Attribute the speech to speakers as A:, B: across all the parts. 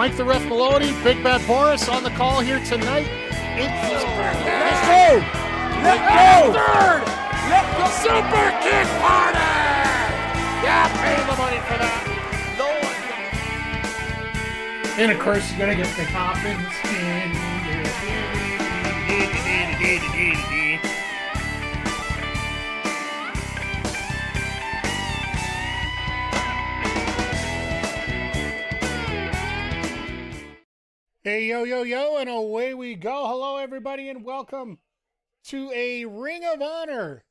A: Mike the Ref Maloney, Big Bad Boris on the call here tonight. It's
B: Let's go! Let's go!
A: Third! The Super Kick Party! Yeah, pay the money for that. And of course, you gotta get the Coppins in. Hey, yo, yo, yo, and away we go. Hello, everybody, and welcome to a Ring of Honor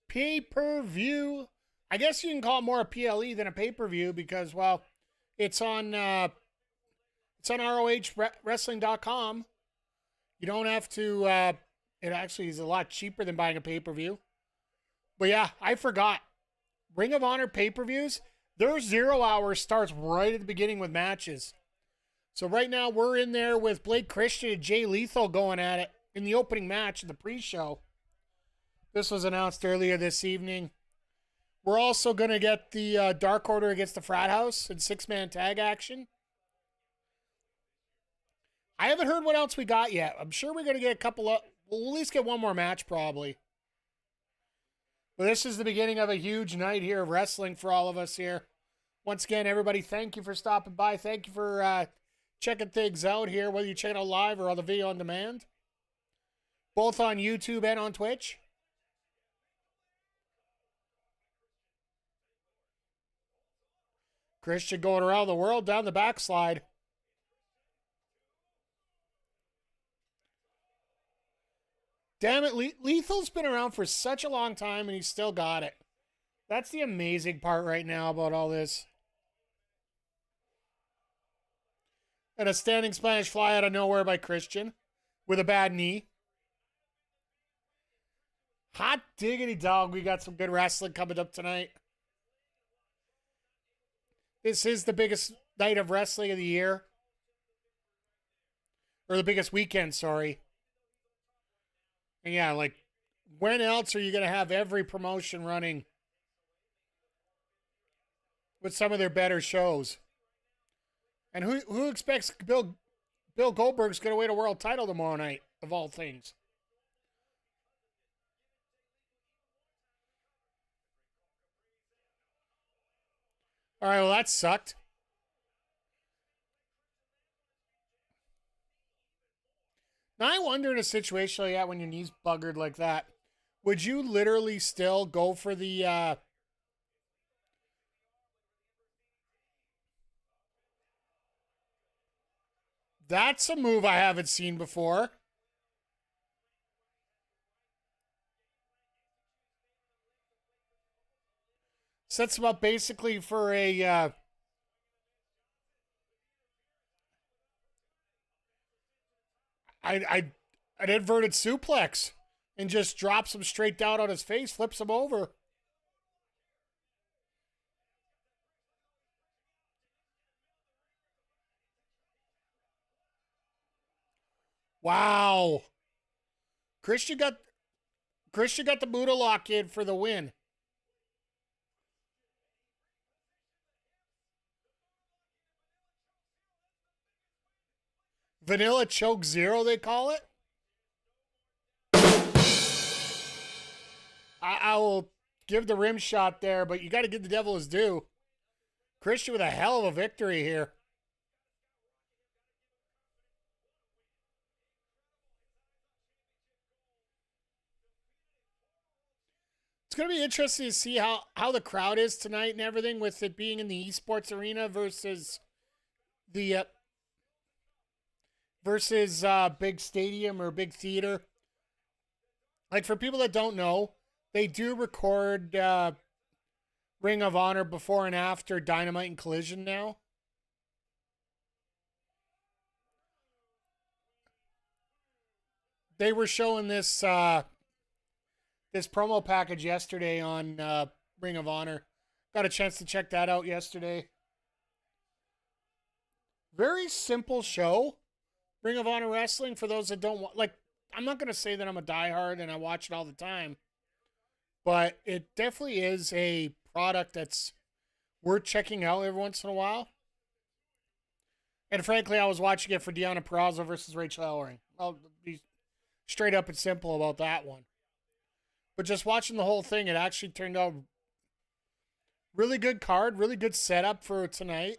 A: pay-per-view. I guess you can call it more a PLE than a pay-per-view because, well, it's on ROHwrestling.com. You don't have to, it actually is a lot cheaper than buying a pay-per-view. But yeah, I forgot. Ring of Honor pay-per-views, their 0 hour starts right at the beginning with matches. So right now we're in there with Blake Christian and Jay Lethal going at it in the opening match of the pre-show. This was announced earlier this evening. We're also going to get the Dark Order against the Frat House in 6-man tag action. I haven't heard what else we got yet. I'm sure we're going to get a couple of... We'll at least get one more match probably. But this is the beginning of a huge night here of wrestling for all of us here. Once again, everybody, thank you for stopping by. Thank you for... checking things out here, whether you check it out live or on the video on demand. Both on YouTube and on Twitch. Christian going around the world down the backslide. Damn it, Lethal's been around for such a long time and he's still got it. That's the amazing part right now about all this. And a standing Spanish fly out of nowhere by Christian with a bad knee. Hot diggity dog. We got some good wrestling coming up tonight. This is the biggest night of wrestling of the year. Or the biggest weekend, sorry. And yeah, like, when else are you going to have every promotion running with some of their better shows? And who expects Bill Goldberg's going to win a world title tomorrow night, of all things? All right, well, that sucked. Now, I wonder in a situation like that, when your knee's buggered like that, would you literally still go for the... That's a move I haven't seen before. Sets him up basically for a... an inverted suplex and just drops him straight down on his face, flips him over. Wow. Christian got the Buddha lock in for the win. Vanilla Choke Zero, they call it. I will give the rim shot there, but you got to give the devil his due. Christian with a hell of a victory here. It's going to be interesting to see how the crowd is tonight and everything, with it being in the esports arena versus the big stadium or big theater. Like, for people that don't know, they do record Ring of Honor before and after Dynamite and Collision now. They were showing this this promo package yesterday on Ring of Honor. Got a chance to check that out yesterday. Very simple show. Ring of Honor Wrestling, for those that don't want... Like, I'm not going to say that I'm a diehard and I watch it all the time. But it definitely is a product that's worth checking out every once in a while. And frankly, I was watching it for Deonna Purrazzo versus Rachel Ellering. I'll be straight up and simple about that one. But just watching the whole thing, it actually turned out really good card, really good setup for tonight.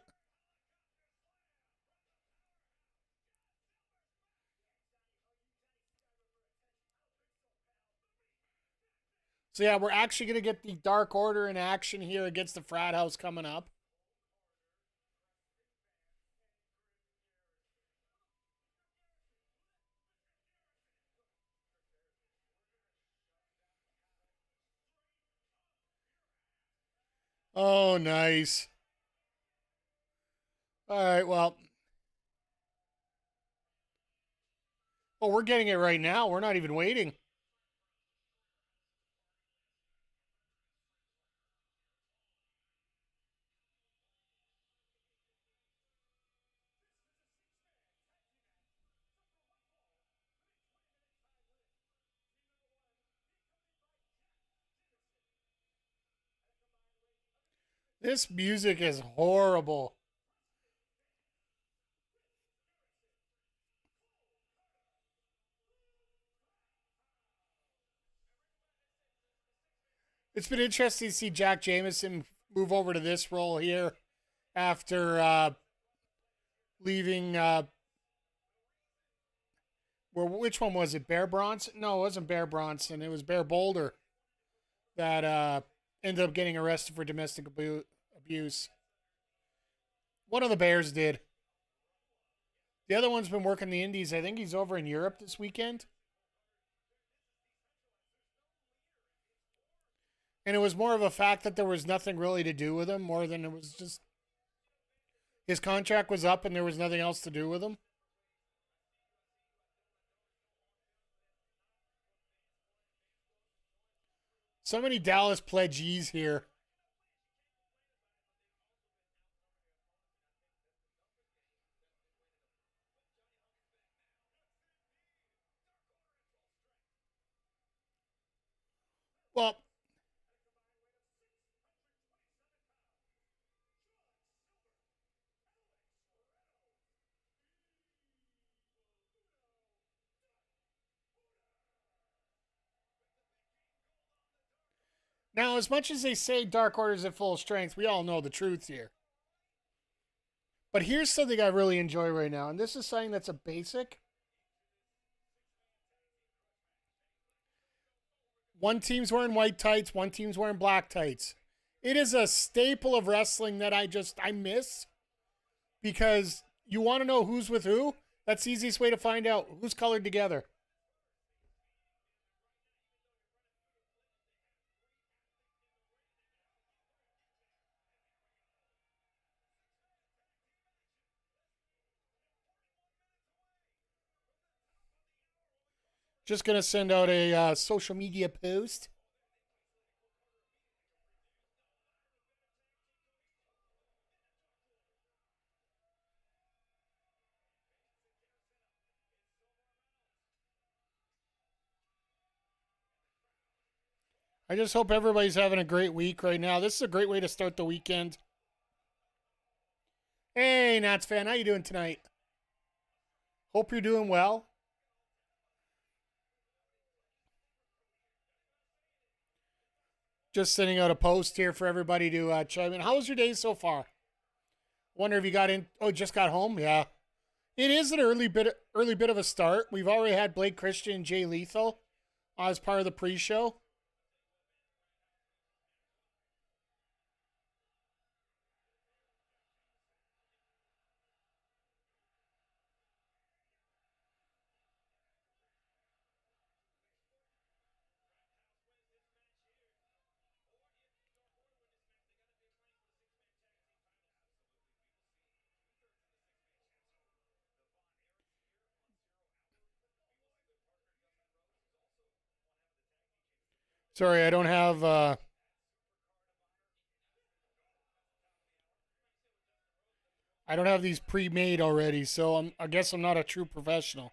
A: So yeah, we're actually going to get the Dark Order in action here against the Frat House coming up. Oh, nice. All right, well. Oh, we're getting it right now. We're not even waiting. This music is horrible. It's been interesting to see Jack Jameson move over to this role here after leaving. Which one was it? Bear Bronson? No, it wasn't Bear Bronson. It was Bear Boulder that ended up getting arrested for domestic abuse. One of the Bears did. The other one's been working the Indies. I think he's over in Europe this weekend. And it was more of a fact that there was nothing really to do with him, more than it was just his contract was up and there was nothing else to do with him. So many Dallas pledgees here. Well, now, as much as they say Dark Order's at full strength, we all know the truth here. But here's something I really enjoy right now, and this is something that's a basic. One team's wearing white tights, one team's wearing black tights. It is a staple of wrestling that I miss because you want to know who's with who. That's the easiest way to find out who's colored together. Just gonna send out a social media post. I just hope everybody's having a great week right now. This is a great way to start the weekend. Hey, Nats fan, how you doing tonight? Hope you're doing well. Just sending out a post here for everybody to chime in. How was your day so far? Wonder if you got in. Oh, just got home. Yeah, it is an early bit of a start. We've already had Blake Christian and Jay Lethal as part of the pre-show. Sorry, I don't have these pre-made already, so I guess I'm not a true professional.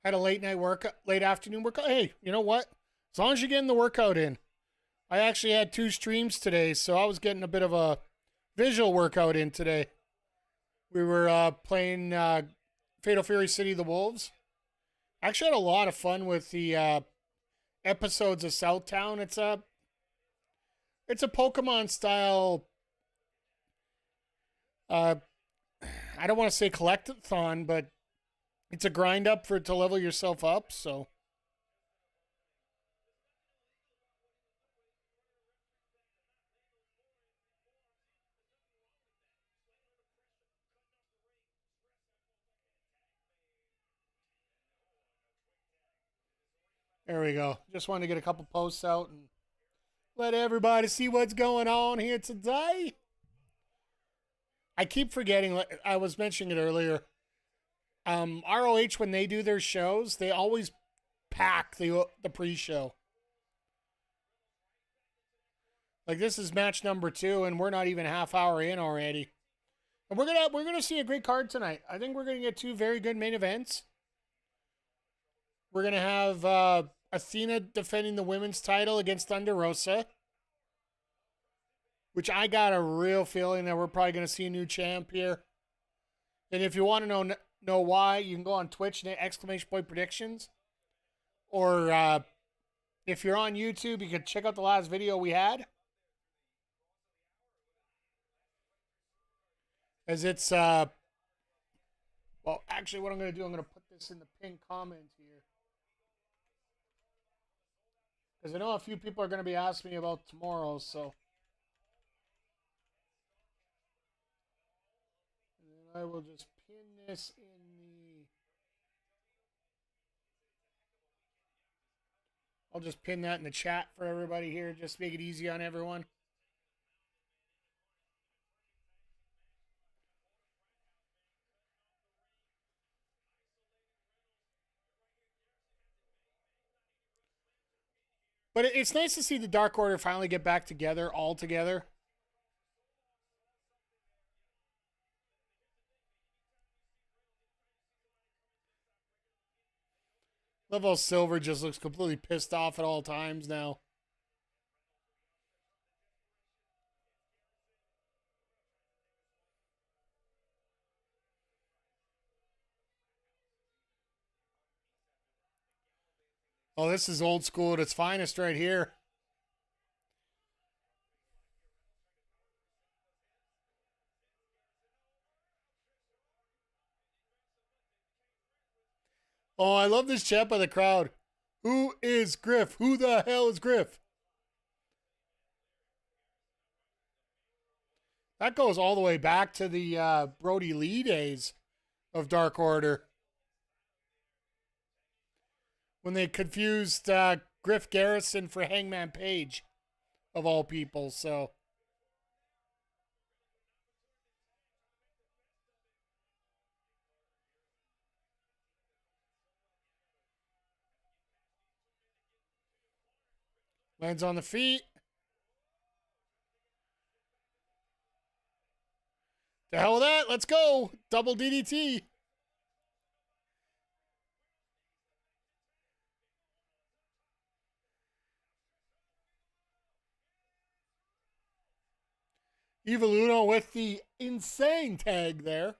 A: Had a late night workout, late afternoon workout. Hey, you know what? As long as you're getting the workout in. I actually had 2 streams today, so I was getting a bit of a visual workout in today. We were playing Fatal Fury City of the Wolves. I actually had a lot of fun with the episodes of Southtown. It's a Pokemon style. I don't want to say collectathon, but it's a grind up to level yourself up. So there we go. Just wanted to get a couple posts out and let everybody see what's going on here today. I keep forgetting. I was mentioning it earlier. ROH, when they do their shows, they always pack the pre-show. Like, this is match number 2, and we're not even half hour in already. And we're gonna see a great card tonight. I think we're gonna get 2 very good main events. We're gonna have Athena defending the women's title against Thunder Rosa, which I got a real feeling that we're probably gonna see a new champ here. And if you want to know why, you can go on Twitch and !point predictions, or if you're on YouTube, you can check out the last video we had. As it's, well, actually, what I'm going to do, I'm going to put this in the pinned comment here. Because I know a few people are going to be asking me about tomorrow, so. And then I will just pin this in the. I'll just pin that in the chat for everybody here, just to make it easy on everyone. But it's nice to see the Dark Order finally get back together, all together. Love how Silver just looks completely pissed off at all times now. Oh, this is old school at its finest right here. Oh, I love this chant by the crowd. Who is Griff? Who the hell is Griff? That goes all the way back to the Brody Lee days of Dark Order, when they confused Griff Garrison for Hangman Page, of all people. So lands on the feet. The hell with that. Let's go. Double DDT. Evil Uno with the insane tag there.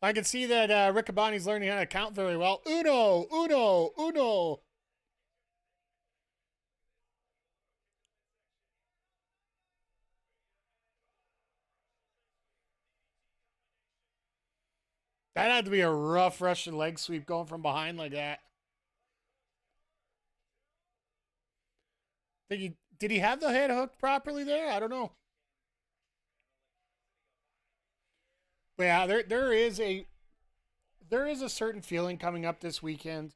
A: I can see that Riccaboni's learning how to count very well. Uno, uno, uno. That had to be a rough Russian leg sweep going from behind like that. Did he have the head hooked properly there? I don't know. But yeah, there is a certain feeling coming up this weekend.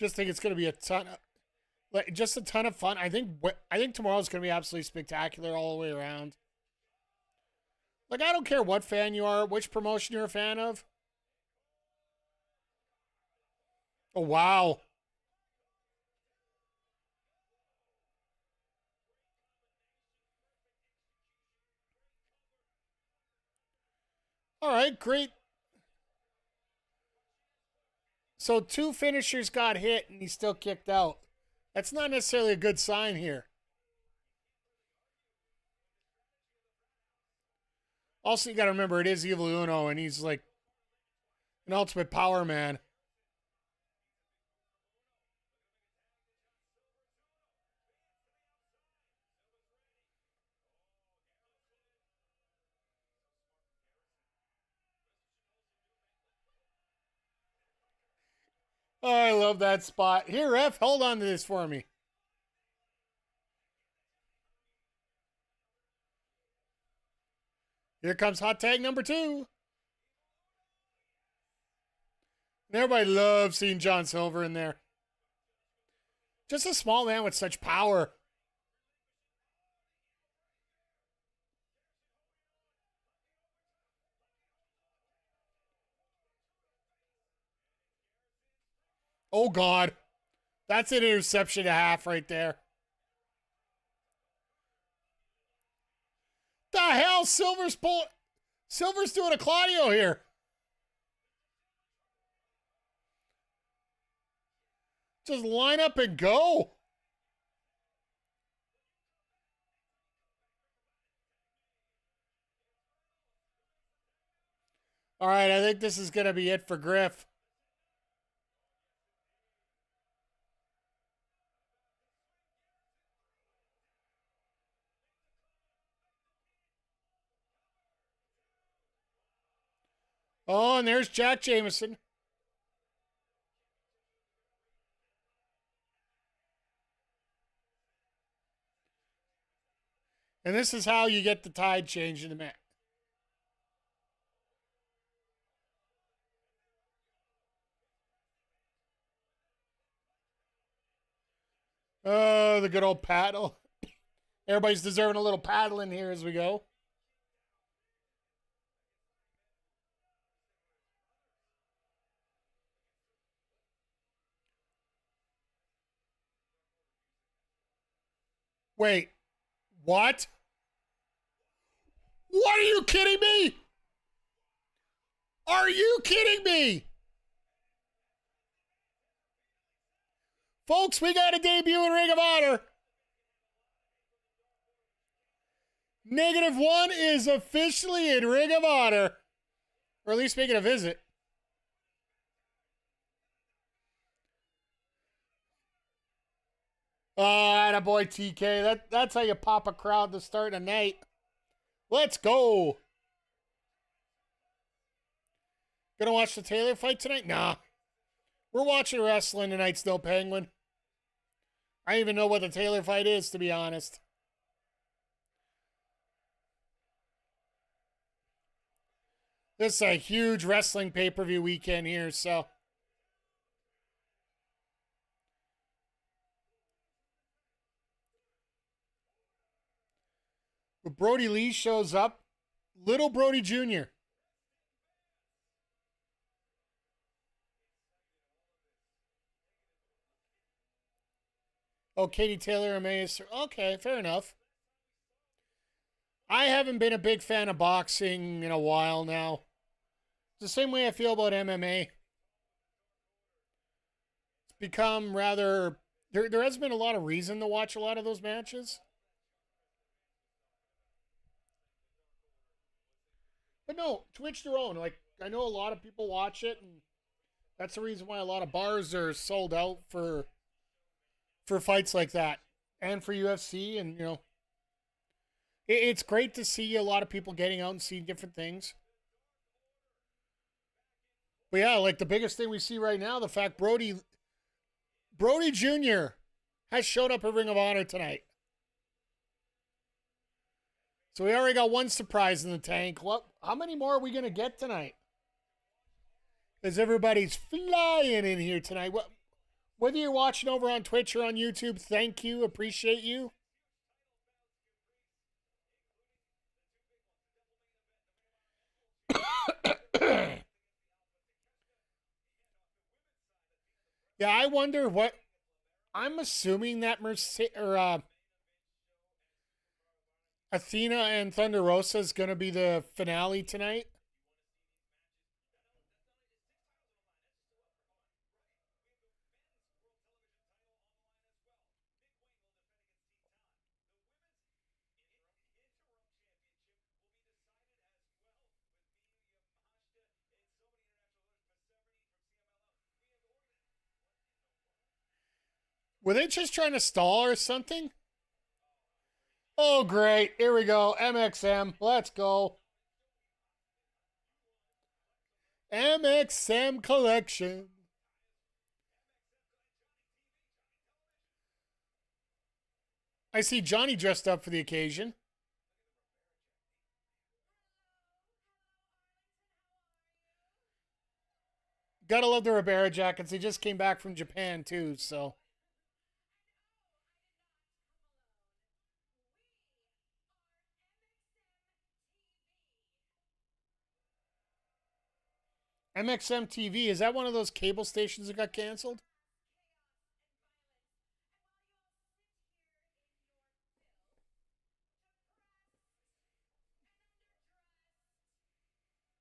A: Just think it's going to be a ton of Like, just a ton of fun. I think tomorrow's going to be absolutely spectacular all the way around. Like, I don't care what fan you are, which promotion you're a fan of. Oh, wow. All right, great. So 2 finishers got hit and he's still kicked out. That's not necessarily a good sign here. Also, you got to remember, it is Evil Uno, and he's like an ultimate power man. Oh, I love that spot. Here, ref, hold on to this for me. Here comes hot tag number 2. And everybody loves seeing John Silver in there. Just a small man with such power. Oh, God. That's an interception and a half right there. The hell? Silver's doing a Claudio here. Just line up and go. All right, I think this is going to be it for Griff. Oh, and there's Jack Jameson. And this is how you get the tide change in the match. Oh, the good old paddle. Everybody's deserving a little paddling here as we go. Wait, what? What, are you kidding me? Are you kidding me? Folks, we got a debut in Ring of Honor. -1 is officially in Ring of Honor. Or at least making a visit. Oh, attaboy TK. That's how you pop a crowd to start a night. Let's go. Gonna watch the Taylor fight tonight? Nah. We're watching wrestling tonight still, Penguin. I don't even know what the Taylor fight is, to be honest. This is a huge wrestling pay-per-view weekend here, so. But Brody Lee shows up. Little Brody Jr. Oh, Katie Taylor and Mace. Okay, fair enough. I haven't been a big fan of boxing in a while now. It's the same way I feel about MMA. It's become rather... There has been a lot of reason to watch a lot of those matches. But no, to each their own. Like, I know a lot of people watch it, and that's the reason why a lot of bars are sold out for fights like that, and for UFC, and, you know, it's great to see a lot of people getting out and seeing different things. But yeah, like the biggest thing we see right now, the fact Brody Jr. has showed up at Ring of Honor tonight. So we already got one surprise in the tank. How many more are we going to get tonight? Because everybody's flying in here tonight. Whether you're watching over on Twitch or on YouTube, thank you. Appreciate you. Yeah, I wonder what. I'm assuming that Athena and Thunder Rosa is going to be the finale tonight. Were they just trying to stall or something? Oh, great. Here we go. MXM. Let's go. MXM collection. I see Johnny dressed up for the occasion. Gotta love the Ribera jackets. They just came back from Japan, too, so. MXM TV, is that one of those cable stations that got canceled?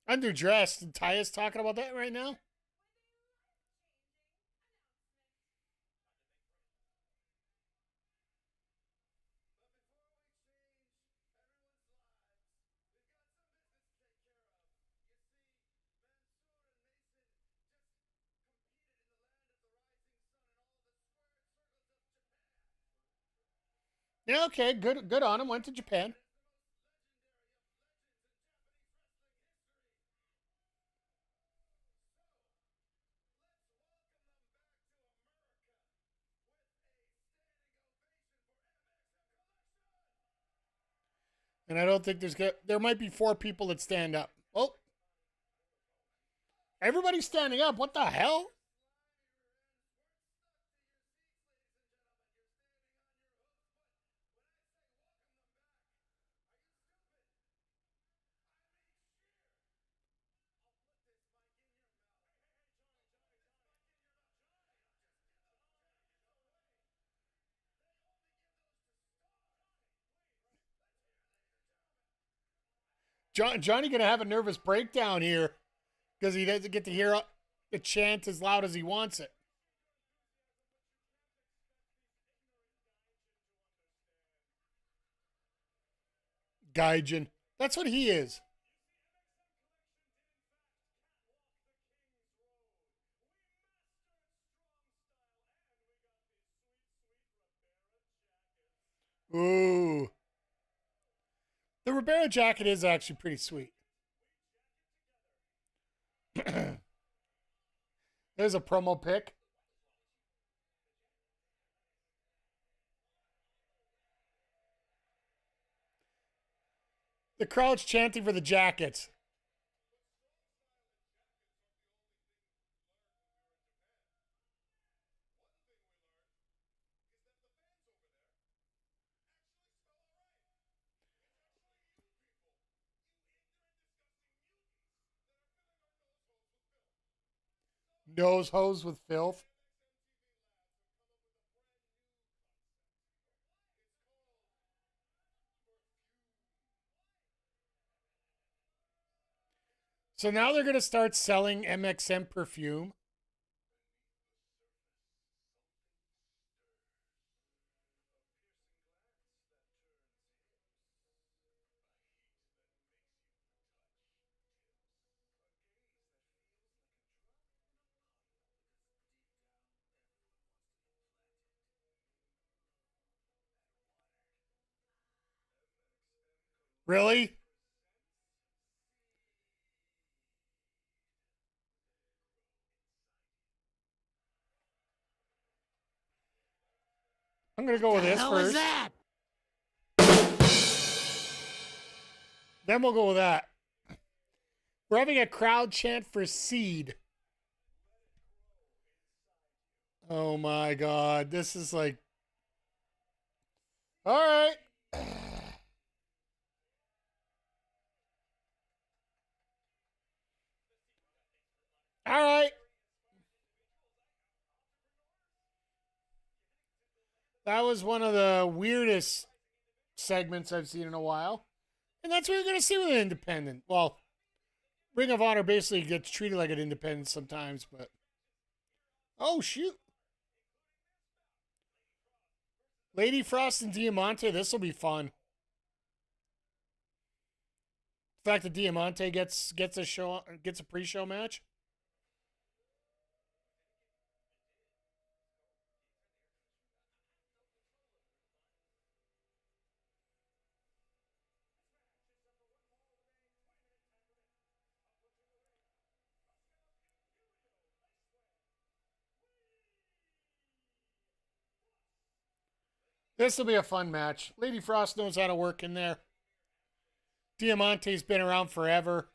A: Underdressed, and Taya's talking about that right now? Yeah, okay, good on him. Went to Japan. And I don't think there might be 4 people that stand up. Oh, everybody's standing up. What the hell? Johnny gonna have a nervous breakdown here because he doesn't get to hear the chant as loud as he wants it. Gaijin. That's what he is. Ooh. The Ribera jacket is actually pretty sweet. There's a promo pic. The crowd's chanting for the jackets. Nose hose with filth. So now they're going to start selling MXM perfume. Really? I'm going to go with this
B: How
A: first.
B: was that?
A: Then we'll go with that. We're having a crowd chant for Seed. Oh my God. This is like. All right. All right. That was one of the weirdest segments I've seen in a while. And that's what you're going to see with an independent. Well, Ring of Honor basically gets treated like an independent sometimes, but. Oh, shoot. Lady Frost and Diamante, this will be fun. The fact that Diamante gets a pre-show match. This will be a fun match. Lady Frost knows how to work in there. Diamante's been around forever.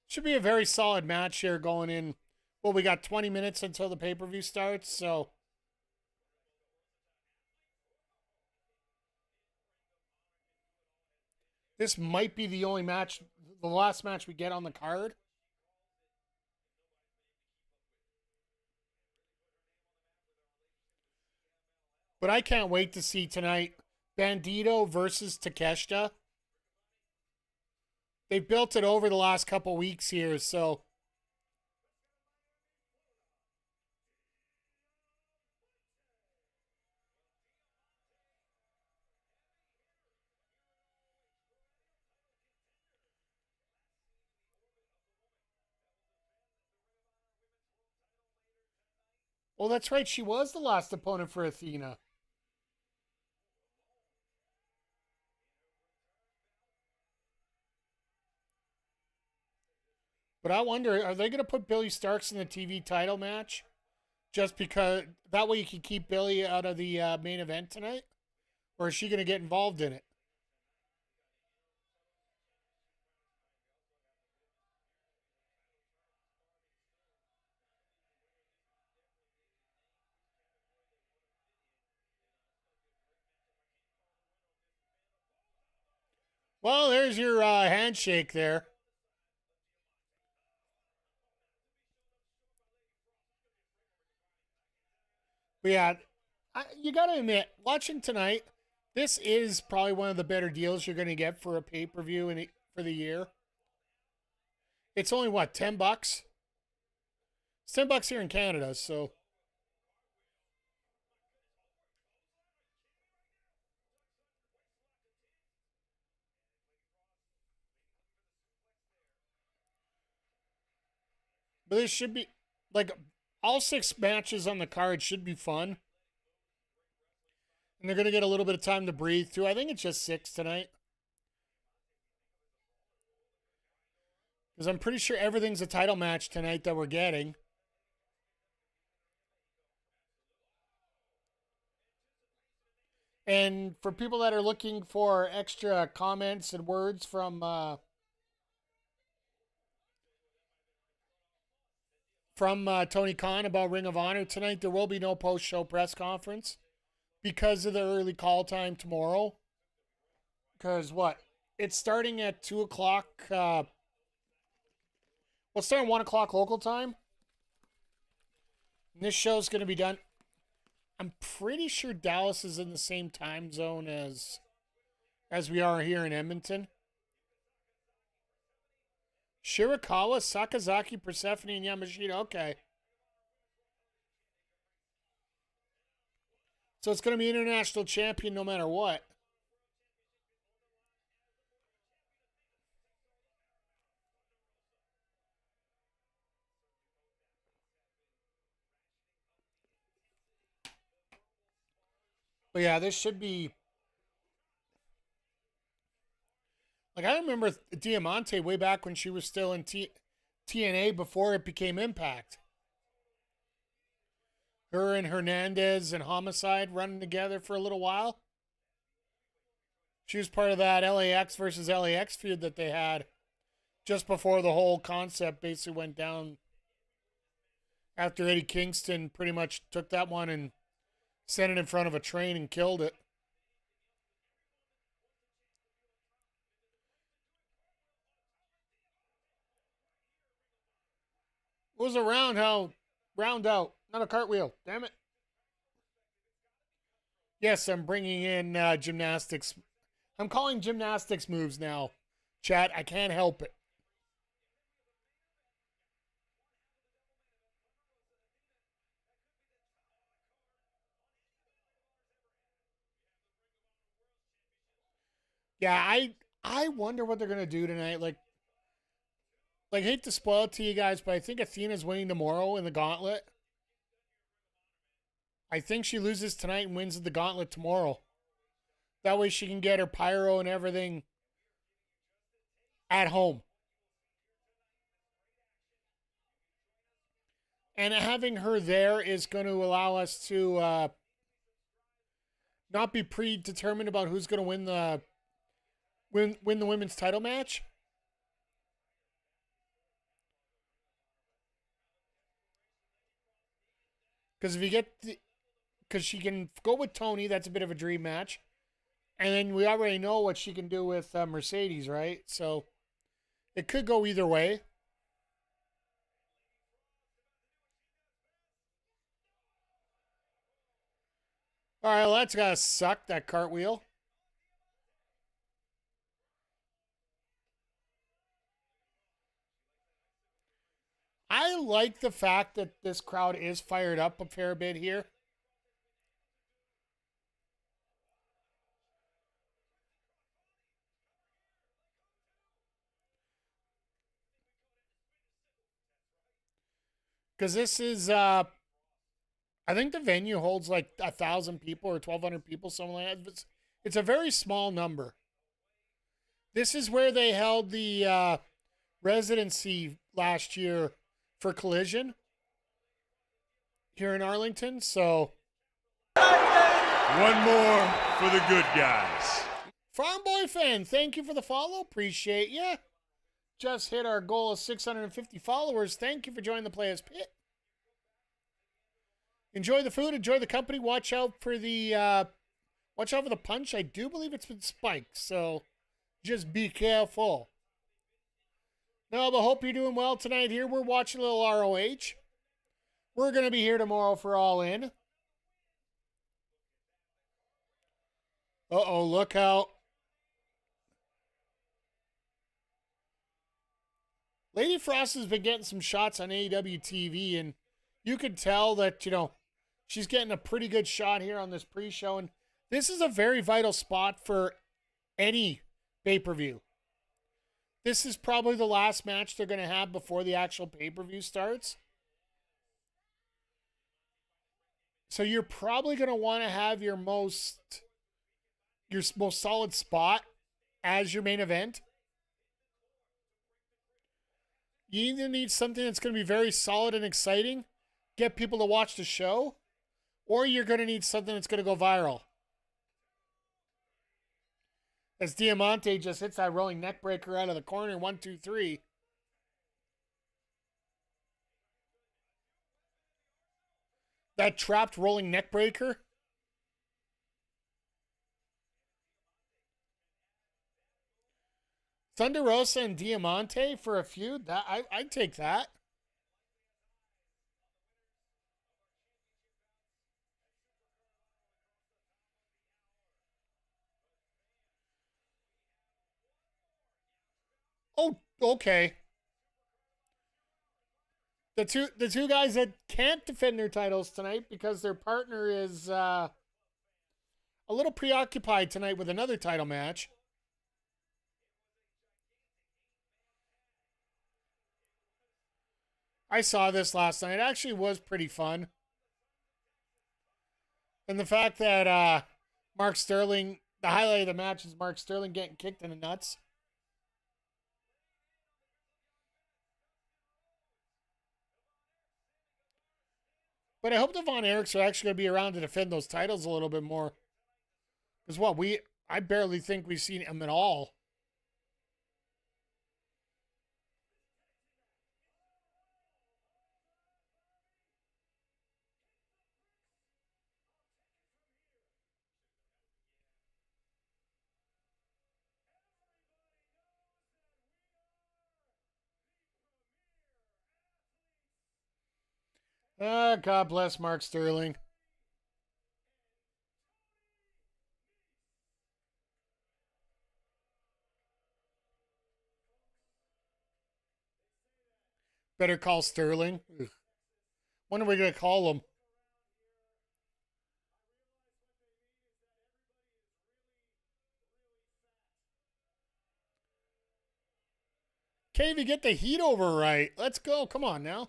A: Should be a very solid match here going in. Well, we got 20 minutes until the pay-per-view starts, so. This might be the only match, the last match we get on the card. But I can't wait to see tonight Bandito versus Takeshita. They've built it over the last couple weeks here, so. Well, that's right. She was the last opponent for Athena. But I wonder, are they going to put Billy Starks in the TV title match? Just because that way you can keep Billy out of the main event tonight? Or is she going to get involved in it? Well, there's your handshake there. But yeah, you got to admit, watching tonight, this is probably one of the better deals you're going to get for a pay per view for the year. It's only what, $10? It's $10 here in Canada, so. But this should be like all 6 matches on the card should be fun. And they're going to get a little bit of time to breathe too. I think it's just 6 tonight. Because I'm pretty sure everything's a title match tonight that we're getting. And for people that are looking for extra comments and words from Tony Khan about Ring of Honor tonight, there will be no post-show press conference because of the early call time tomorrow. Because what? It's starting at 2 o'clock. Well, it's starting 1 o'clock local time. And this show's going to be done. I'm pretty sure Dallas is in the same time zone as we are here in Edmonton. Shirakawa, Sakazaki, Persephone, and Yamashita. Okay. So it's going to be international champion no matter what. But yeah, this should be. Like, I remember Diamante way back when she was still in TNA before it became Impact. Her and Hernandez and Homicide running together for a little while. She was part of that LAX versus LAX feud that they had just before the whole concept basically went down After Eddie Kingston pretty much took that one and sent it in front of a train and killed it. It was a round out, not a cartwheel. Damn it. Yes, I'm bringing in gymnastics. I'm calling gymnastics moves now. Chat, I can't help it. Yeah, I wonder what they're gonna do tonight. Like hate to spoil it to you guys, but I think Athena's winning tomorrow in the gauntlet. I think she loses tonight and wins the gauntlet tomorrow. That way she can get her pyro and everything at home. And having her there is going to allow us to not be predetermined about who's going to win the women's title match. Because if you get because she can go with Tony, that's a bit of a dream match. And then we already know what she can do with Mercedes, right? So it could go either way. All right, well, that's got to suck, that cartwheel. I like the fact that this crowd is fired up a fair bit here. Because this is, I think the venue holds like 1,000 people or 1,200 people, something like that. It's a very small number. This is where they held the residency last year for Collision here in Arlington. So
B: one more for the good guys.
A: Farm Boy fan, thank you for the follow. Appreciate ya. Just hit our goal of 650 followers. Thank you for joining the Players Pit. Enjoy the food, enjoy the company. Watch out for the punch. I do believe it's been spiked, so just be careful. No, but hope you're doing well tonight here. We're watching a little ROH. We're going to be here tomorrow for All In. Uh-oh, look out. Lady Frost has been getting some shots on AEW TV, and you could tell that, she's getting a pretty good shot here on this pre-show. And this is a very vital spot for any pay-per-view. This is probably the last match they're going to have before the actual pay-per-view starts. So you're probably going to want to have your most solid spot as your main event. You either need something that's going to be very solid and exciting, get people to watch the show, or you're going to need something that's going to go viral. As Diamante just hits that rolling neck breaker out of the corner. 1, 2, 3. That trapped rolling neck breaker. Thunder Rosa and Diamante for a feud. I'd take that. Oh, okay. The two guys that can't defend their titles tonight because their partner is a little preoccupied tonight with another title match. I saw this last night. It actually was pretty fun. And the fact that Mark Sterling, the highlight of the match is Mark Sterling getting kicked in the nuts. But I hope the Von Erichs are actually going to be around to defend those titles a little bit more. Because I barely think we've seen them at all. God bless Mark Sterling. Better call Sterling. Ugh. When are we going to call him? Can't even get the heat over right. Let's go. Come on now.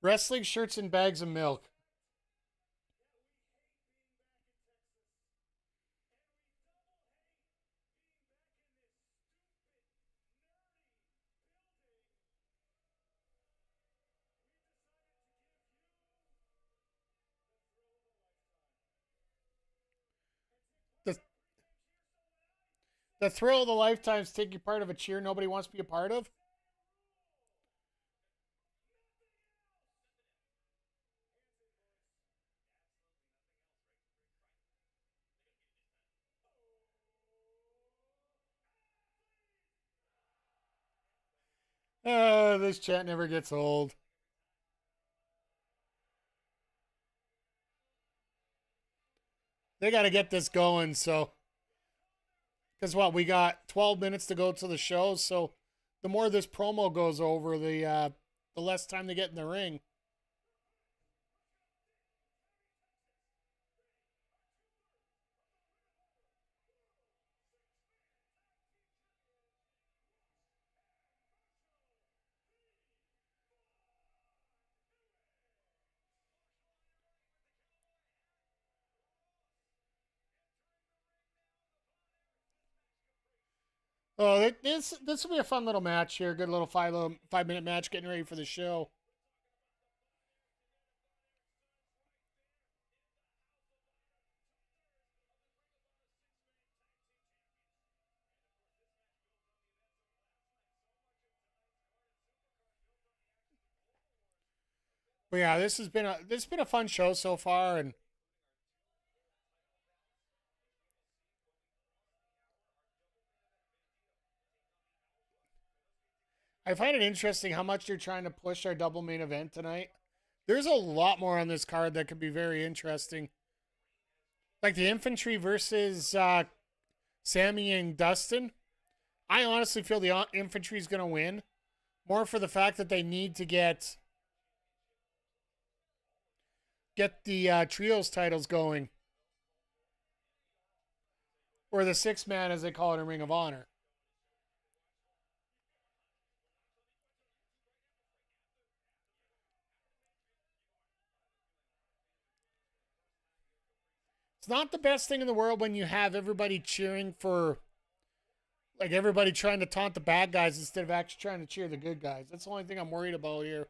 A: Wrestling shirts and bags of milk. The, the thrill of the lifetime is taking part of a cheer nobody wants to be a part of. This chat never gets old. They got to get this going. So, because what, we got 12 minutes to go to the show. So, the more this promo goes over, the less time they get in the ring. Oh, this will be a fun little match here. Good little 5 minute match getting ready for the show. But yeah, this has been a fun show so far, and I find it interesting how much they're trying to push our double main event tonight. There's a lot more on this card that could be very interesting. Like the infantry versus Sammy and Dustin. I honestly feel the infantry is going to win. More for the fact that they need to get the trios titles going. Or the 6-man, as they call it in Ring of Honor. It's not the best thing in the world when you have everybody cheering for, like, everybody trying to taunt the bad guys instead of actually trying to cheer the good guys. That's the only thing I'm worried about here.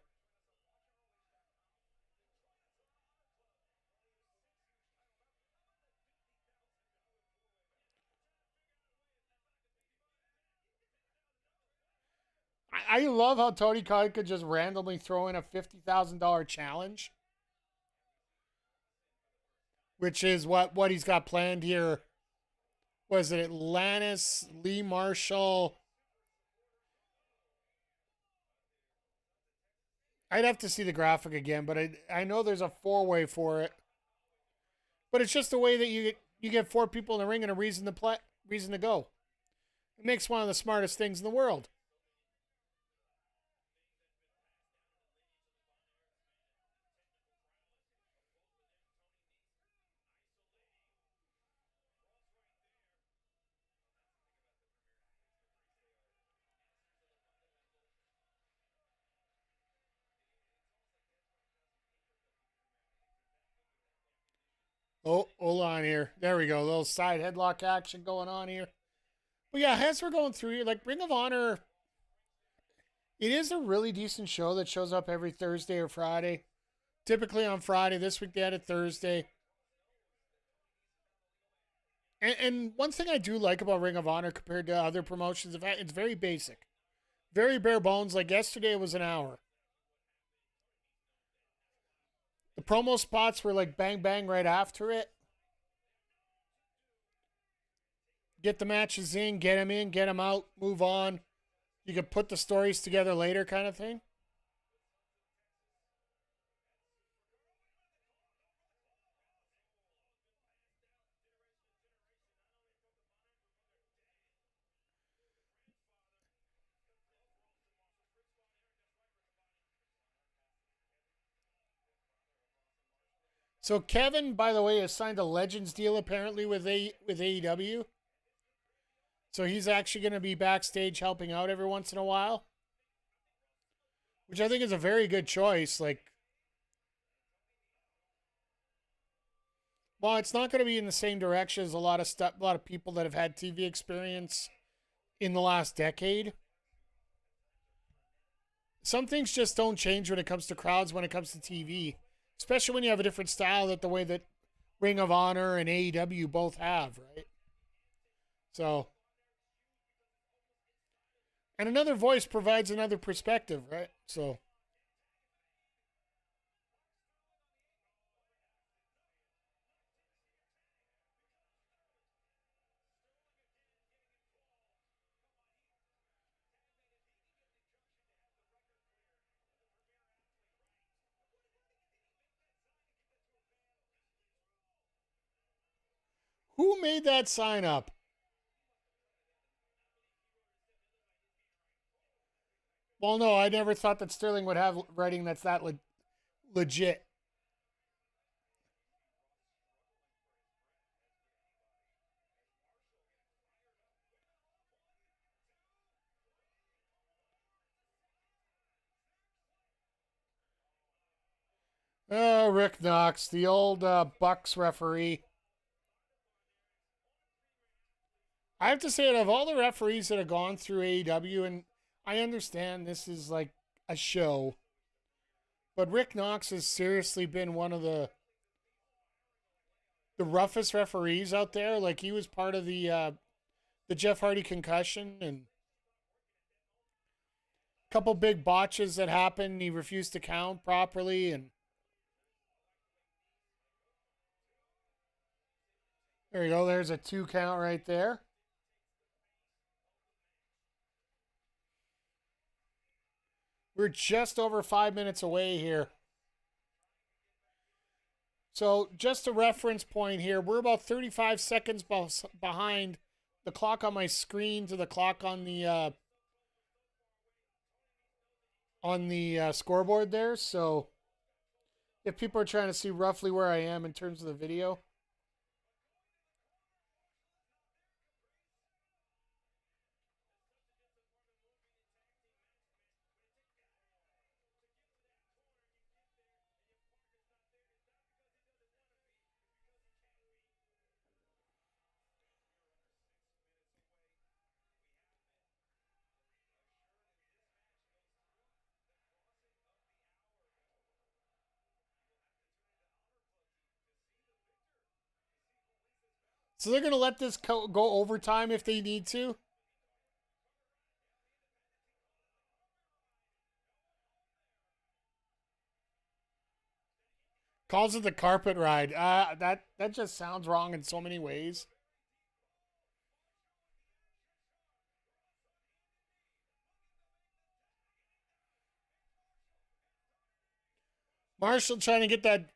A: I love how Tony Khan could just randomly throw in a $50,000 challenge, which is what he's got planned here. Was it Atlantis, Lee Marshall? I'd have to see the graphic again, but I know there's a 4-way for it. But it's just the way that you get 4 people in the ring and a reason to go. It makes one of the smartest things in the world. Oh, hold on here. There we go. A little side headlock action going on here. But yeah, as we're going through here, like Ring of Honor, it is a really decent show that shows up every Thursday or Friday. Typically on Friday. This week they had it Thursday. And one thing I do like about Ring of Honor compared to other promotions, it's very basic. Very bare bones. Like yesterday, it was an hour. The promo spots were like bang bang right after it. Get the matches in, get them out, move on. You could put the stories together later, kind of thing. So Kevin, by the way, has signed a Legends deal apparently with AEW. So he's actually going to be backstage helping out every once in a while, which I think is a very good choice. Like, well, it's not going to be in the same direction as a lot of stuff, a lot of people that have had TV experience in the last decade. Some things just don't change when it comes to crowds, when it comes to TV, especially when you have a different style that the way that Ring of Honor and AEW both have, right? So, and another voice provides another perspective, right? So, who made that sign up? Well, no, I never thought that Sterling would have writing that's that legit. Oh, Rick Knox, the old Bucks referee. I have to say, out of all the referees that have gone through AEW, and I understand this is like a show, but Rick Knox has seriously been one of the roughest referees out there. Like he was part of the Jeff Hardy concussion and a couple big botches that happened. He refused to count properly, and there you go. There's a 2 count right there. We're just over 5 minutes away here. So, just a reference point here, we're about 35 seconds behind the clock on my screen to the clock on the scoreboard there. So, if people are trying to see roughly where I am in terms of the video, so they're going to let this go overtime if they need to. Calls it the carpet ride. That just sounds wrong in so many ways. Marshall trying to get that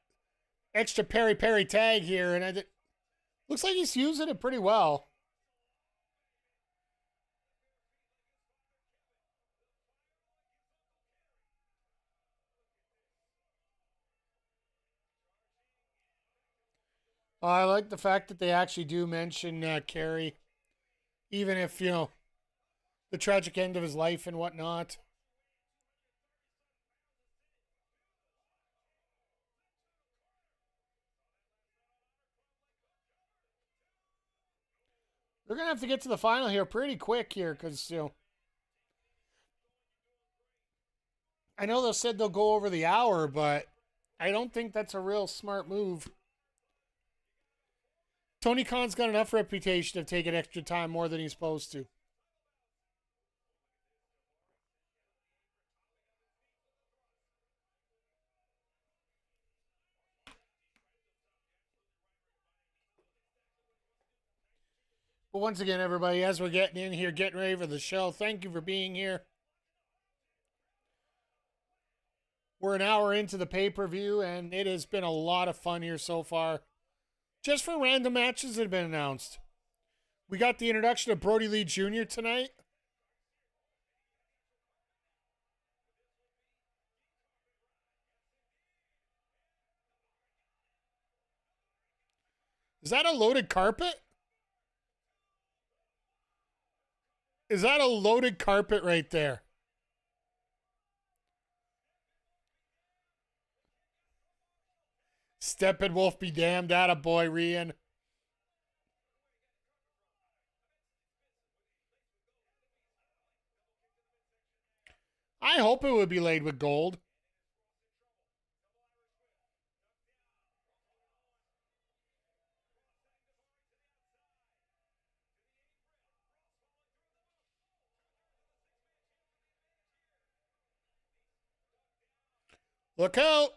A: extra peri tag here, and looks like he's using it pretty well. I like the fact that they actually do mention Kerry, even if the tragic end of his life and whatnot. We're gonna have to get to the final here pretty quick here, because I know they said they'll go over the hour, but I don't think that's a real smart move. Tony Khan's got enough reputation of taking extra time more than he's supposed to. But once again, everybody, as we're getting in here, getting ready for the show, thank you for being here. We're an hour into the pay-per-view, and it has been a lot of fun here so far. Just for random matches that have been announced. We got the introduction of Brody Lee Jr. tonight. Is that a loaded carpet? Is that a loaded carpet right there? Steppenwolf be damned, attaboy, Rian. I hope it would be laid with gold. Look out.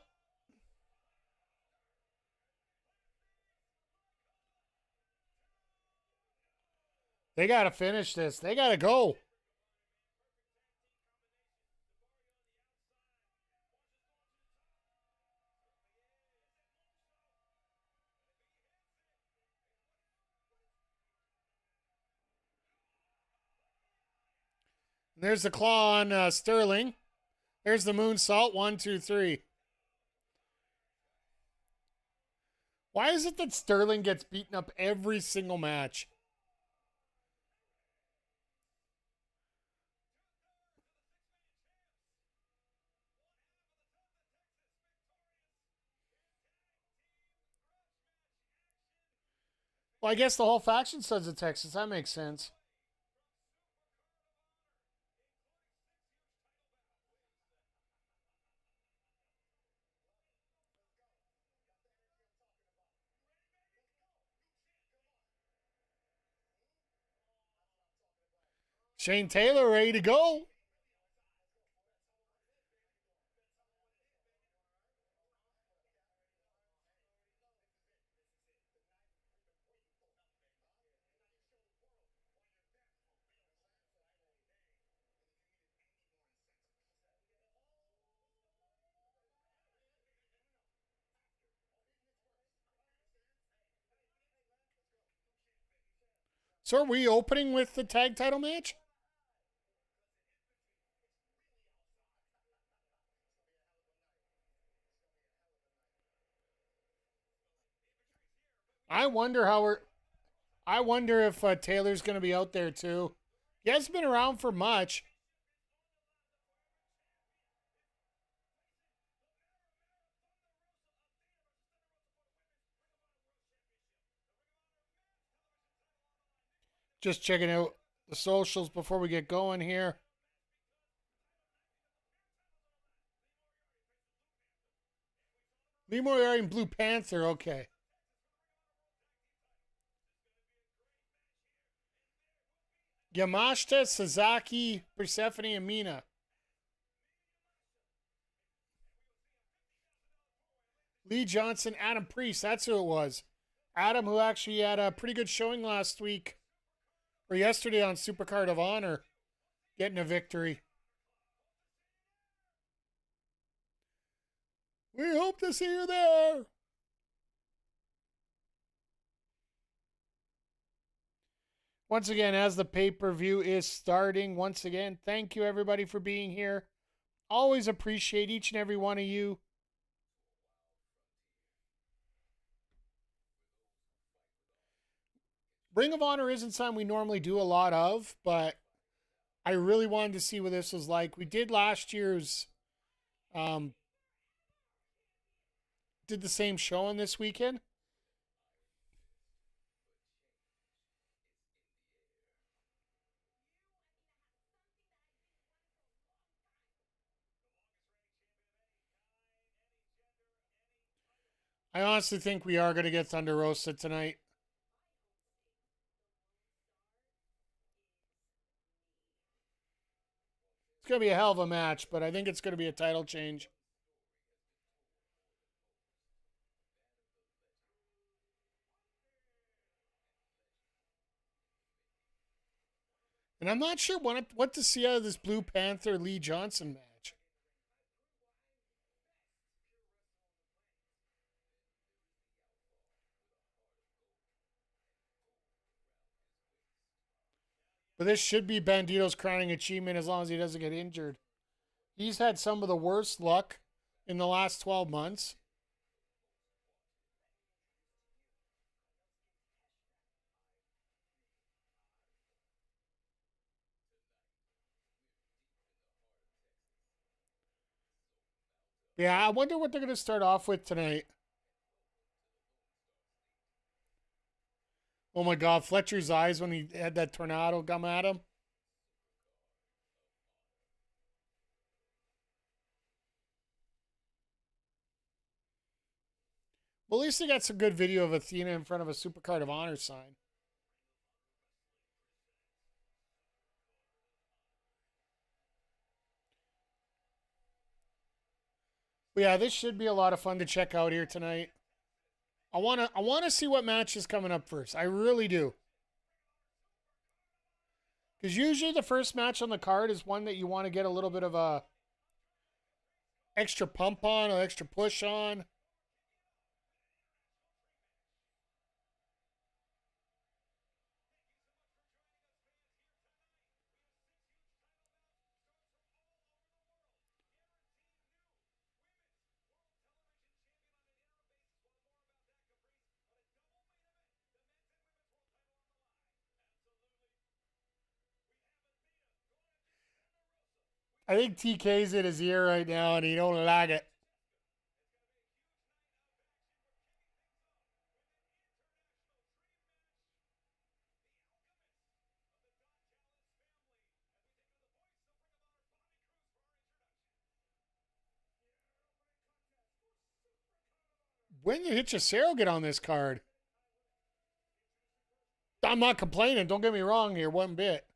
A: They got to finish this. They got to go. There's the claw on Sterling. There's the moonsault. 1, 2, 3. Why is it that Sterling gets beaten up every single match? Well, I guess the whole faction Sons of Texas. That makes sense. Shane Taylor ready to go. So are we opening with the tag title match? I wonder if Taylor's going to be out there too. He hasn't been around for much. Just checking out the socials before we get going here. Lee Moriarty and Blue Panther, okay. Yamashita, Sasaki, Persephone, and Mina. Lee Johnson, Adam Priest, that's who it was. Adam, who actually had a pretty good showing last week, or yesterday on Supercard of Honor, getting a victory. We hope to see you there. Once again, as the pay-per-view is starting, once again, thank you everybody for being here. Always appreciate each and every one of you. Ring of Honor isn't something we normally do a lot of, but I really wanted to see what this was like. We did last year's, did the same show on this weekend. I honestly think we are going to get Thunder Rosa tonight. It's going to be a hell of a match, but I think it's going to be a title change. And I'm not sure what to see out of this Blue Panther Lee Johnson match. But this should be Bandito's crowning achievement as long as he doesn't get injured. He's had some of the worst luck in the last 12 months. Yeah, I wonder what they're going to start off with tonight. Oh my God, Fletcher's eyes when he had that tornado come at him. Well, at least they got some good video of Athena in front of a Supercard of Honor sign. But yeah, this should be a lot of fun to check out here tonight. I wanna see what match is coming up first. I really do. Because usually the first match on the card is one that you want to get a little bit of a extra pump on or extra push on. I think TK's in his ear right now and he don't like it. When did Hechicero get on this card? I'm not complaining. Don't get me wrong here, one bit.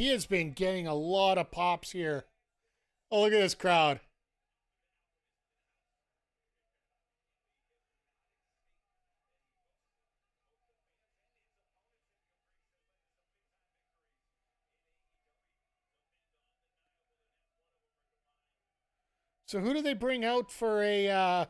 A: He has been getting a lot of pops here. Oh, look at this crowd. So who do they bring out for a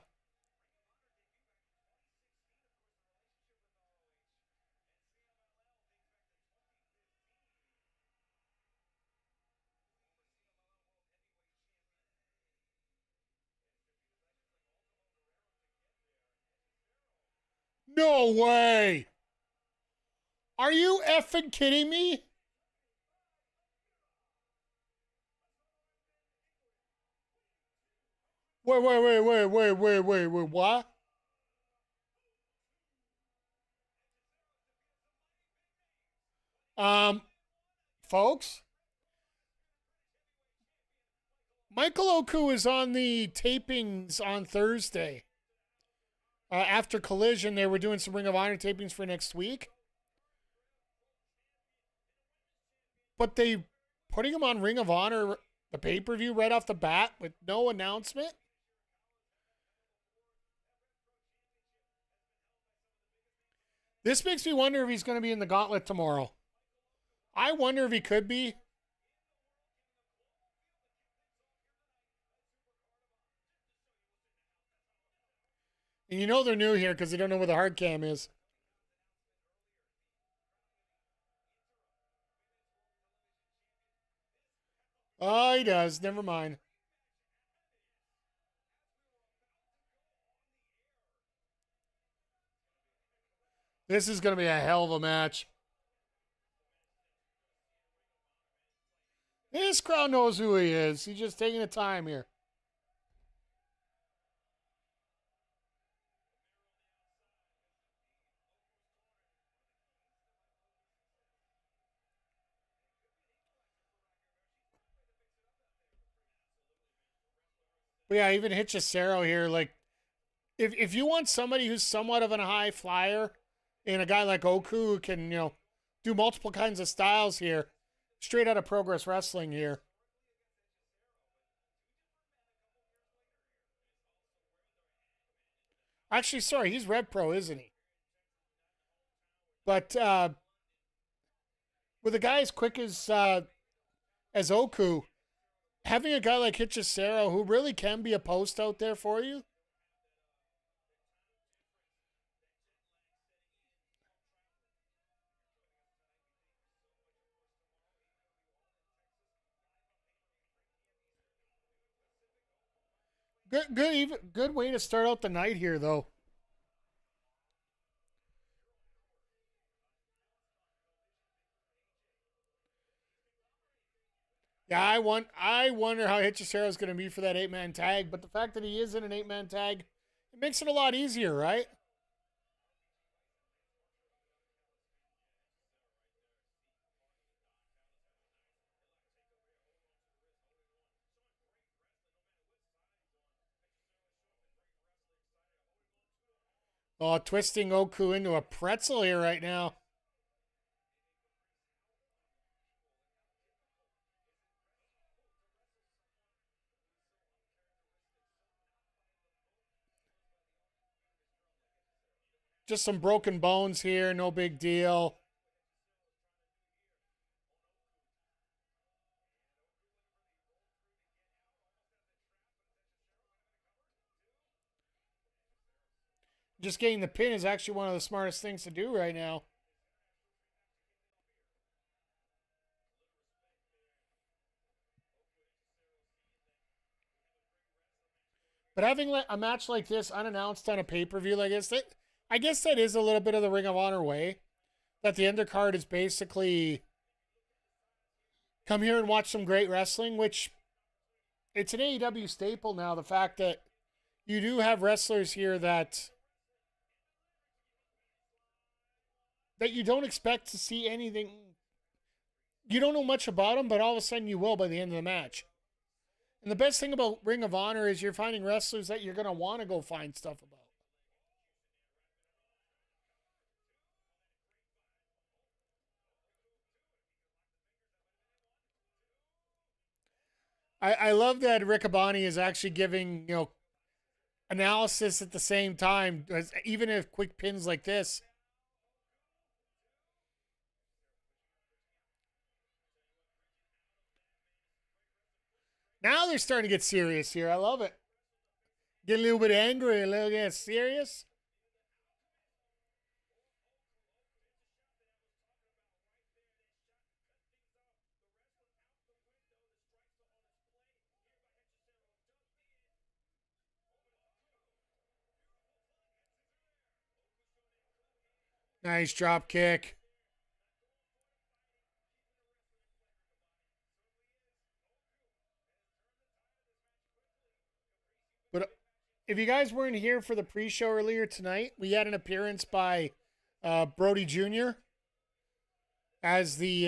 A: No way! Are you effing kidding me? Wait, what? Um, folks, Michael Oku is on the tapings on Thursday. After Collision, they were doing some Ring of Honor tapings for next week. But they putting him on Ring of Honor, the pay-per-view right off the bat with no announcement. This makes me wonder if he's going to be in the gauntlet tomorrow. I wonder if he could be. And you know they're new here because they don't know where the hard cam is. Oh, he does. Never mind. This is going to be a hell of a match. This crowd knows who he is. He's just taking the time here. But yeah, even Hechicero here, like, if you want somebody who's somewhat of a high flyer and a guy like Oku who can, do multiple kinds of styles here, straight out of Progress Wrestling here. Actually, sorry, he's Rev Pro, isn't he? But with a guy as quick as Oku, having a guy like Hichisero who really can be a post out there for you. Good way to start out the night here, though. Yeah, I wonder how Hichisero is going to be for that 8-man tag, but the fact that he is in an 8-man tag, it makes it a lot easier, right? Oh, twisting Oku into a pretzel here right now. Just some broken bones here, no big deal. Just getting the pin is actually one of the smartest things to do right now. But having a match like this unannounced on a pay-per-view like this, I guess that is a little bit of the Ring of Honor way. That the undercard is basically come here and watch some great wrestling, which it's an AEW staple now. The fact that you do have wrestlers here that you don't expect to see anything. You don't know much about them, but all of a sudden you will by the end of the match. And the best thing about Ring of Honor is you're finding wrestlers that you're going to want to go find stuff about. I love that Riccaboni is actually giving, analysis at the same time, even if quick pins like this. Now they're starting to get serious here. I love it. Get a little bit angry, a little bit serious. Nice drop kick. But if you guys weren't here for the pre-show earlier tonight, we had an appearance by Brody Jr. as the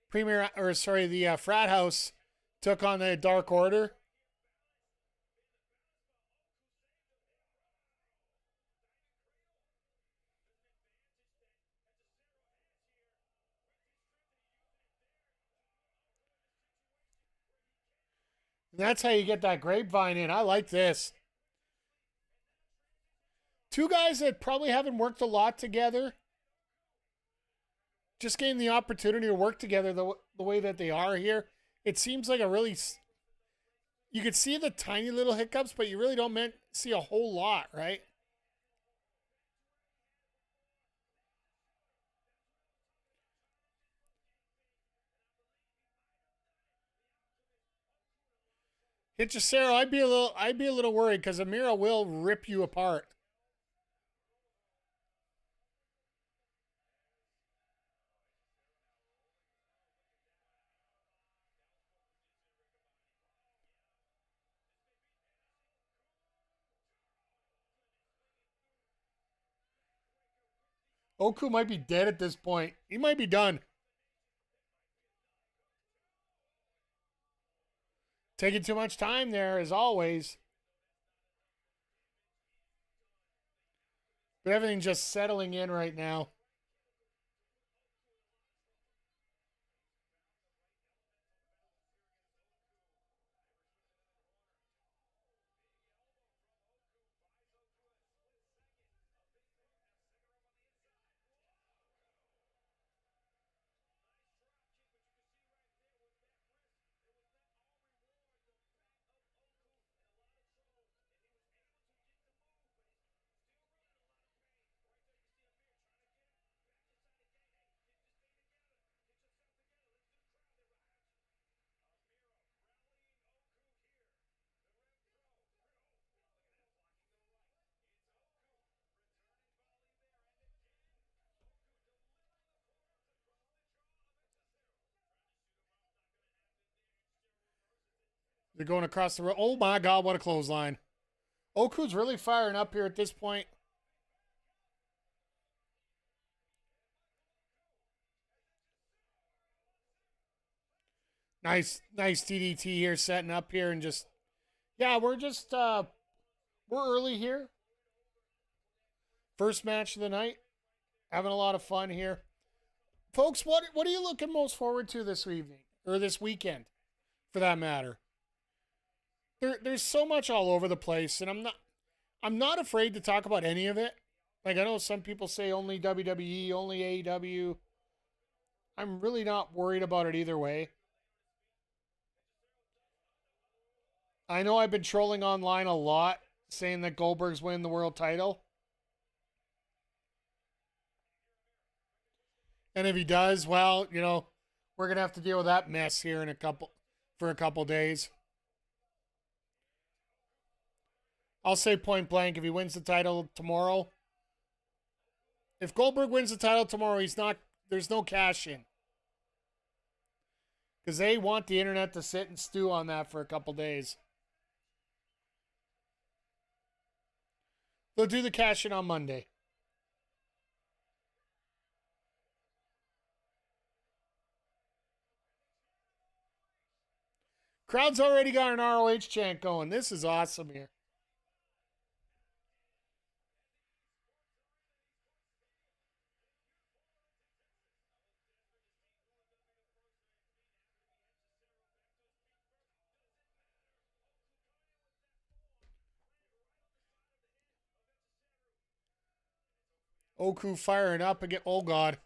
A: the frat house took on the Dark Order. And that's how you get that grapevine in. I like this. Two guys that probably haven't worked a lot together. Just getting the opportunity to work together the way that they are here. It seems like a really. You could see the tiny little hiccups, but you really don't see a whole lot, right? Hichisero, I'd be a little worried because Amira will rip you apart. Oku might be dead at this point. He might be done. Taking too much time there, as always. But everything's just settling in right now. They're going across the road. Oh my God, what a clothesline. Oku's really firing up here at this point. Nice DDT here, setting up here, and just, yeah, we're early here. First match of the night. Having a lot of fun here. Folks, what are you looking most forward to this evening? Or this weekend, for that matter? There's so much all over the place, and I'm not afraid to talk about any of it. Like, I know some people say only WWE, only AEW. I'm really not worried about it either way. I know I've been trolling online a lot, saying that Goldberg's winning the world title. And if he does, well, you know, we're going to have to deal with that mess here for a couple days. I'll say point blank, if he wins the title tomorrow, if Goldberg wins the title tomorrow, there's no cash in. Because they want the internet to sit and stew on that for a couple days. They'll do the cash in on Monday. Crowd's already got an ROH chant going. This is awesome here. Oku firing up again. Oh, God.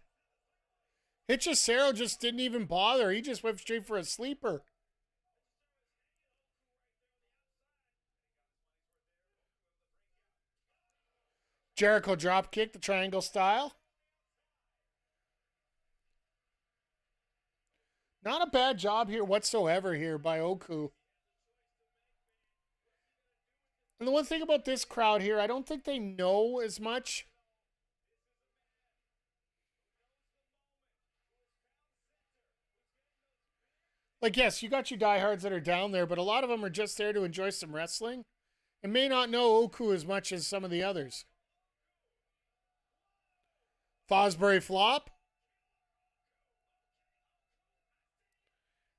A: Hechicero just didn't even bother. He just went straight for a sleeper. Jericho drop kick, the triangle style. Not a bad job here whatsoever here by Oku. And the one thing about this crowd here, I don't think they know as much. Like, yes, you got your diehards that are down there, but a lot of them are just there to enjoy some wrestling and may not know Oku as much as some of the others. Fosbury flop.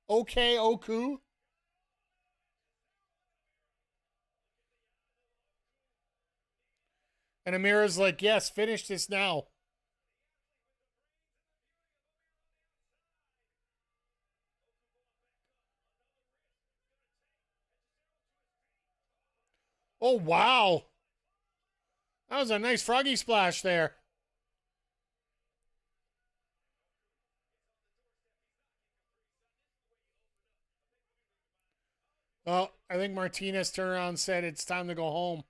A: Okay, Oku. And Amira's like, yes, finish this now. Oh, wow. That was a nice froggy splash there. Well, I think Martinez turned around and said it's time to go home.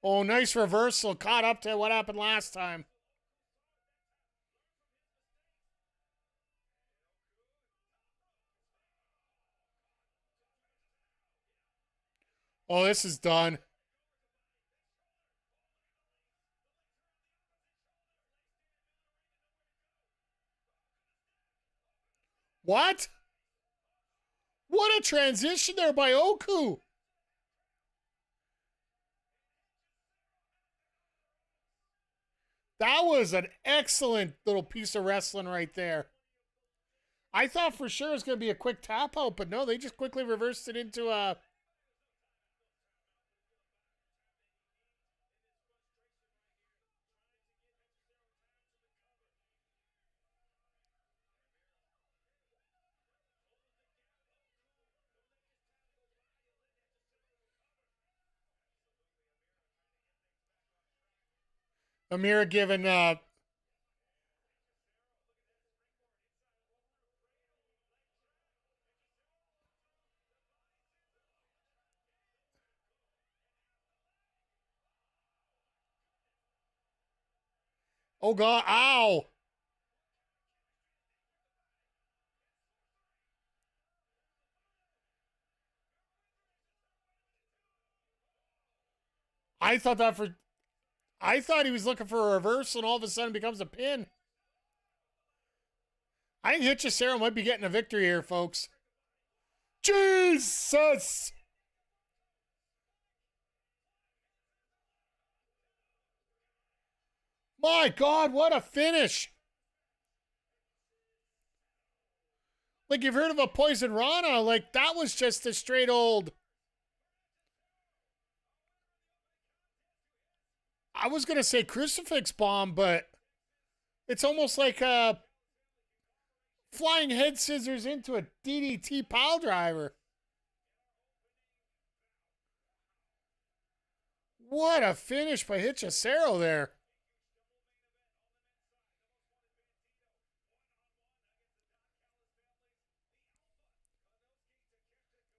A: Oh, nice reversal. Caught up to what happened last time. Oh, this is done. What? What a transition there by Oku. That was an excellent little piece of wrestling right there. I thought for sure it was going to be a quick tap out, but no, they just quickly reversed it into a... Amira giving oh God, ow. I thought I thought he was looking for a reversal and all of a sudden becomes a pin. I think Hechicero might be getting a victory here, folks. Jesus! My God, what a finish! Like, you've heard of a Poison Rana. Like, that was just a straight old... I was going to say crucifix bomb, but it's almost like a flying head scissors into a DDT pile driver. What a finish by Hechicero there.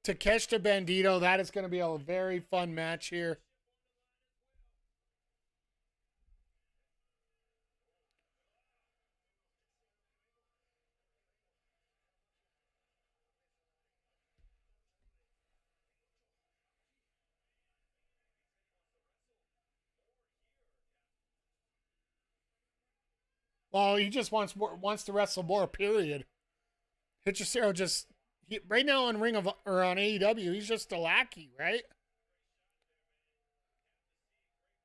A: Takeshita Bandito, that is going to be a very fun match here. Well, he just wants to wrestle more, period. Hechicero just right now on on AEW, he's just a lackey, right?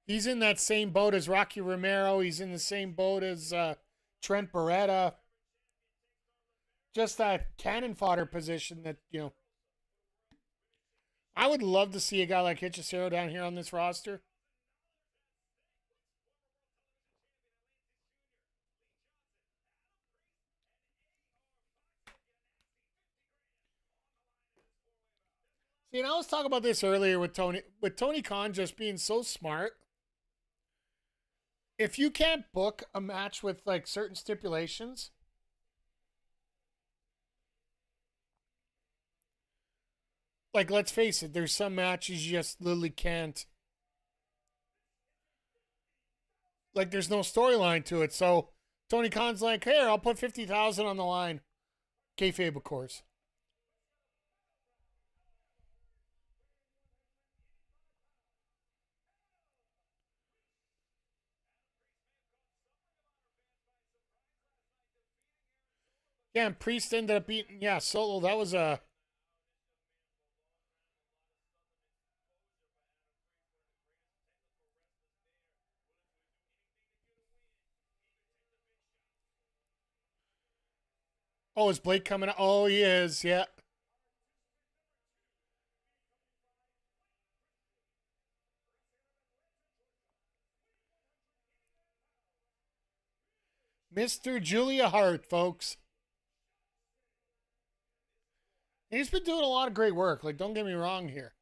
A: He's in that same boat as Rocky Romero. He's in the same boat as Trent Beretta. Just that cannon fodder position that, you know. I would love to see a guy like Hechicero down here on this roster. See, and I was talking about this earlier with Tony Khan just being so smart. If you can't book a match with like certain stipulations, like let's face it, there's some matches you just literally can't. Like there's no storyline to it, so Tony Khan's like, "Here, I'll put 50,000 on the line." Kayfabe, of course. Yeah, and Priest ended up beating, Solo. That was a... Oh, is Blake coming out? Oh, he is, yeah. Mr. Julia Hart, folks. He's been doing a lot of great work. Like, don't get me wrong here.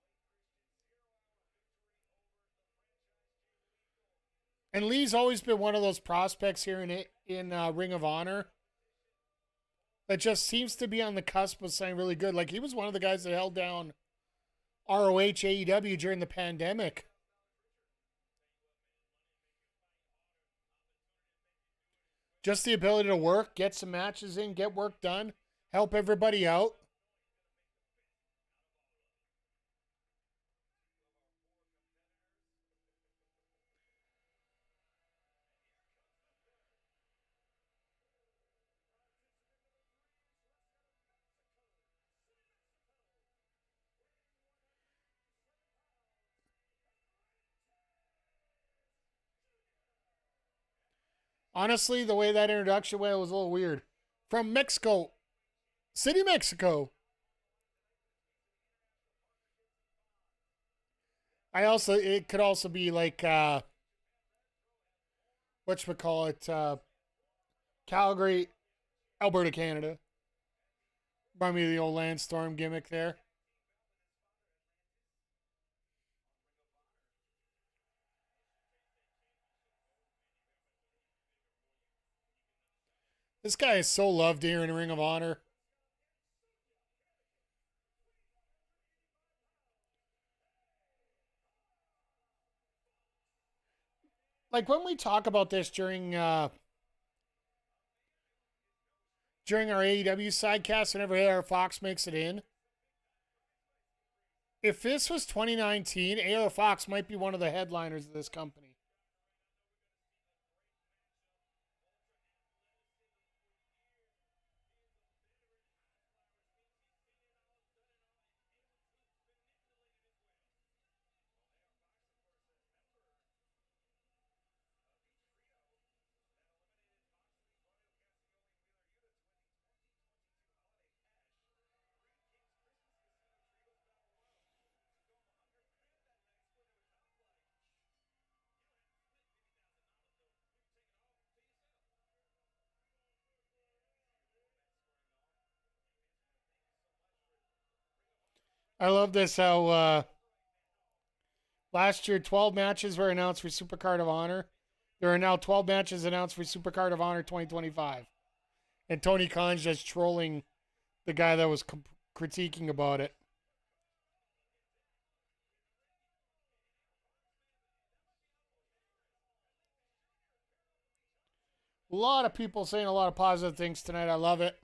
A: And Lee's always been one of those prospects here in Ring of Honor that just seems to be on the cusp of something really good. Like, he was one of the guys that held down ROH AEW during the pandemic. Just the ability to work, get some matches in, get work done, help everybody out. Honestly, the way that introduction went was a little weird. From Mexico City, Mexico. It could also be like whatchamacallit, Calgary, Alberta, Canada. Remind me of the old Landstorm gimmick there. This guy is so loved here in Ring of Honor. Like when we talk about this during our AEW sidecast, whenever AR Fox makes it in, if this was 2019, AR Fox might be one of the headliners of this company. I love this how last year 12 matches were announced for Supercard of Honor. There are now 12 matches announced for Supercard of Honor 2025. And Tony Khan's just trolling the guy that was critiquing about it. A lot of people saying a lot of positive things tonight. I love it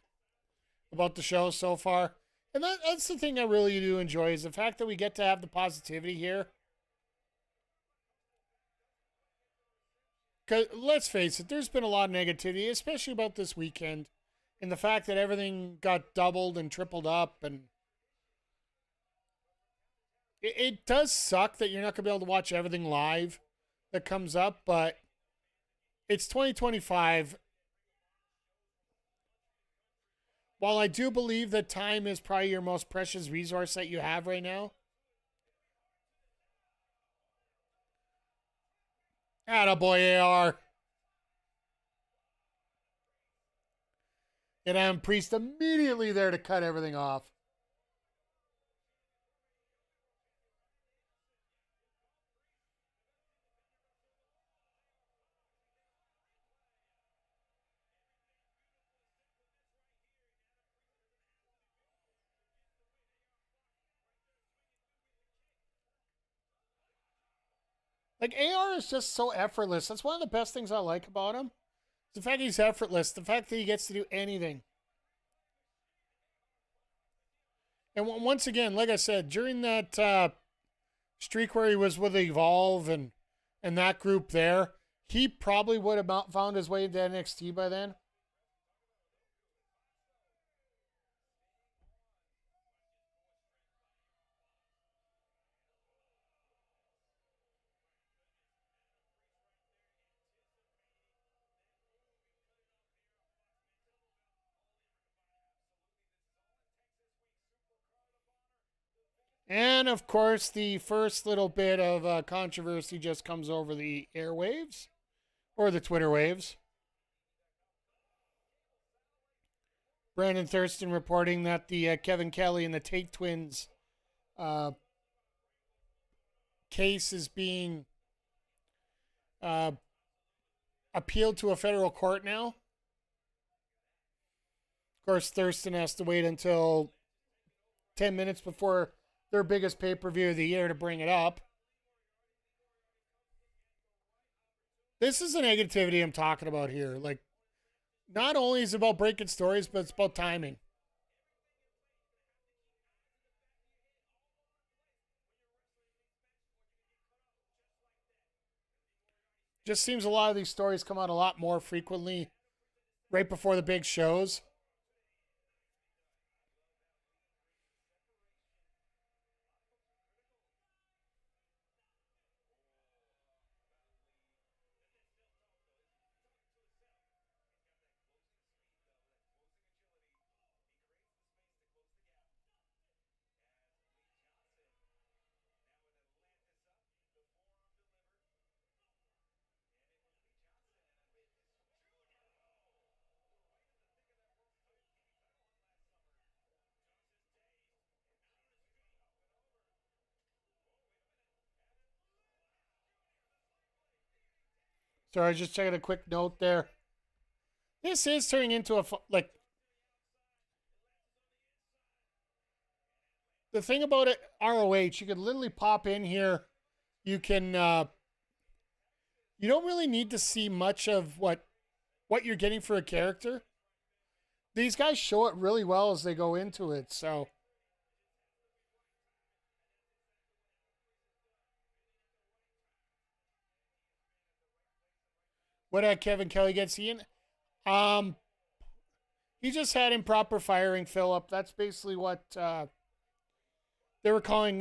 A: about the show so far. And that's the thing I really do enjoy is the fact that we get to have the positivity here. Because let's face it, there's been a lot of negativity, especially about this weekend. And the fact that everything got doubled and tripled up. And it does suck that you're not going to be able to watch everything live that comes up. But it's 2025. While I do believe that time is probably your most precious resource that you have right now. Attaboy, AR. And Adam Priest immediately there to cut everything off. Like, AR is just so effortless. That's one of the best things I like about him. The fact he's effortless. The fact that he gets to do anything. And once again, like I said, during that streak where he was with Evolve and that group there, he probably would have found his way into NXT by then. And of course, the first little bit of controversy just comes over the airwaves or the Twitter waves. Brandon Thurston reporting that the Kevin Kelly and the Tate twins case is being appealed to a federal court now. Of course, Thurston has to wait until 10 minutes before their biggest pay-per-view of the year to bring it up. This is the negativity I'm talking about here. Like, not only is it about breaking stories, but it's about timing. Just seems a lot of these stories come out a lot more frequently right before the big shows. So I was just checking a quick note there. This is turning into a like. The thing about it, ROH, you could literally pop in here. You can. You don't really need to see much of what you're getting for a character. These guys show it really well as they go into it. So. What Kevin Kelly gets in? He just had improper firing Philip. That's basically what they were calling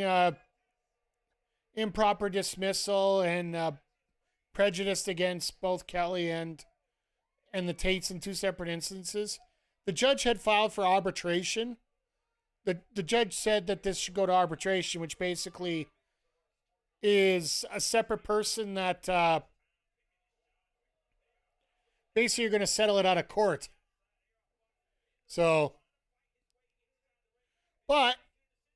A: improper dismissal and prejudice against both Kelly and the Tates in two separate instances. The judge had filed for arbitration. The judge said that this should go to arbitration, which basically is a separate person that basically you're going to settle it out of court. So, but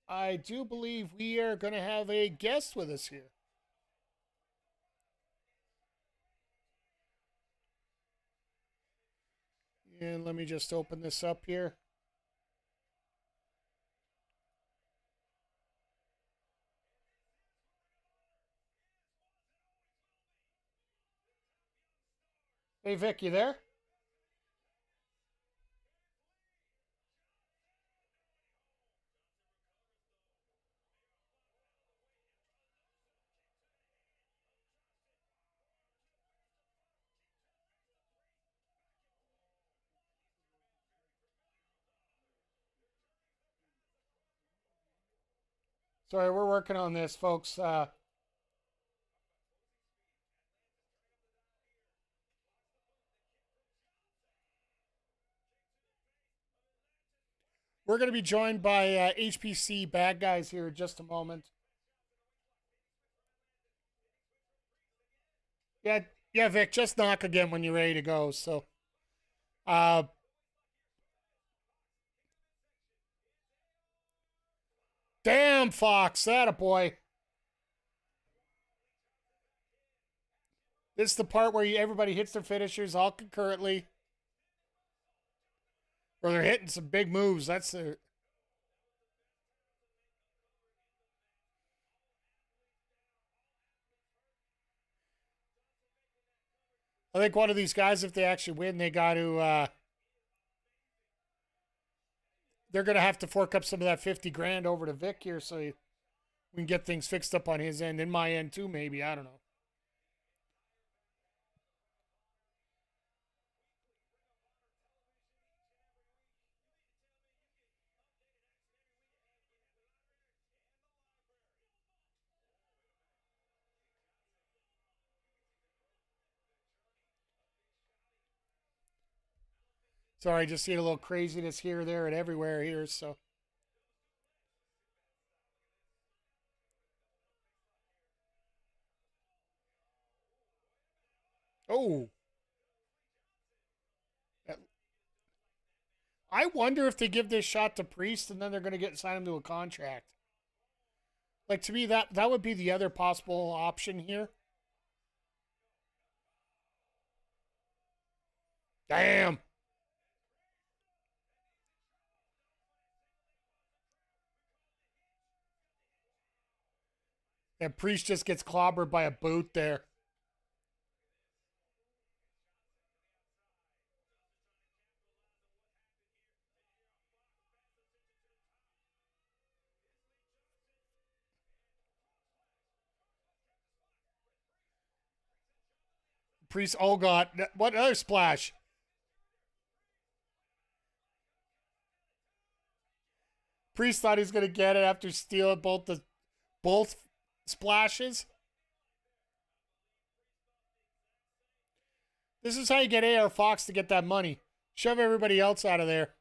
A: I do believe we are going to have a guest with us here. And let me just open this up here. Hey, Vic, you there? Sorry, we're working on this, folks. We're going to be joined by HPC bad guys here in just a moment. Yeah, yeah, Vic, just knock again when you're ready to go. So, uh, damn, Fox, that a boy. This is the part where everybody hits their finishers all concurrently, or they're hitting some big moves. That's the. I think one of these guys, if they actually win, they got to. They're going to have to fork up some of that 50 grand over to Vic here, so we can get things fixed up on his end and my end too. Maybe, I don't know. Sorry, just seeing a little craziness here, there, and everywhere here. So, oh, I wonder if they give this shot to Priest and then they're going to get sign him to a contract. Like, to me, that would be the other possible option here. Damn. And Priest just gets clobbered by a boot there. Priest, oh God, what other splash? Priest thought he was going to get it after stealing both splashes. This is how you get AR Fox to get that money. Shove everybody else out of there.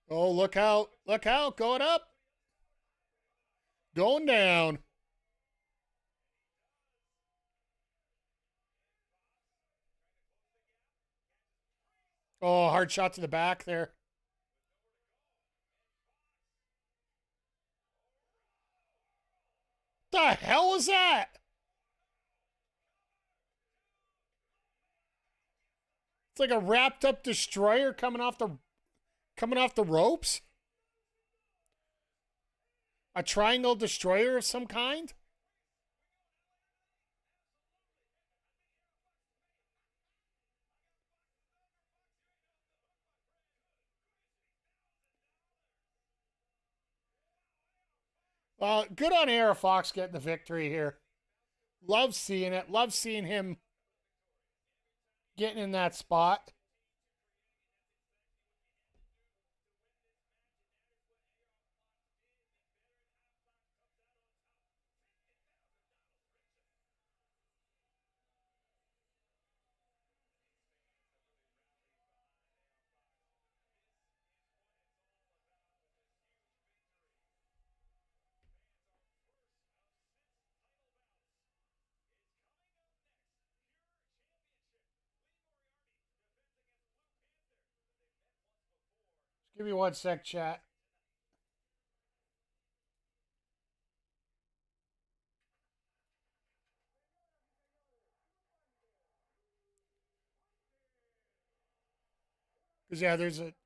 A: Oh, look out. Look out. Going up. Going down. Oh, hard shot to the back there. The hell was that? It's like a wrapped up destroyer coming off the ropes. A triangle destroyer of some kind. Good on AR Fox getting the victory here. Love seeing it. Love seeing him getting in that spot. Give me 1 sec, chat. Because, yeah,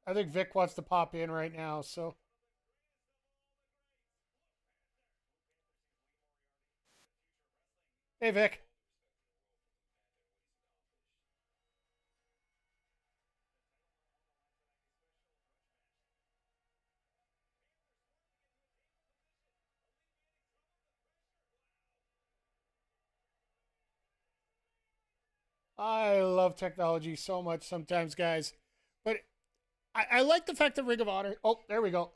A: I think Vic wants to pop in right now, so. Hey, Vic. I love technology so much sometimes, guys. But I like the fact that Ring of Honor. Oh, there we go.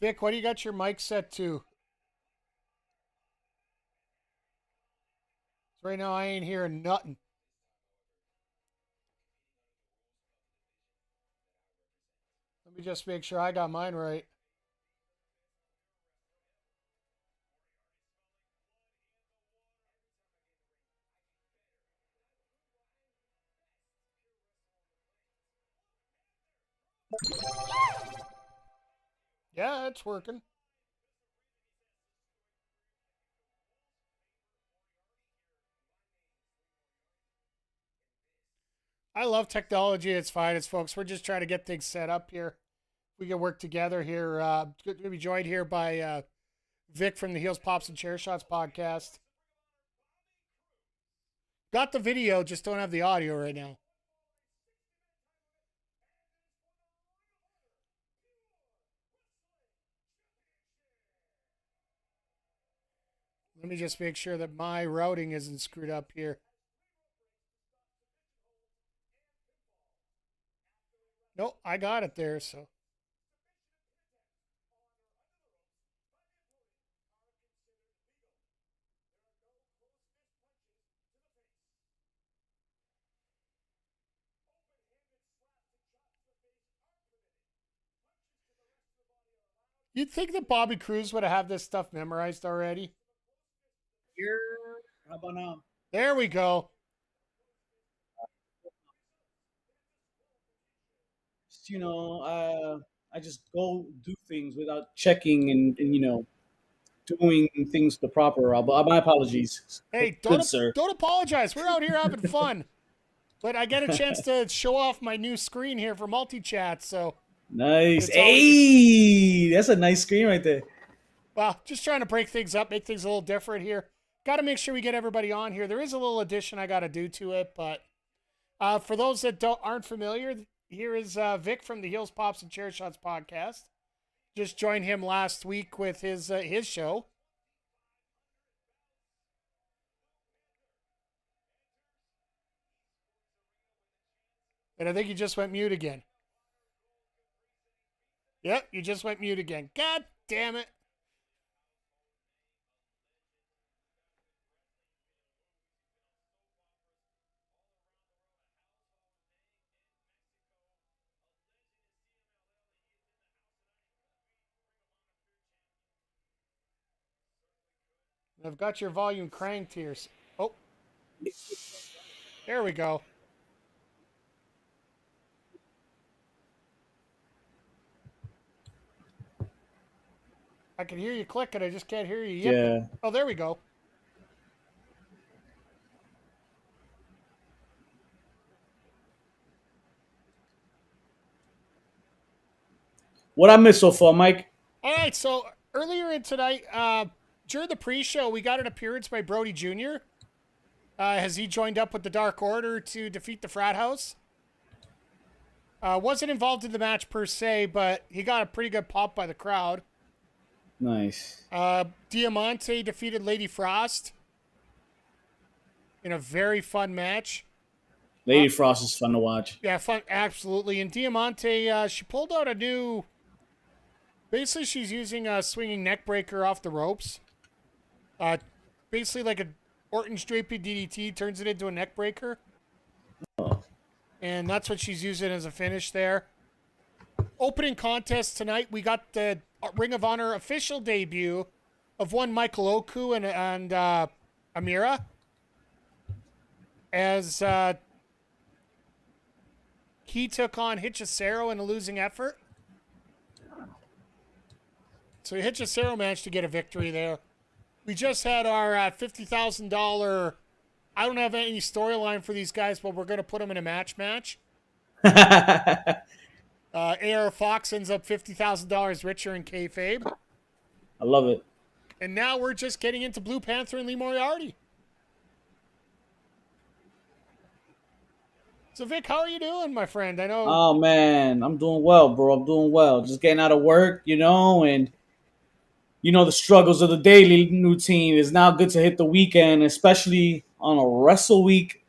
A: Vic, what do you got your mic set to? So right now, I ain't hearing nothing. Let me just make sure I got mine right. Yeah, it's working. I love technology. It's fine, it's folks. We're just trying to get things set up here. We can work together here. Good to be joined here by Vic from the Heels, Pops, and Chair Shots podcast. Got the video, just don't have the audio right now. Let me just make sure that my routing isn't screwed up here. Nope, I got it there, so. You'd think that Bobby Cruz would have this stuff memorized already.
C: Here, how about now?
A: There we go.
C: I just go do things without checking and doing things the proper. My apologies.
A: Hey,
C: Good sir.
A: don't apologize. We're out here having fun. But I get a chance to show off my new screen here for multi-chat, so.
C: Nice. Hey, that's a nice screen right there.
A: Well, just trying to break things up, make things a little different here. Got to make sure we get everybody on here. There is a little addition I got to do to it, but for those that aren't familiar, here is Vic from the Heels, Pops, and Chair Shots podcast. Just joined him last week with his show. And I think he just went mute again. Yep, you just went mute again. God damn it. I've got your volume cranked here. Oh, there we go. I can hear you clicking. I just can't hear you yet.
C: Yeah.
A: Oh, there we go.
C: What I missed so far, Mike?
A: All right, so earlier in tonight, during the pre-show, we got an appearance by Brody Jr. Has he joined up with the Dark Order to defeat the Frat House? Wasn't involved in the match per se, but he got a pretty good pop by the crowd.
C: Nice.
A: Diamante defeated Lady Frost in a very fun match.
C: Lady Frost is fun to watch.
A: Yeah, fun, absolutely. And Diamante, she pulled out a new. Basically, she's using a swinging neck breaker off the ropes. Basically, like a Orton's draping DDT, turns it into a neck breaker.
C: Oh.
A: And that's what she's using as a finish there. Opening contest tonight, we got the Ring of Honor official debut of one Michael Oku and Amira as he took on Hechicero in a losing effort. So Hechicero managed to get a victory there. We just had our $50,000. I don't have any storyline for these guys, but we're going to put them in a match. AR Fox ends up $50,000 richer in kayfabe.
C: I love it.
A: And now we're just getting into Blue Panther and Lee Moriarty. So, Vic, how are you doing, my friend? I know.
C: Oh, man. I'm doing well, bro. I'm doing well. Just getting out of work, and the struggles of the daily routine. Is now good to hit the weekend, especially on a wrestle week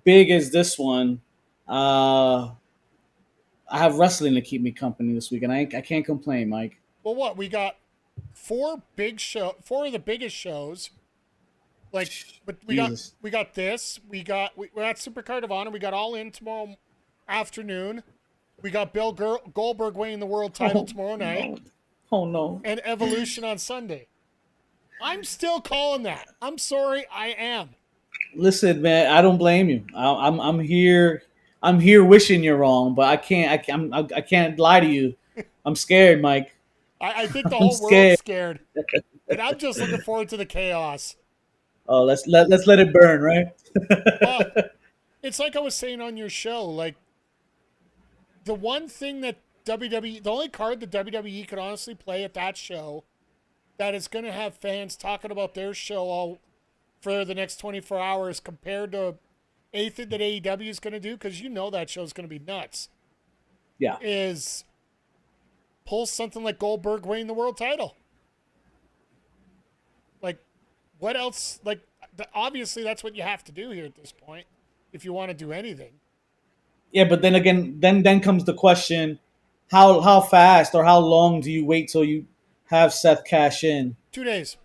C: big as this one. I have wrestling to keep me company this week, and I can't complain, Mike.
A: Well, what? We got four of the biggest shows. Like, but we got this. We're at Supercard of Honor. We got All In tomorrow afternoon. We got Bill Goldberg winning the world title tomorrow night.
C: No. Oh no!
A: And Evolution on Sunday. I'm still calling that. I'm sorry, I am.
C: Listen, man, I don't blame you. I'm here. I'm here wishing you're wrong, but I can't lie to you. I'm scared, Mike.
A: I think the whole world's scared, and I'm just looking forward to the chaos.
C: Oh, let's let it burn, right?
A: Well, it's like I was saying on your show. Like, the one thing that the only card that WWE could honestly play at that show that is going to have fans talking about their show all for the next 24 hours compared to anything that AEW is going to do, because that show is going to be nuts.
C: Yeah.
A: Is pull something like Goldberg winning the world title. Like, what else? Like, obviously that's what you have to do here at this point if you want to do anything.
C: Yeah, but then again, then comes the question: how fast or how long do you wait till you have Seth cash in?
A: 2 days.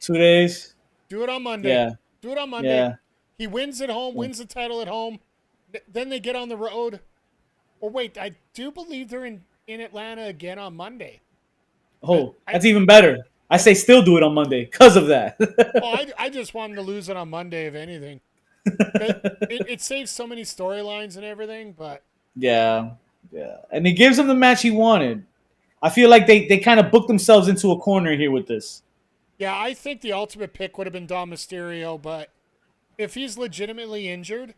C: 2 days.
A: Do it on Monday.
C: Yeah.
A: Do it on Monday.
C: Yeah.
A: He wins at home, wins the title at home. Then they get on the road. Or wait, I do believe they're in Atlanta again on Monday.
C: Oh, that's even better. I say still do it on Monday because of that.
A: Well, I just want him to lose it on Monday, if anything. It saves so many storylines and everything, but...
C: Yeah. And it gives him the match he wanted. I feel like they kind of booked themselves into a corner here with this.
A: Yeah, I think the ultimate pick would have been Dom Mysterio, but if he's legitimately injured,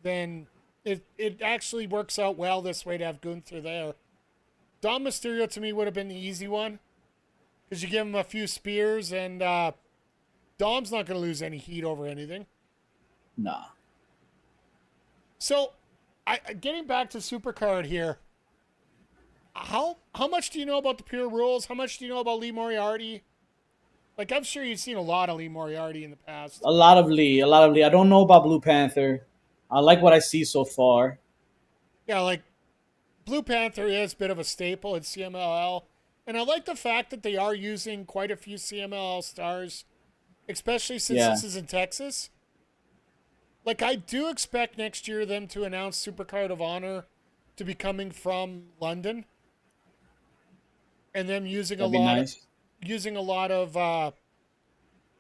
A: then it actually works out well this way to have Gunther there. Dom Mysterio, to me, would have been the easy one, because you give him a few spears, and Dom's not going to lose any heat over anything.
C: Nah.
A: So, getting back to Supercard here, how much do you know about the Pure Rules? How much do you know about Lee Moriarty? Like, I'm sure you've seen a lot of Lee Moriarty in the past.
C: A lot of Lee. I don't know about Blue Panther. I like what I see so far.
A: Yeah, like, Blue Panther is a bit of a staple at CMLL. And I like the fact that they are using quite a few CMLL stars, especially since this is in Texas. Like, I do expect next year them to announce Supercard of Honor to be coming from London. And them using a lot of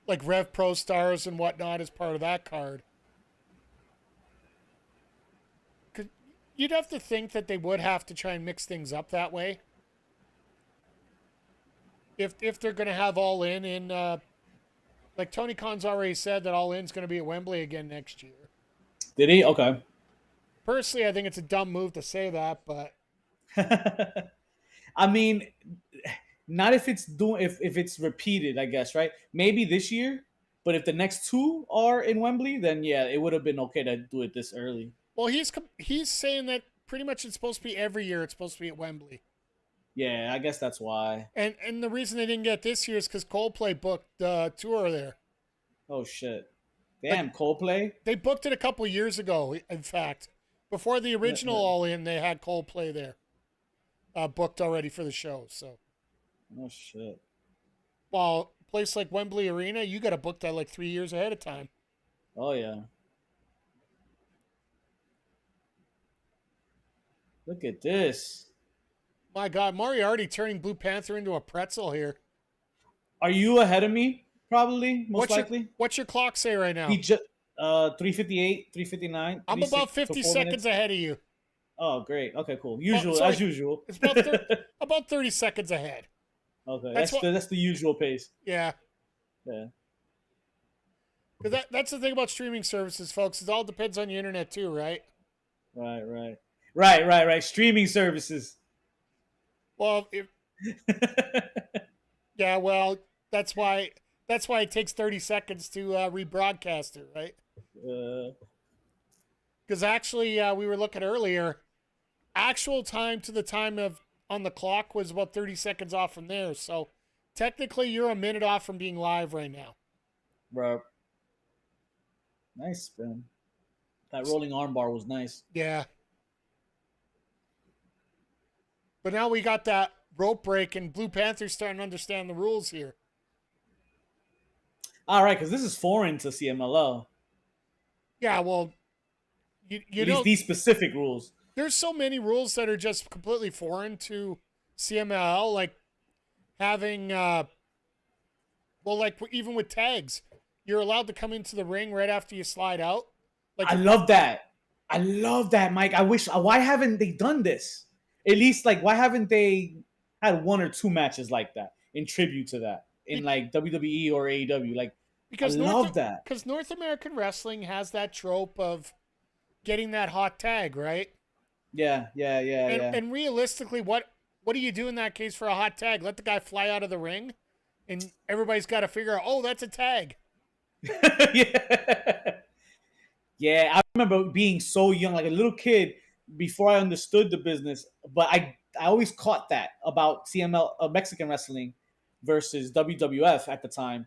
A: like Rev Pro stars and whatnot as part of that card. You'd have to think that they would have to try and mix things up that way. If they're going to have All In like Tony Khan's already said that All In's going to be at Wembley again next year.
C: Did he? Okay.
A: Personally, I think it's a dumb move to say that, but
C: I mean, not if it's repeated, I guess, right? Maybe this year, but if the next two are in Wembley, then yeah, it would have been okay to do it this early.
A: Well, he's saying that pretty much it's supposed to be every year. It's supposed to be at Wembley.
C: Yeah, I guess that's why.
A: And the reason they didn't get this year is because Coldplay booked the tour there.
C: Oh shit! Damn, Coldplay.
A: They booked it a couple years ago. In fact, before the original All In, they had Coldplay there, booked already for the show. So.
C: Oh shit!
A: Well, a place like Wembley Arena, you got to book that like 3 years ahead of time.
C: Oh yeah. Look at this.
A: My God, Moriarty turning Blue Panther into a pretzel here.
C: Are you ahead of me? Probably, most
A: What's
C: likely.
A: what's your clock say right now?
C: He just 3:58, 3:59,
A: I'm about 50
C: 4
A: seconds
C: minutes.
A: ahead of you.
C: Oh, great. Okay, cool.
A: Well,
C: Usual
A: sorry,
C: as usual.
A: it's about 30 seconds ahead.
C: Okay,
A: That's what.
C: that's the usual pace.
A: Yeah,
C: Yeah.
A: because that's the thing about streaming services, folks. It all depends on your internet too, right?
C: Right. Streaming services.
A: Well, yeah, well, that's why it takes 30 seconds to rebroadcast it, right? Because actually, we were looking earlier. Actual time to the time of on the clock was about 30 seconds off from there. So technically, you're a minute off from being live right now.
C: Bro. Nice, man. That rolling armbar was nice.
A: Yeah. But now we got that rope break, and Blue Panther's starting to understand the rules here.
C: All right, because this is foreign to CMLL.
A: Yeah, well, you
C: At
A: know,
C: least these specific rules.
A: there's so many rules that are just completely foreign to CMLL, like having, like even with tags, you're allowed to come into the ring right after you slide out. Like
C: I love that. I love that, Mike. I wish. Why haven't they done this? At least, like, why haven't they had one or two matches like that in tribute to that in like WWE or AEW? Like,
A: because
C: I love that.
A: Because North American wrestling has that trope of getting that hot tag, right?
C: Yeah.
A: And realistically, what do you do in that case for a hot tag? Let the guy fly out of the ring, and everybody's got to figure out, oh, that's a tag.
C: Yeah, I remember being so young, like a little kid, before I understood the business. But I always caught that about CML Mexican wrestling versus WWF at the time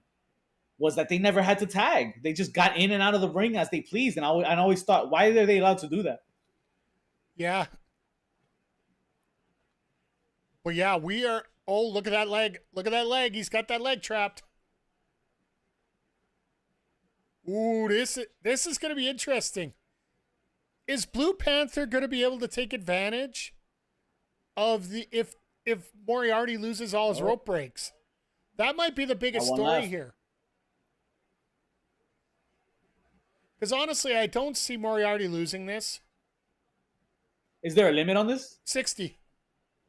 C: was that they never had to tag. They just got in and out of the ring as they pleased, and I always thought, why are they allowed to do that?
A: Yeah. But yeah, we are. Oh, look at that leg! Look at that leg! He's got that leg trapped. Ooh, this is going to be interesting. Is Blue Panther going to be able to take advantage of the if Moriarty loses all his rope breaks? That might be the biggest story here. Because honestly, I don't see Moriarty losing this.
C: Is there a limit on this?
A: 60.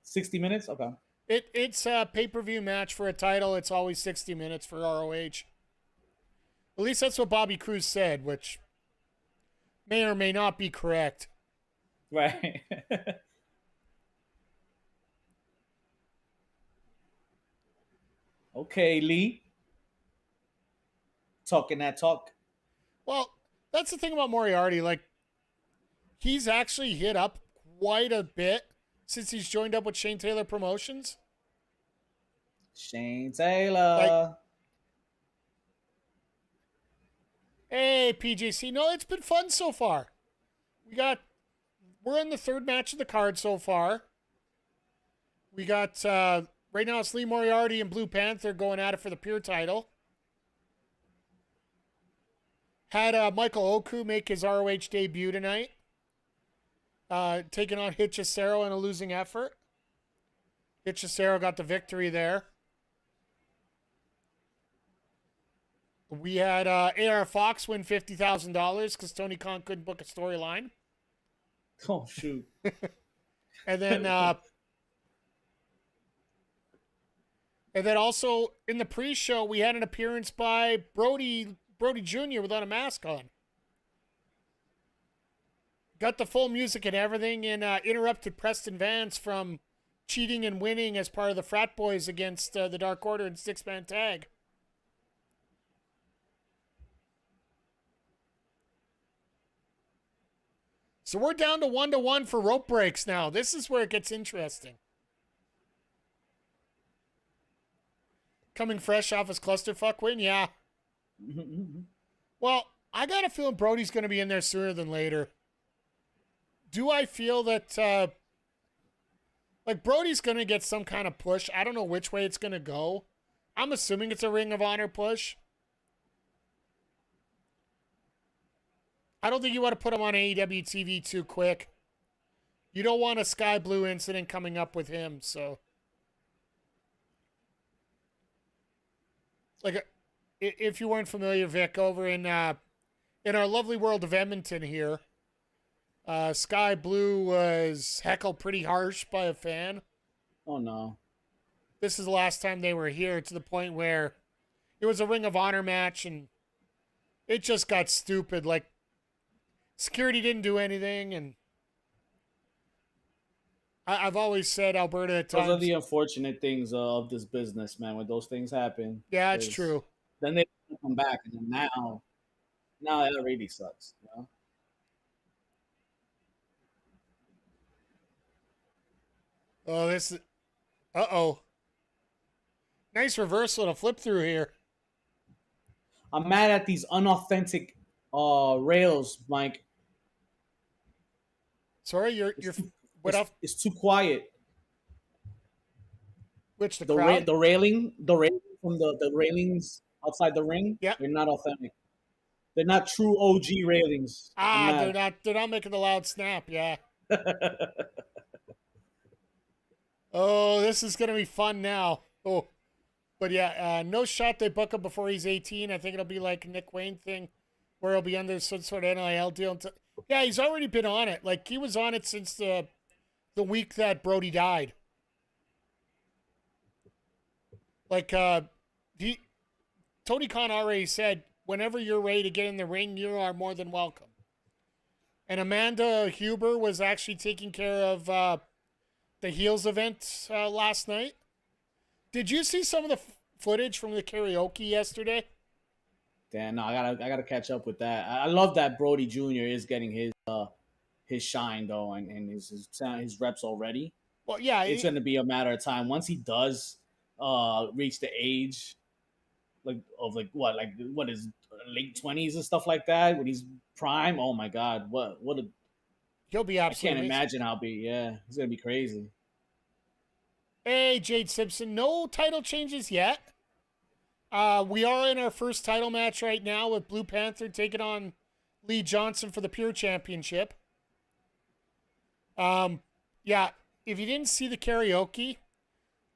C: 60 minutes? Okay.
A: It's a pay-per-view match for a title. It's always 60 minutes for ROH. At least that's what Bobby Cruz said, which may or may not be correct.
C: Right. Okay, Lee. Talking that talk.
A: Well, that's the thing about Moriarty. Like, he's actually hit up quite a bit since he's joined up with Shane Taylor Promotions.
C: Shane Taylor.
A: Hey, PJC. No, it's been fun so far. We're in the third match of the card so far. We got, right now it's Lee Moriarty and Blue Panther going at it for the Pure title. Had Michael Oku make his ROH debut tonight. Taking on Hitchicero in a losing effort. Hitchicero got the victory there. We had AR Fox win $50,000 because Tony Khan couldn't book a storyline.
C: Oh, shoot.
A: And then also in the pre-show, we had an appearance by Brody Jr. without a mask on. Got the full music and everything, and interrupted Preston Vance from cheating and winning as part of the Frat Boys against the Dark Order in six-man tag. So we're down to 1-1 for rope breaks now. This is where it gets interesting. Coming fresh off his clusterfuck win, yeah. Well, I got a feeling Brody's going to be in there sooner than later. Do I feel that, like, Brody's going to get some kind of push? I don't know which way it's going to go. I'm assuming it's a Ring of Honor push. I don't think you want to put him on AEW TV too quick. You don't want a Sky Blue incident coming up with him, so. If you weren't familiar, Vic, over in our lovely world of Edmonton here, Sky Blue was heckled pretty harsh by a fan.
C: Oh no.
A: This is the last time they were here, to the point where it was a Ring of Honor match and it just got stupid. Like, security didn't do anything, and I've always said Alberta at times.
C: Those are the unfortunate things of this business, man. When those things happen,
A: Yeah, it's true.
C: Then they come back, and then now that really sucks. You know?
A: Oh, this is. Uh-oh. Nice reversal to flip through here.
C: I'm mad at these unauthentic rails, Mike.
A: Sorry, you're what up?
C: It's too quiet.
A: Which the
C: The
A: crowd?
C: the railing from the railings outside the ring.
A: Yeah,
C: they're not authentic. They're not true OG railings.
A: They're not making the loud snap. Yeah. Oh, this is gonna be fun now. Oh, but yeah, no shot they book him before he's 18. I think it'll be like a Nick Wayne thing, where he'll be under some sort of NIL deal. Yeah, he's already been on it. Like, he was on it since the week that Brody died. Like, Tony Khan already said, whenever you're ready to get in the ring, you are more than welcome. And Amanda Huber was actually taking care of the Heels event last night. Did you see some of the footage from the karaoke yesterday?
C: Damn, no, I gotta catch up with that. I love that Brody Jr. is getting his shine though, and his reps already.
A: Well, yeah,
C: it's gonna be a matter of time once he does reach the age what is late 20s and stuff like that, when he's prime. Oh my God,
A: he'll be absolutely.
C: I can't imagine how big. Yeah, it's gonna be crazy.
A: Hey, Jade Simpson, no title changes yet. We are in our first title match right now with Blue Panther taking on Lee Johnson for the Pure Championship. Yeah, if you didn't see the karaoke,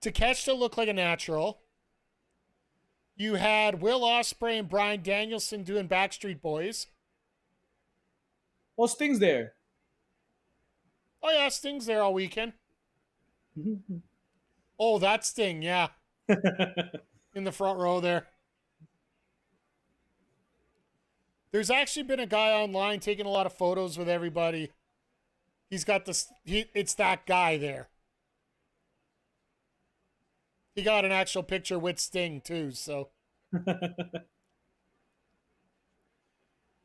A: Takeshita looked like a natural. You had Will Ospreay and Bryan Danielson doing Backstreet Boys.
C: Well, Sting's there.
A: Oh yeah, Sting's there all weekend. Oh, that's Sting, yeah. In the front row there. There's actually been a guy online taking a lot of photos with everybody. He's got this. It's that guy there. He got an actual picture with Sting too. So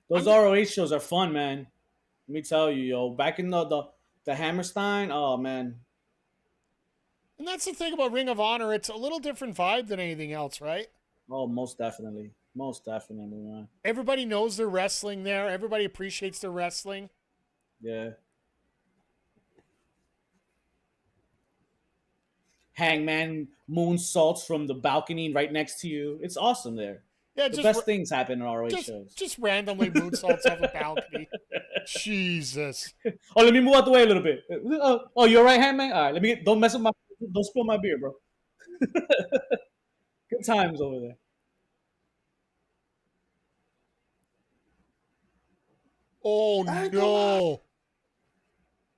C: those ROH shows are fun, man. Let me tell you, yo. Back in the Hammerstein, oh man.
A: And that's the thing about Ring of Honor. It's a little different vibe than anything else, right?
C: Oh, most definitely. Most definitely, man.
A: Everybody knows their wrestling there. Everybody appreciates their wrestling.
C: Yeah. Hangman moonsaults from the balcony right next to you. It's awesome there. Yeah, the best things happen in ROH shows.
A: Just randomly moonsaults off a balcony. Jesus.
C: Oh, let me move out the way a little bit. Oh, you're right, Hangman? All right, don't mess with don't spill my beer, bro. Good times over there.
A: Oh, no.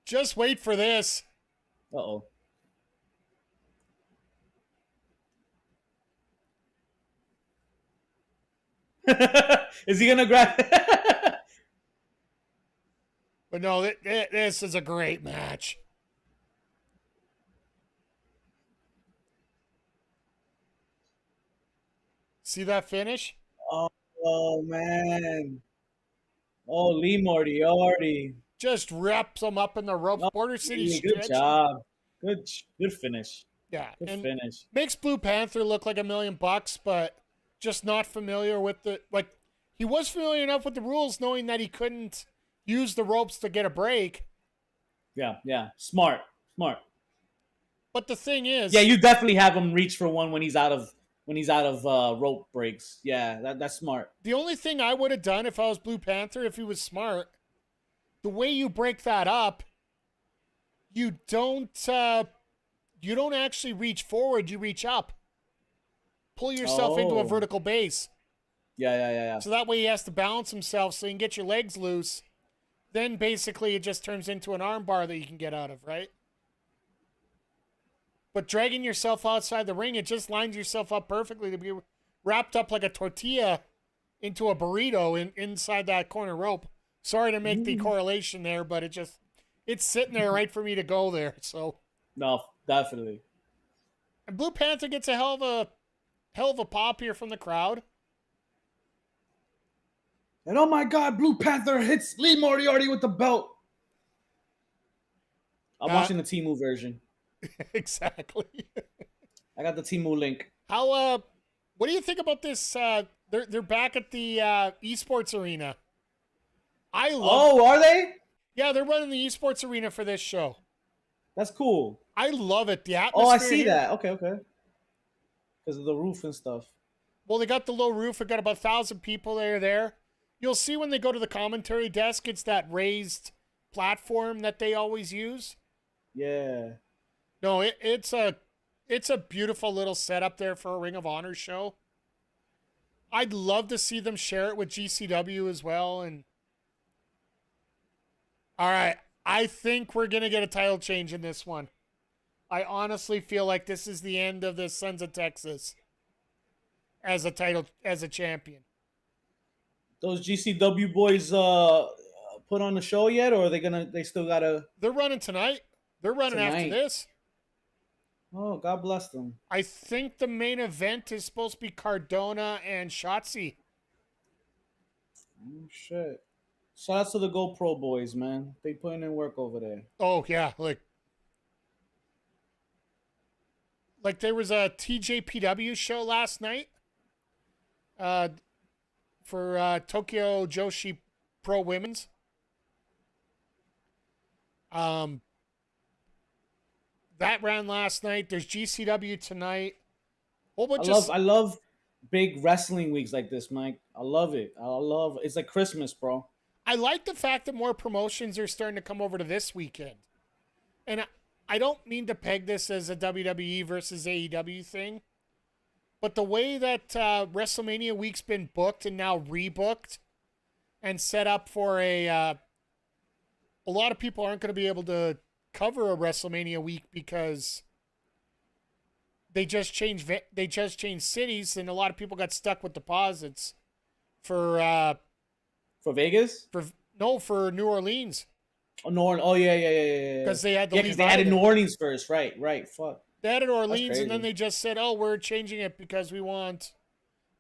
A: Just wait for this.
C: Uh-oh. Is he going to grab
A: But no, this is a great match. See that finish?
C: Oh man. Oh, Lee Moriarty.
A: Just wraps him up in the ropes. Border City stretch.
C: Good job. Good finish.
A: Yeah.
C: Good finish.
A: Makes Blue Panther look like $1 million, but just not familiar with he was familiar enough with the rules, knowing that he couldn't use the ropes to get a break.
C: Yeah. Smart.
A: But the thing is,
C: yeah, you definitely have him reach for one when he's out of rope breaks. Yeah, that's smart.
A: The only thing I would have done if I was Blue Panther, if he was smart, the way you break that up, you don't actually reach forward, you reach up. pull yourself into a
C: Oh.
A: vertical base.
C: Yeah.
A: So that way he has to balance himself so you can get your legs loose. Then basically it just turns into an arm bar that you can get out of, right? But dragging yourself outside the ring, it just lines yourself up perfectly to be wrapped up like a tortilla into a burrito inside that corner rope. Sorry to make the correlation there, but it's sitting there right for me to go there. So
C: No, definitely.
A: and Blue Panther gets a hell of a pop here from the crowd.
C: And oh my God, Blue Panther hits Lee Moriarty with the belt. I'm watching the Temu version.
A: Exactly.
C: I got the Temu link.
A: How what do you think about this? They're back at the esports arena.
C: Oh, are they?
A: Yeah, they're running the esports arena for this show.
C: That's cool.
A: I love it. The atmosphere.
C: Oh, I see
A: here.
C: that. Okay. Because of the roof and stuff.
A: Well, they got the low roof. We've got about 1,000 people there. You'll see when they go to the commentary desk, it's that raised platform that they always use.
C: Yeah.
A: No, it's a beautiful little setup there for a Ring of Honor show. I'd love to see them share it with GCW as well. And all right, I think we're gonna get a title change in this one. I honestly feel like this is the end of the Sons of Texas as a champion.
C: Those GCW boys put on the show yet, or are they still gotta?
A: They're running tonight. They're running after this.
C: Oh, God bless them.
A: I think the main event is supposed to be Cardona and Shotzi.
C: Oh, shit. Shout out to the GoPro boys, man. They putting in work over there.
A: Oh, yeah. Like there was a TJPW show last night for Tokyo Joshi Pro Women's. That ran last night. There's GCW tonight.
C: I love big wrestling weeks like this, Mike. I love it. It's like Christmas, bro.
A: I like the fact that more promotions are starting to come over to this weekend. And I don't mean to peg this as a WWE versus AEW thing, but the way that WrestleMania week's been booked and now rebooked and set up for a lot of people aren't going to be able to cover a WrestleMania week because they just changed cities, and a lot of people got stuck with deposits for
C: Vegas?
A: For New Orleans.
C: Oh, yeah.
A: Because they had the
C: because they added New Orleans first. Right. Fuck.
A: They added Orleans, and then they just said, "Oh, we're changing it because we want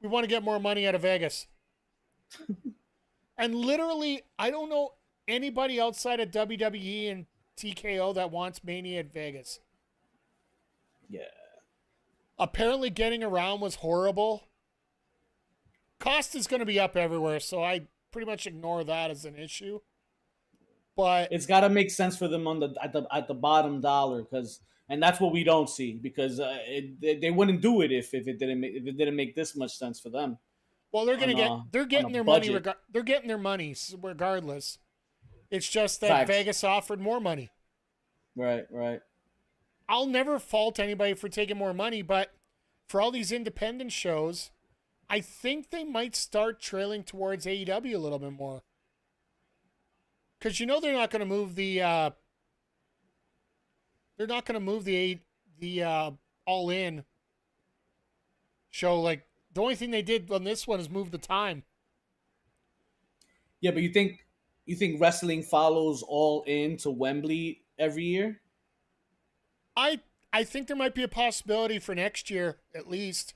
A: to get more money out of Vegas." And literally, I don't know anybody outside of WWE and TKO that wants Mania at Vegas.
C: Yeah.
A: Apparently, getting around was horrible. Cost is going to be up everywhere, so I pretty much ignore that as an issue. But
C: it's got to make sense for them at the bottom dollar, and that's what we don't see, because they wouldn't do it if it didn't make this much sense for them.
A: Well, they're getting their money. They're getting their money regardless. It's just that
C: Facts.
A: Vegas offered more money.
C: Right.
A: I'll never fault anybody for taking more money, but for all these independent shows, I think they might start trailing towards AEW a little bit more. Because they're not going to move the All In show. Like, the only thing they did on this one is move the time.
C: Yeah, but you think wrestling follows All In to Wembley every year?
A: I think there might be a possibility for next year, at least.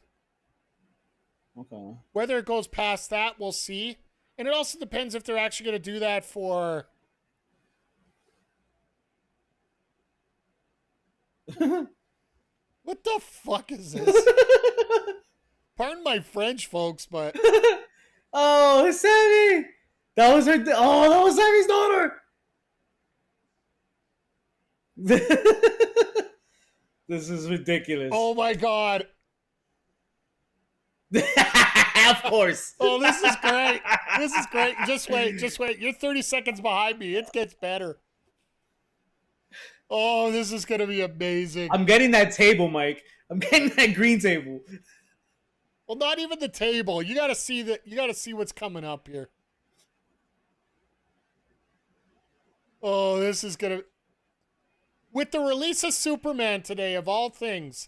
C: Okay.
A: Whether it goes past that, we'll see. And it also depends if they're actually going to do that for... What the fuck is this? Pardon my French, folks, but...
C: Oh, Sammy! That was Sammy's daughter! This is ridiculous.
A: Oh my God.
C: Of course.
A: Oh, this is great. This is great. Just wait. You're 30 seconds behind me. It gets better. Oh, this is going to be amazing.
C: I'm getting that table, Mike. I'm getting that green table.
A: Well, not even the table. You got to see that. You got to see what's coming up here. Oh, this is gonna. With the release of Superman today, of all things.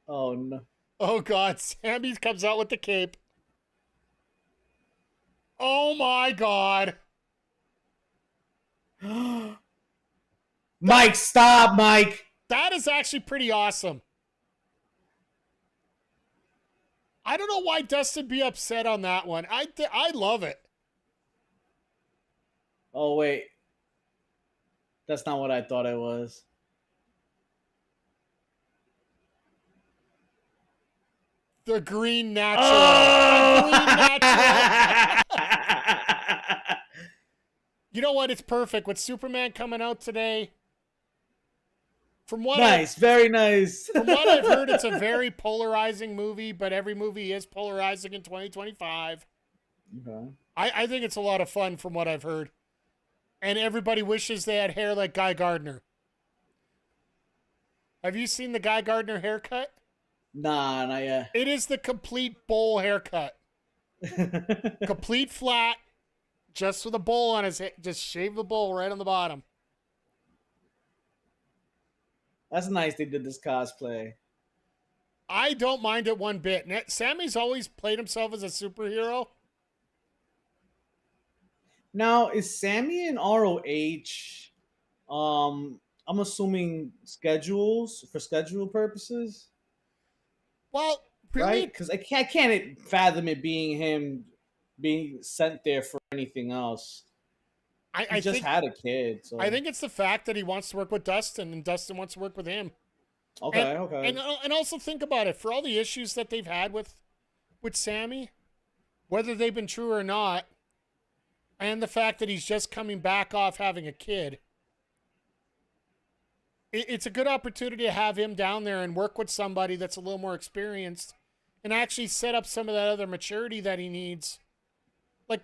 C: Oh no.
A: Oh God, Sammy comes out with the cape. Oh my God.
C: Mike, stop, Mike.
A: That is actually pretty awesome. I don't know why Dustin be upset on that one. I love it.
C: Oh wait. That's not what I thought it was.
A: The green natural.
C: Oh!
A: The green natural. You know what? It's perfect with Superman coming out today. From what
C: very nice.
A: From what I've heard, it's a very polarizing movie, but every movie is polarizing in 2025.
C: Okay.
A: I think it's a lot of fun from what I've heard. And everybody wishes they had hair like Guy Gardner. Have you seen the Guy Gardner haircut?
C: Nah, not yet.
A: It is the complete bowl haircut. Complete flat, just with a bowl on his head. Just shave the bowl right on the bottom.
C: That's nice they did this cosplay.
A: I don't mind it one bit. Sammy's always played himself as a superhero.
C: Now, is Sammy in ROH? I'm assuming for schedule purposes.
A: Well, really,
C: right? Because I can't fathom it being him being sent there for anything else. I just had a kid. So.
A: I think it's the fact that he wants to work with Dustin, and Dustin wants to work with him.
C: Okay,
A: and also think about it. For all the issues that they've had with Sammy, whether they've been true or not, and the fact that he's just coming back off having a kid, it's a good opportunity to have him down there and work with somebody that's a little more experienced and actually set up some of that other maturity that he needs. Like,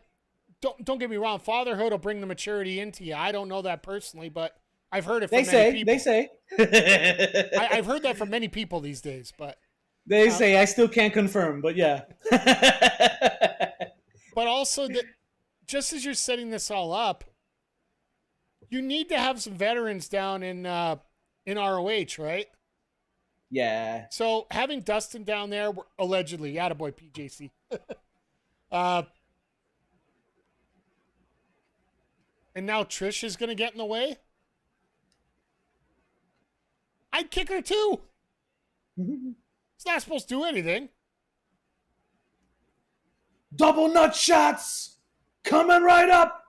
A: don't get me wrong, fatherhood will bring the maturity into you. I don't know that personally, but I've heard it from many people.
C: They say.
A: I've heard that from many people these days, but
C: they say. I still can't confirm, but yeah.
A: But also that just as you're setting this all up, you need to have some veterans down in ROH, right?
C: Yeah.
A: So having Dustin down there, allegedly, attaboy PJC. And now Trish is going to get in the way? I'd kick her too. It's not supposed to do anything.
C: Double nut shots coming right up.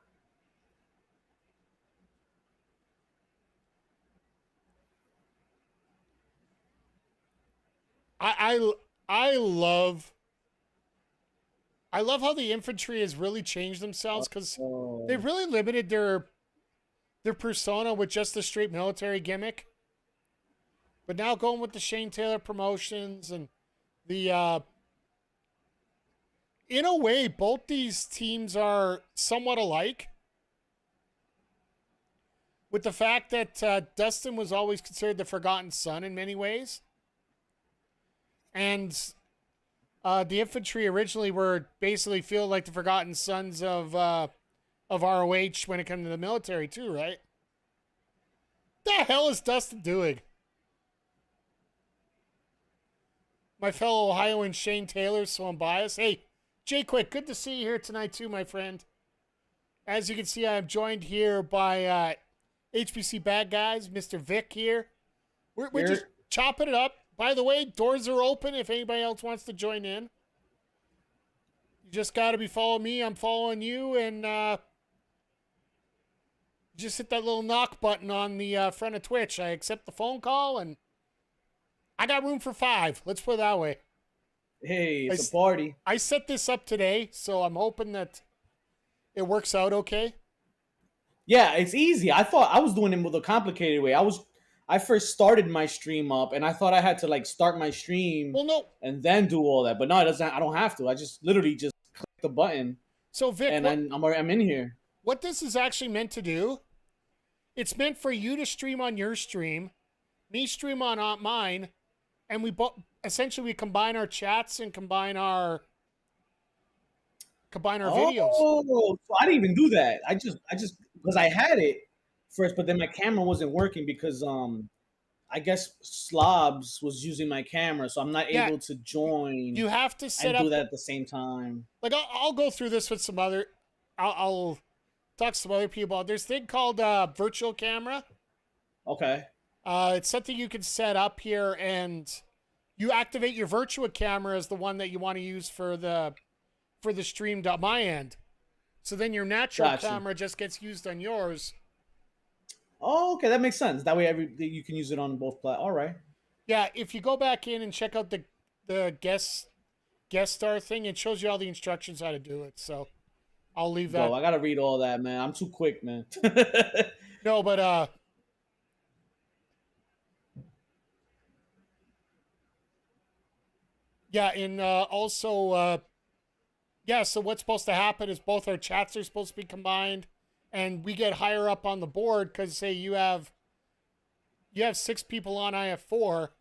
A: I love how the infantry has really changed themselves because they've really limited their persona with just the straight military gimmick. But now going with the Shane Taylor promotions and the in a way, both these teams are somewhat alike. With the fact that Dustin was always considered the forgotten son in many ways. And the infantry originally were basically feel like the forgotten sons of ROH when it comes to the military too, right? The hell is Dustin doing? My fellow Ohioan Shane Taylor, so I'm biased. Hey, Jay Quick, good to see you here tonight too, my friend. As you can see, I'm joined here by HBC Bad Guys, Mr. Vic here. We're just chopping it up. By the way, doors are open if anybody else wants to join in. You just got to be following me. I'm following you. And just hit that little knock button on the front of Twitch. I accept the phone call, and I got room for 5. Let's put it that way.
C: Hey, it's a party.
A: I set this up today, so I'm hoping that it works out okay.
C: Yeah, it's easy. I thought I was doing it with a complicated way. I first started my stream up, and I thought I had to like start my stream, and then do all that. But no, it doesn't. I don't have to. I just literally just click the button.
A: So Vic,
C: and I'm in here.
A: What this is actually meant to do, it's meant for you to stream on your stream, me stream on mine, and we essentially we combine our chats and combine our videos.
C: Oh, so I didn't even do that. I just because I had it first, but then my camera wasn't working because I guess Slobs was using my camera, so I'm not
A: Yeah,
C: able to join
A: you have to set
C: and
A: up
C: do that at the same time.
A: like I'll go through this with some other. I'll talk to some other people. There's a thing called virtual camera.
C: Okay.
A: It's something you can set up here, and you activate your virtual camera as the one that you want to use for the stream on my end. So then your natural camera just gets used on yours.
C: Oh, okay, that makes sense. That way, you can use it on both platforms. All right.
A: Yeah, if you go back in and check out the guest star thing, it shows you all the instructions how to do it. So I'll leave that.
C: I gotta read all that, man. I'm too quick, man.
A: No, but yeah, and also yeah. So what's supposed to happen is both our chats are supposed to be combined, and we get higher up on the board because say you have 6 people on, I have 4.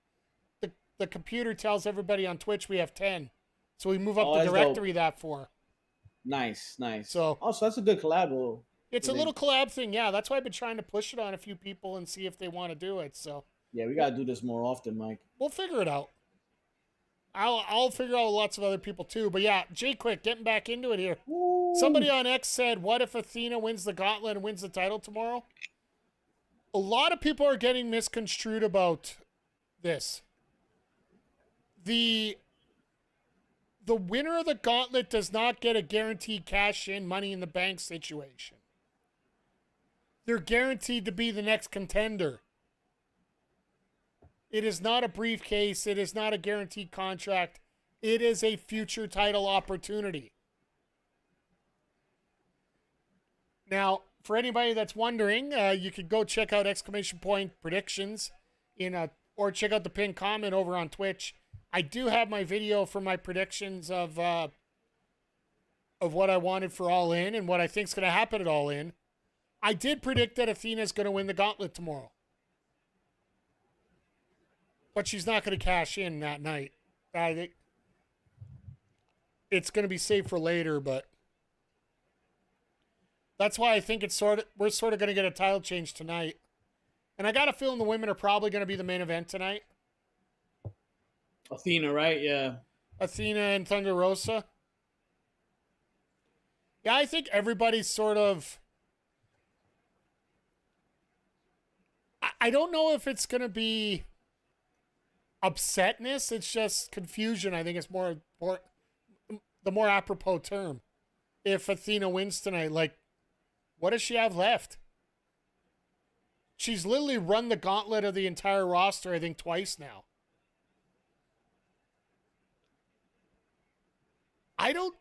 A: The computer tells everybody on Twitch we have 10, so we move up the directory that for.
C: Nice.
A: So
C: that's a good collab.
A: It's a little collab thing, yeah. That's why I've been trying to push it on a few people and see if they want to do it. So
C: yeah, we gotta do this more often, Mike.
A: We'll figure it out. I'll figure out lots of other people too. But yeah, Jay Quick, getting back into it here.
C: Woo.
A: Somebody on X said, "What if Athena wins the gauntlet and wins the title tomorrow?" A lot of people are getting misconstrued about this. The winner of the gauntlet does not get a guaranteed cash-in, money in the bank situation. They're guaranteed to be the next contender. It is not a briefcase. It is not a guaranteed contract. It is a future title opportunity. Now, for anybody that's wondering, you could go check out !predictions or check out the pinned comment over on Twitch. I do have my video for my predictions of what I wanted for All In and what I think is going to happen at All In. I did predict that Athena's going to win the gauntlet tomorrow. But she's not going to cash in that night. I think it's going to be saved for later, but that's why I think we're sort of going to get a title change tonight. And I got a feeling the women are probably going to be the main event tonight.
C: Athena, right? Yeah.
A: Athena and Thunder Rosa. Yeah, I think everybody's sort of... I don't know if it's going to be upsetness. It's just confusion. I think it's more the more apropos term. If Athena wins tonight, like, what does she have left? She's literally run the gauntlet of the entire roster, I think, twice now. I don't,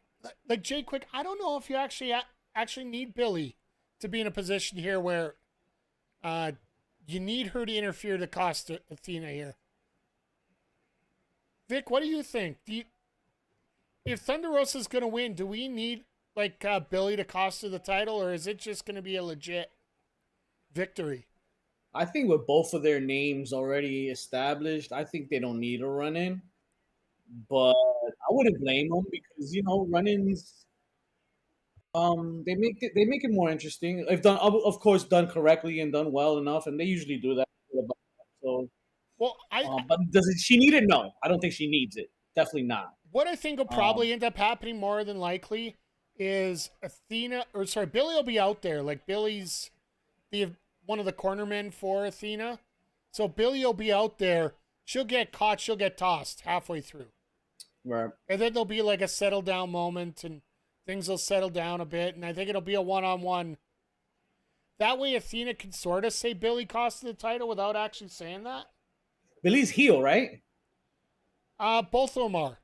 A: like Jay Quick, I don't know if you actually need Billy to be in a position here where you need her to interfere to cost Athena here. Vic, what do you think? If Thunder Rosa's going to win, do we need like Billy to cost her the title, or is it just going to be a legit victory?
C: I think with both of their names already established, I think they don't need a run-in. But I wouldn't blame them because run-ins, they make it more interesting if done, of course, done correctly and done well enough, and they usually do that. So,
A: well,
C: but does she need it? No, I don't think she needs it. Definitely not.
A: What I think will probably end up happening more than likely is Billy will be out there. Like Billy's one of the cornermen for Athena, so Billy will be out there. She'll get caught. She'll get tossed halfway through.
C: Right.
A: And then there'll be like a settle down moment and things will settle down a bit. And I think it'll be a one-on-one. That way Athena can sort of say Billy cost the title without actually saying that.
C: Billy's heel, right?
A: Both of them are.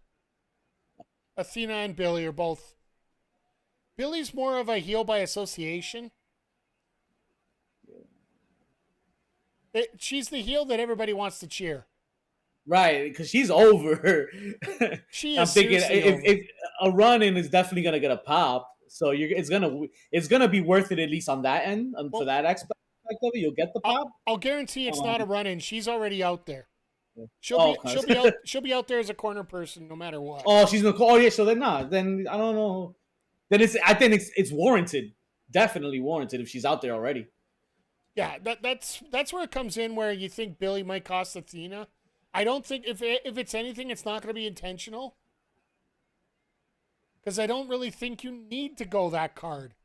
A: Athena and Billy are both. Billy's more of a heel by association. She's the heel that everybody wants to cheer.
C: Right, because she's over.
A: She is.
C: I'm thinking if a run-in is definitely gonna get a pop, so it's gonna be worth it at least on that end, for that aspect of it. You'll get the pop.
A: I'll guarantee it's not a run-in. She's already out there. She'll
C: Oh,
A: be
C: okay.
A: she'll be out there as a corner person no matter what.
C: Oh, she's gonna call. Oh, yeah. So then not. Then I don't know. Then I think it's warranted. Definitely warranted if she's out there already.
A: Yeah, that's where it comes in where you think Billy might cost Athena. I don't think if it's anything, it's not going to be intentional. Because I don't really think you need to go that card,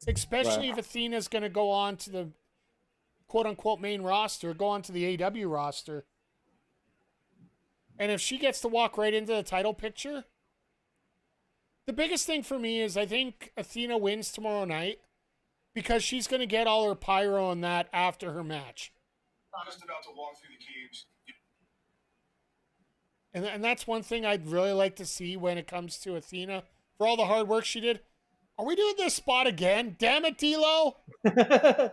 A: especially if Athena's going to go on to the quote unquote main roster, go on to the AW roster. And if she gets to walk right into the title picture, the biggest thing for me is I think Athena wins tomorrow night because she's going to get all her pyro and that after her match.
D: Just about to walk through the cage.
A: And that's one thing I'd really like to see when it comes to Athena for all the hard work she did. Are we doing this spot again? Damn it, D'Lo! I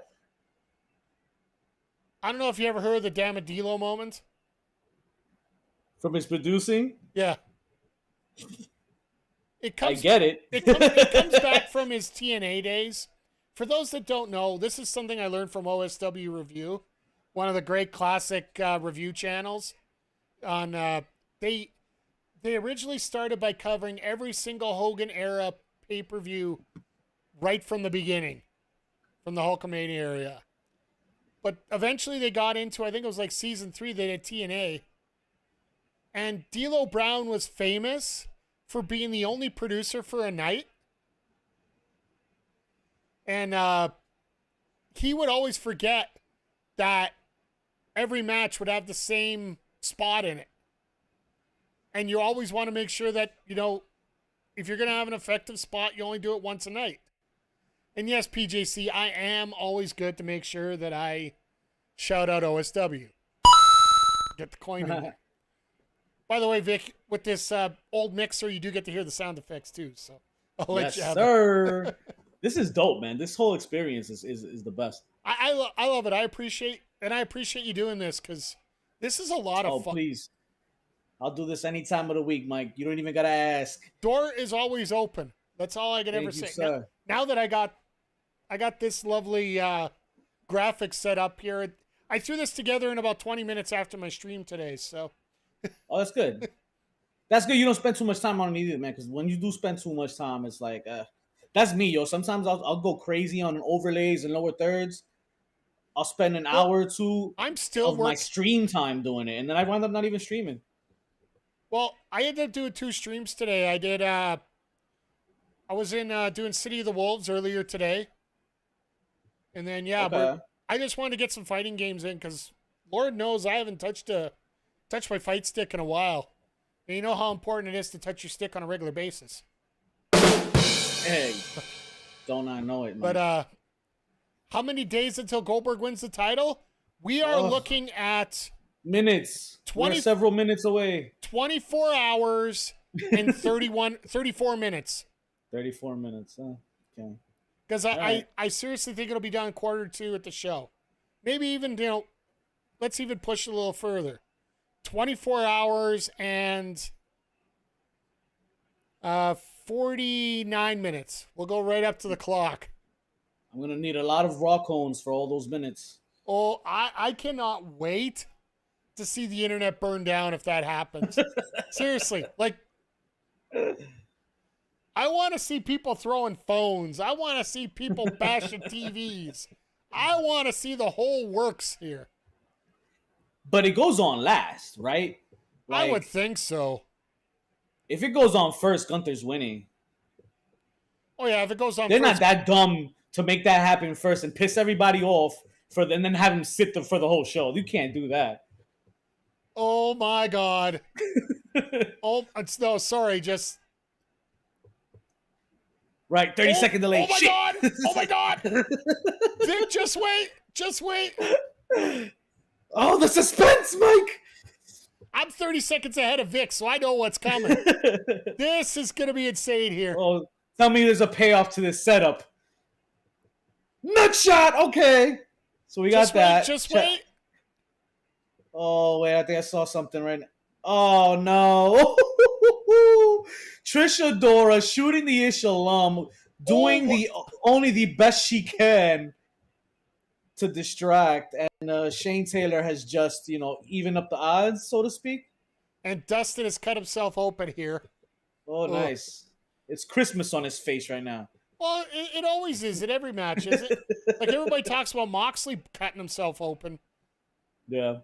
A: don't know if you ever heard the damn it, D'Lo moment.
C: From his producing?
A: Yeah.
C: I get it.
A: It comes back from his TNA days. For those that don't know, this is something I learned from OSW Review, one of the great classic review channels. They originally started by covering every single Hogan era pay-per-view right from the beginning, from the Hulkamania area. But eventually they got into, I think it was like season 3, they did TNA. And D'Lo Brown was famous for being the only producer for a night. And he would always forget that every match would have the same spot in it. And you always want to make sure that, you know, if you're going to have an effective spot, you only do it once a night. And yes, PJC, I am always good to make sure that I shout out OSW. Get the coin in there. By the way, Vic, with this old mixer, you do get to hear the sound effects too. So I'll let you have
C: sir. This is dope, man. This whole experience is the best.
A: I love it. I appreciate you doing this because this is a lot of fun.
C: Oh, please. I'll do this any time of the week, Mike. You don't even got to ask.
A: Door is always open. That's all I can ever say. Now that I got this lovely graphics set up here, I threw this together in about 20 minutes after my stream today. So.
C: Oh, that's good. That's good. You don't spend too much time on it either, man. Because when you do spend too much time, it's like that's me, yo. Sometimes I'll go crazy on overlays and lower thirds. I'll spend an hour or two.
A: I'm still
C: my stream time doing it, and then I wind up not even streaming.
A: Well, I ended up doing 2 streams today. I did. I was in doing City of the Wolves earlier today, and then I just wanted to get some fighting games in because Lord knows I haven't touched my fight stick in a while. And you know how important it is to touch your stick on a regular basis.
C: Hey, don't I know it, man.
A: But how many days until Goldberg wins the title? We are looking at
C: minutes. We're several minutes away.
A: 24 hours and 34 minutes.
C: 34 minutes. Okay.
A: Because I seriously think it'll be done 1:45 at the show. Maybe even, let's even push it a little further. 24 hours and 49 minutes. We'll go right up to the clock.
C: I'm going to need a lot of raw cones for all those minutes.
A: Oh, I cannot wait to see the internet burn down if that happens. Seriously. Like, I want to see people throwing phones. I want to see people bashing TVs. I want to see the whole works here.
C: But it goes on last, right?
A: I would think so.
C: If it goes on first, Gunther's winning.
A: Oh, yeah, if it goes on
C: They're
A: first.
C: Not that dumb to make that happen first and piss everybody off and then have him sit for the whole show. You can't do that.
A: Oh, my God. Sorry, just...
C: Right, 30-second delay.
A: Oh, my God! Oh, my God! Dude, just wait!
C: Oh, the suspense, Mike!
A: I'm 30 seconds ahead of Vic, so I know what's coming. This is going to be insane here.
C: Oh, tell me there's a payoff to this setup. Nut shot! Okay. So we got that.
A: Just wait.
C: Oh, wait, I think I saw something right now. Oh, no. Trish Adora shooting the Ish alum, doing only the best she can to distract, and Shane Taylor has just, even up the odds, so to speak.
A: And Dustin has cut himself open here.
C: Oh, nice. It's Christmas on his face right now.
A: Well, it always is at every match, is it? Like everybody talks about Moxley cutting himself open.
C: Yeah.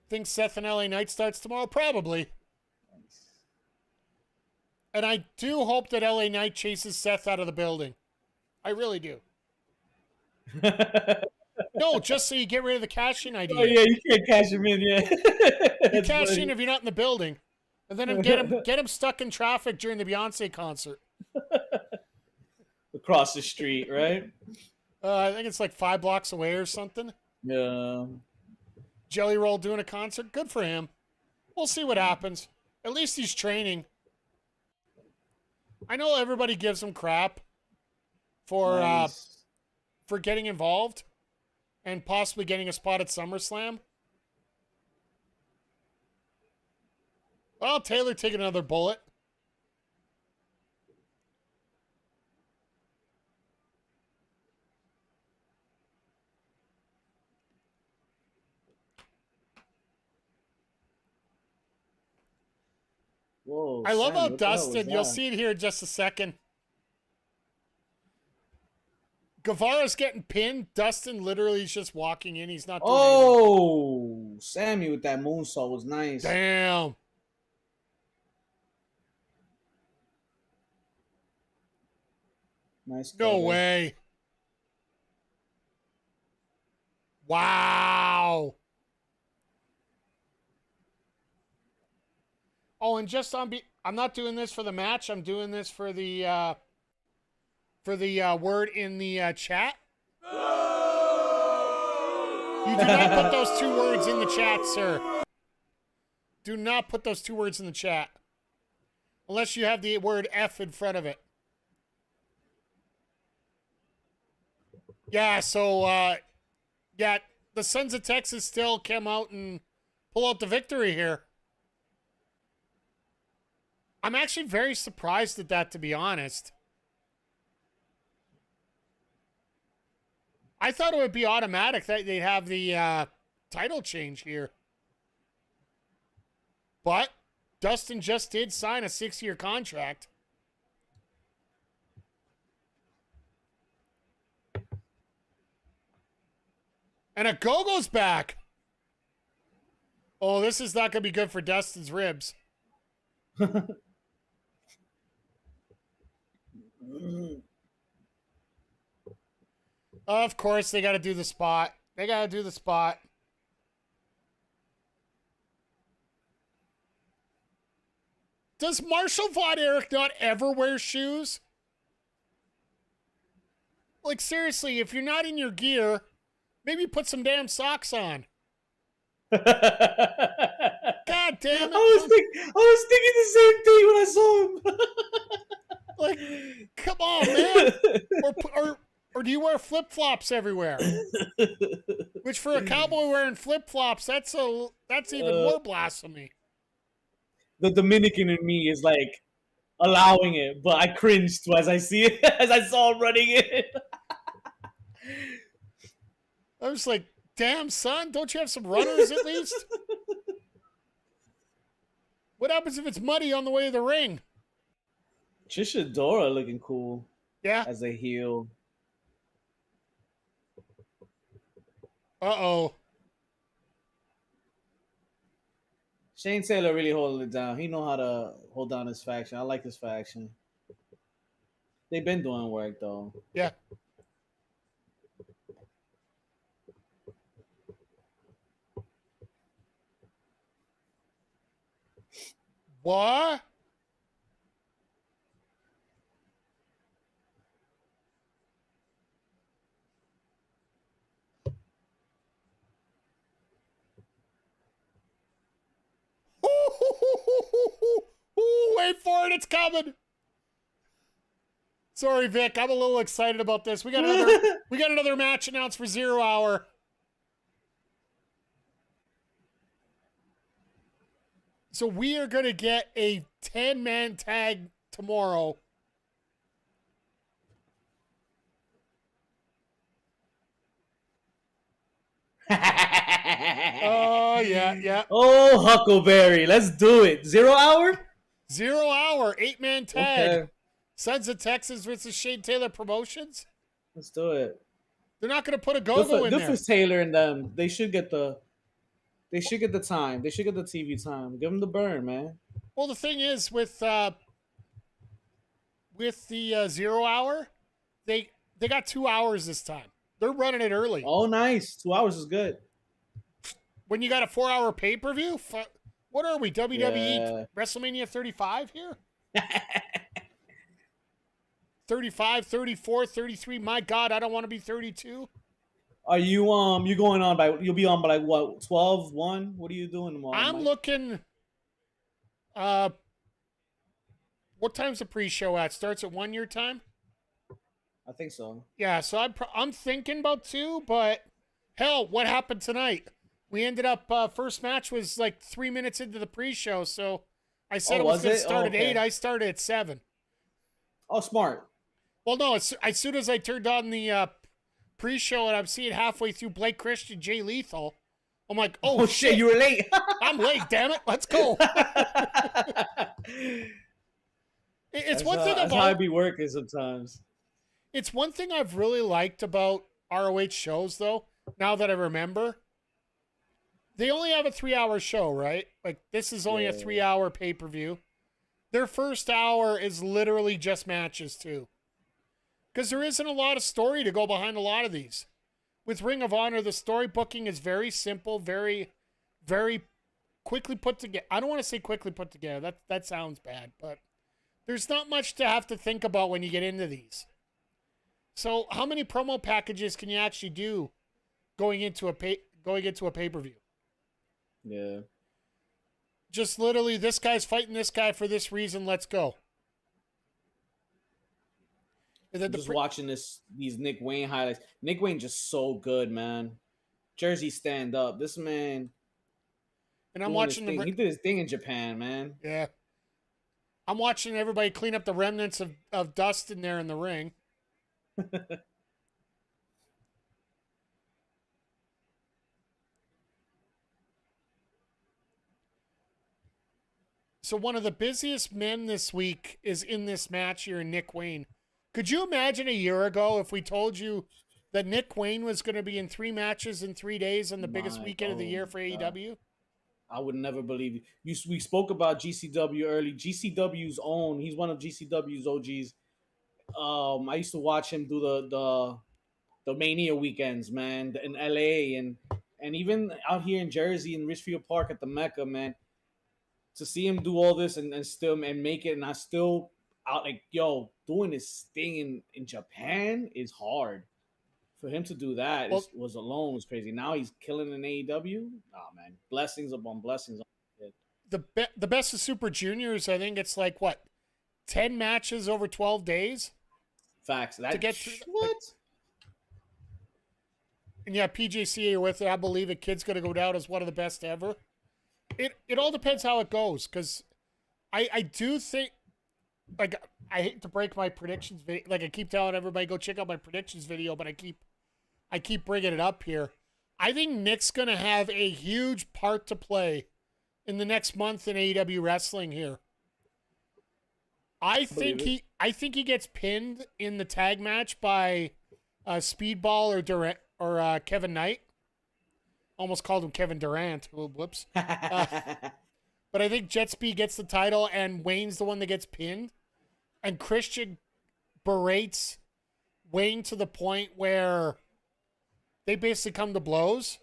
A: Think Seth and LA Knight starts tomorrow? Probably. And I do hope that LA Knight chases Seth out of the building. I really do. No, just so you get rid of the cash-in idea.
C: Oh, yeah, you can't cash him in, yeah.
A: You cash in if you're not in the building. And then get him stuck in traffic during the Beyonce concert.
C: Across the street, right?
A: I think it's like 5 blocks away or something.
C: Yeah.
A: Jelly Roll doing a concert. Good for him. We'll see what happens. At least he's training. I know everybody gives him crap for getting involved and possibly getting a spot at SummerSlam. Well, Taylor taking another bullet.
C: Whoa,
A: I love
C: Sam,
A: how
C: what the hell was
A: Dustin, you'll
C: that?
A: see it here in just a second. Guevara's getting pinned. Dustin literally is just walking in. He's not doing anything.
C: Oh, Sammy with that moonsault was nice.
A: Damn.
C: Nice.
A: No
C: cover.
A: way. Wow. Oh, and just I'm not doing this for the match. I'm doing this for the word in the chat. You do not put those 2 words in the chat, sir. Do not put those 2 words in the chat. Unless you have the word F in front of it. Yeah, so, yeah, the Sons of Texas still come out and pull out the victory here. I'm actually very surprised at that, to be honest. I thought it would be automatic that they'd have the title change here. But Dustin just did sign a 6-year contract. And a Go-Go's back. Oh, this is not going to be good for Dustin's ribs. Of course, they got to do the spot. They got to do the spot. Does Marshall Von Erich not ever wear shoes? Like, seriously, if you're not in your gear, maybe put some damn socks on. God damn it.
C: I was thinking the same thing when I saw him.
A: Like, come on, man. Or do you wear flip-flops everywhere? Which for a cowboy wearing flip-flops, that's even more blasphemy.
C: The Dominican in me is like allowing it, but I cringed as I see it, as I saw him running it.
A: I was like, damn, son, don't you have some runners at least? What happens if it's muddy on the way to the ring?
C: Trisha Dora looking cool.
A: Yeah.
C: As a heel.
A: Uh-oh.
C: Shane Taylor really holding it down. He know how to hold down his faction. I like his faction. They've been doing work, though.
A: Yeah. What? Ooh, wait for it, it's coming. Sorry, Vic, I'm a little excited about this. We got another match announced for 0 Hour. So we are going to get a 10-man tag tomorrow. Oh, yeah.
C: Oh, Huckleberry. Let's do it. 0 hour?
A: 0 hour, 8-man tag.
C: Okay.
A: Sons of Texas versus Shane Taylor Promotions.
C: Let's do it.
A: They're not going to put a
C: Good
A: go-go
C: for,
A: in
C: good
A: there.
C: for Taylor and them. They should get the time. They should get the TV time. Give them the burn, man.
A: Well, the thing is, with the 0 hour, they got 2 hours this time. They're running it early.
C: Oh, nice. 2 hours is good.
A: When you got a 4-hour pay-per-view, what are we, WWE
C: Yeah.
A: WrestleMania 35 here? 35, 34, 33. My God, I don't want to be 32.
C: Are you you going on by? You'll be on by like what? 12, 1? What are you doing tomorrow?
A: I'm
C: Mike?
A: looking. What time's the pre-show at? Starts at 1 your time.
C: I think so.
A: Yeah, so I'm thinking about 2, but hell, what happened tonight? We ended up first match was like 3 minutes into the pre-show, so I said it was going to start at 8. I started at 7.
C: Oh, smart.
A: Well, no, as soon as I turned on the pre-show and I'm seeing halfway through Blake Christian, Jay Lethal, I'm like, oh shit,
C: you were late.
A: I'm late, damn it, let's go. It's one thing
C: that's how I be working sometimes.
A: It's one thing I've really liked about ROH shows, though, now that I remember. They only have a 3-hour show, right? Like, this is only a 3-hour pay-per-view. Their first hour is literally just matches, too. Because there isn't a lot of story to go behind a lot of these. With Ring of Honor, the story booking is very simple, very, very quickly put together. I don't want to say quickly put together. That sounds bad, but there's not much to have to think about when you get into these. So how many promo packages can you actually do going into a pay-per-view?
C: Yeah.
A: Just literally, this guy's fighting this guy for this reason, let's go. And then
C: Just watching these Nick Wayne highlights. Nick Wayne just so good, man. Jersey stand up. This man.
A: And I'm watching
C: he did his thing in Japan, man.
A: Yeah. I'm watching everybody clean up the remnants of dust in there in the ring. So one of the busiest men this week is in this match here in Nick Wayne. Could you imagine a year ago if we told you that Nick Wayne was going to be in 3 matches in 3 days on the biggest weekend of the year for AEW?
C: I would never believe you. We spoke about GCW early. GCW's own. He's one of GCW's OGs. I used to watch him do the Mania weekends, man, in LA and even out here in Jersey in Richfield Park at the Mecca, man. To see him do all this and still make it, and I still out like doing this thing in Japan is hard. For him to do that was crazy. Now he's killing in AEW. Oh man, blessings upon blessings.
A: The best of Super Juniors, I think it's like what, 10 matches over 12 days.
C: Facts. That
A: to get through
C: what?
A: And yeah, PJCA with it. I believe a kid's going to go down as one of the best ever. It all depends how it goes, because I do think, like, I hate to break my predictions video. Like, I keep telling everybody, go check out my predictions video, but I keep bringing it up here. I think Nick's going to have a huge part to play in the next month in AEW wrestling here. I think he gets pinned in the tag match by Speedball or Kevin Knight. Almost called him Kevin Durant. Oh, whoops. But I think Jet Speed gets the title, and Wayne's the one that gets pinned. And Christian berates Wayne to the point where they basically come to blows.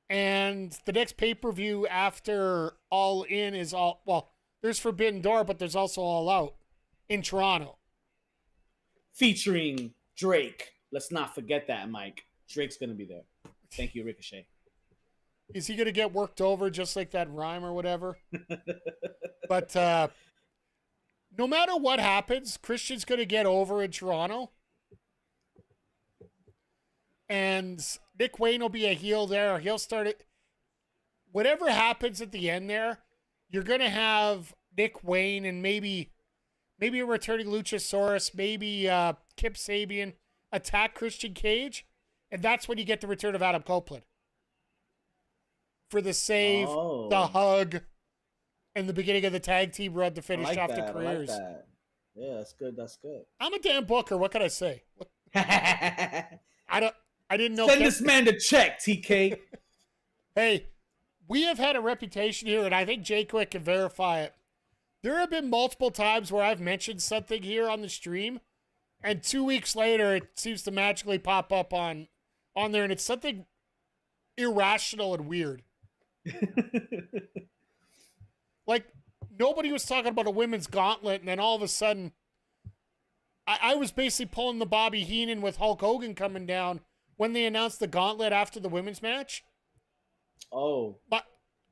A: And the next pay-per-view after All In is there's Forbidden Door, but there's also All Out in Toronto.
C: Featuring Drake. Let's not forget that, Mike. Drake's going to be there. Thank you, Ricochet.
A: Is he going to get worked over just like that rhyme or whatever? But no matter what happens, Christian's going to get over in Toronto. And Nick Wayne will be a heel there. He'll start it. Whatever happens at the end there, you're going to have Nick Wayne and maybe a returning Luchasaurus, maybe Kip Sabian attack Christian Cage. And that's when you get the return of Adam Copeland. for the save, the hug, and the beginning of the tag team run to finish off the careers.
C: I like that. Yeah, that's good. That's good.
A: I'm a damn booker. What can I say? I didn't know.
C: Send this man the check, TK.
A: Hey, we have had a reputation here, and I think Jay Quick can verify it. There have been multiple times where I've mentioned something here on the stream, and 2 weeks later, it seems to magically pop up on there, and it's something irrational and weird. Like, nobody was talking about a women's gauntlet, and then all of a sudden, I was basically pulling the Bobby Heenan with Hulk Hogan coming down when they announced the gauntlet after the women's match.
C: Oh.
A: But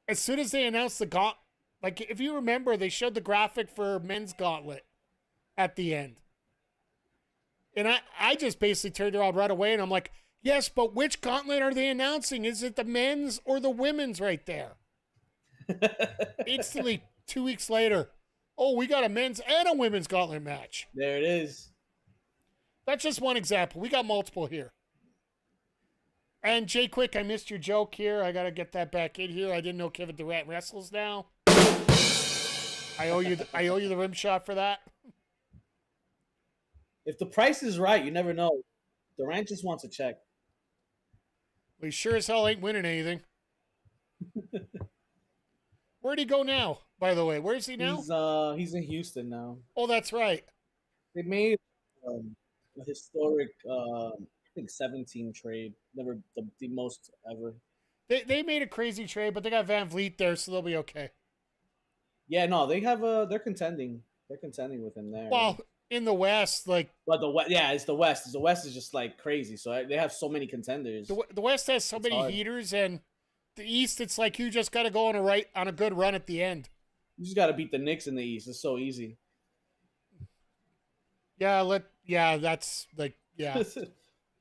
A: as soon as they announced the gauntlet, like, if you remember, they showed the graphic for men's gauntlet at the end. And I just basically turned around right away, and I'm like, yes, but which gauntlet are they announcing? Is it the men's or the women's right there? Instantly, 2 weeks later, oh, we got a men's and a women's gauntlet match.
C: There it is.
A: That's just one example. We got multiple here. And Jay Quick, I missed your joke here. I got to get that back in here. I didn't know Kevin Durant wrestles now. I owe you the rim shot for that.
C: If the price is right, you never know. Durant just wants a check.
A: Well, he sure as hell ain't winning anything. Where'd he go now, by the way? Where is he now?
C: He's in Houston now.
A: Oh, that's right.
C: They made a historic, I think 17 trade. Never the most ever.
A: They made a crazy trade, but they got Van Vliet there, so they'll be okay.
C: Yeah, no, they have they're contending. They're contending with him there.
A: Well, in the West, like,
C: but it's the West. The West is just like crazy. So they have so many contenders.
A: The West has so many heaters, and the East, it's like you just got to go on a good run at the end.
C: You just got to beat the Knicks in the East. It's so easy.
A: Yeah, that's like, yeah.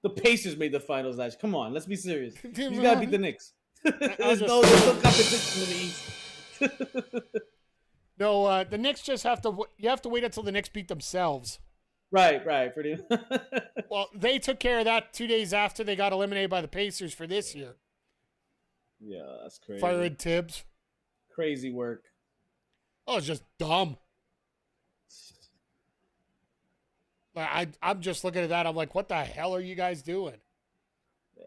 C: The Pacers made the finals last year. Come on, let's be serious. You got to beat the Knicks. There's no competition in the East.
A: No, the Knicks just have to wait until the Knicks beat themselves.
C: Right, pretty.
A: Well, they took care of that 2 days after they got eliminated by the Pacers for this year.
C: Yeah, that's crazy.
A: Firing Tibbs.
C: Crazy work.
A: Oh, it's just dumb. I'm just looking at that. I'm like, what the hell are you guys doing?
C: Yeah.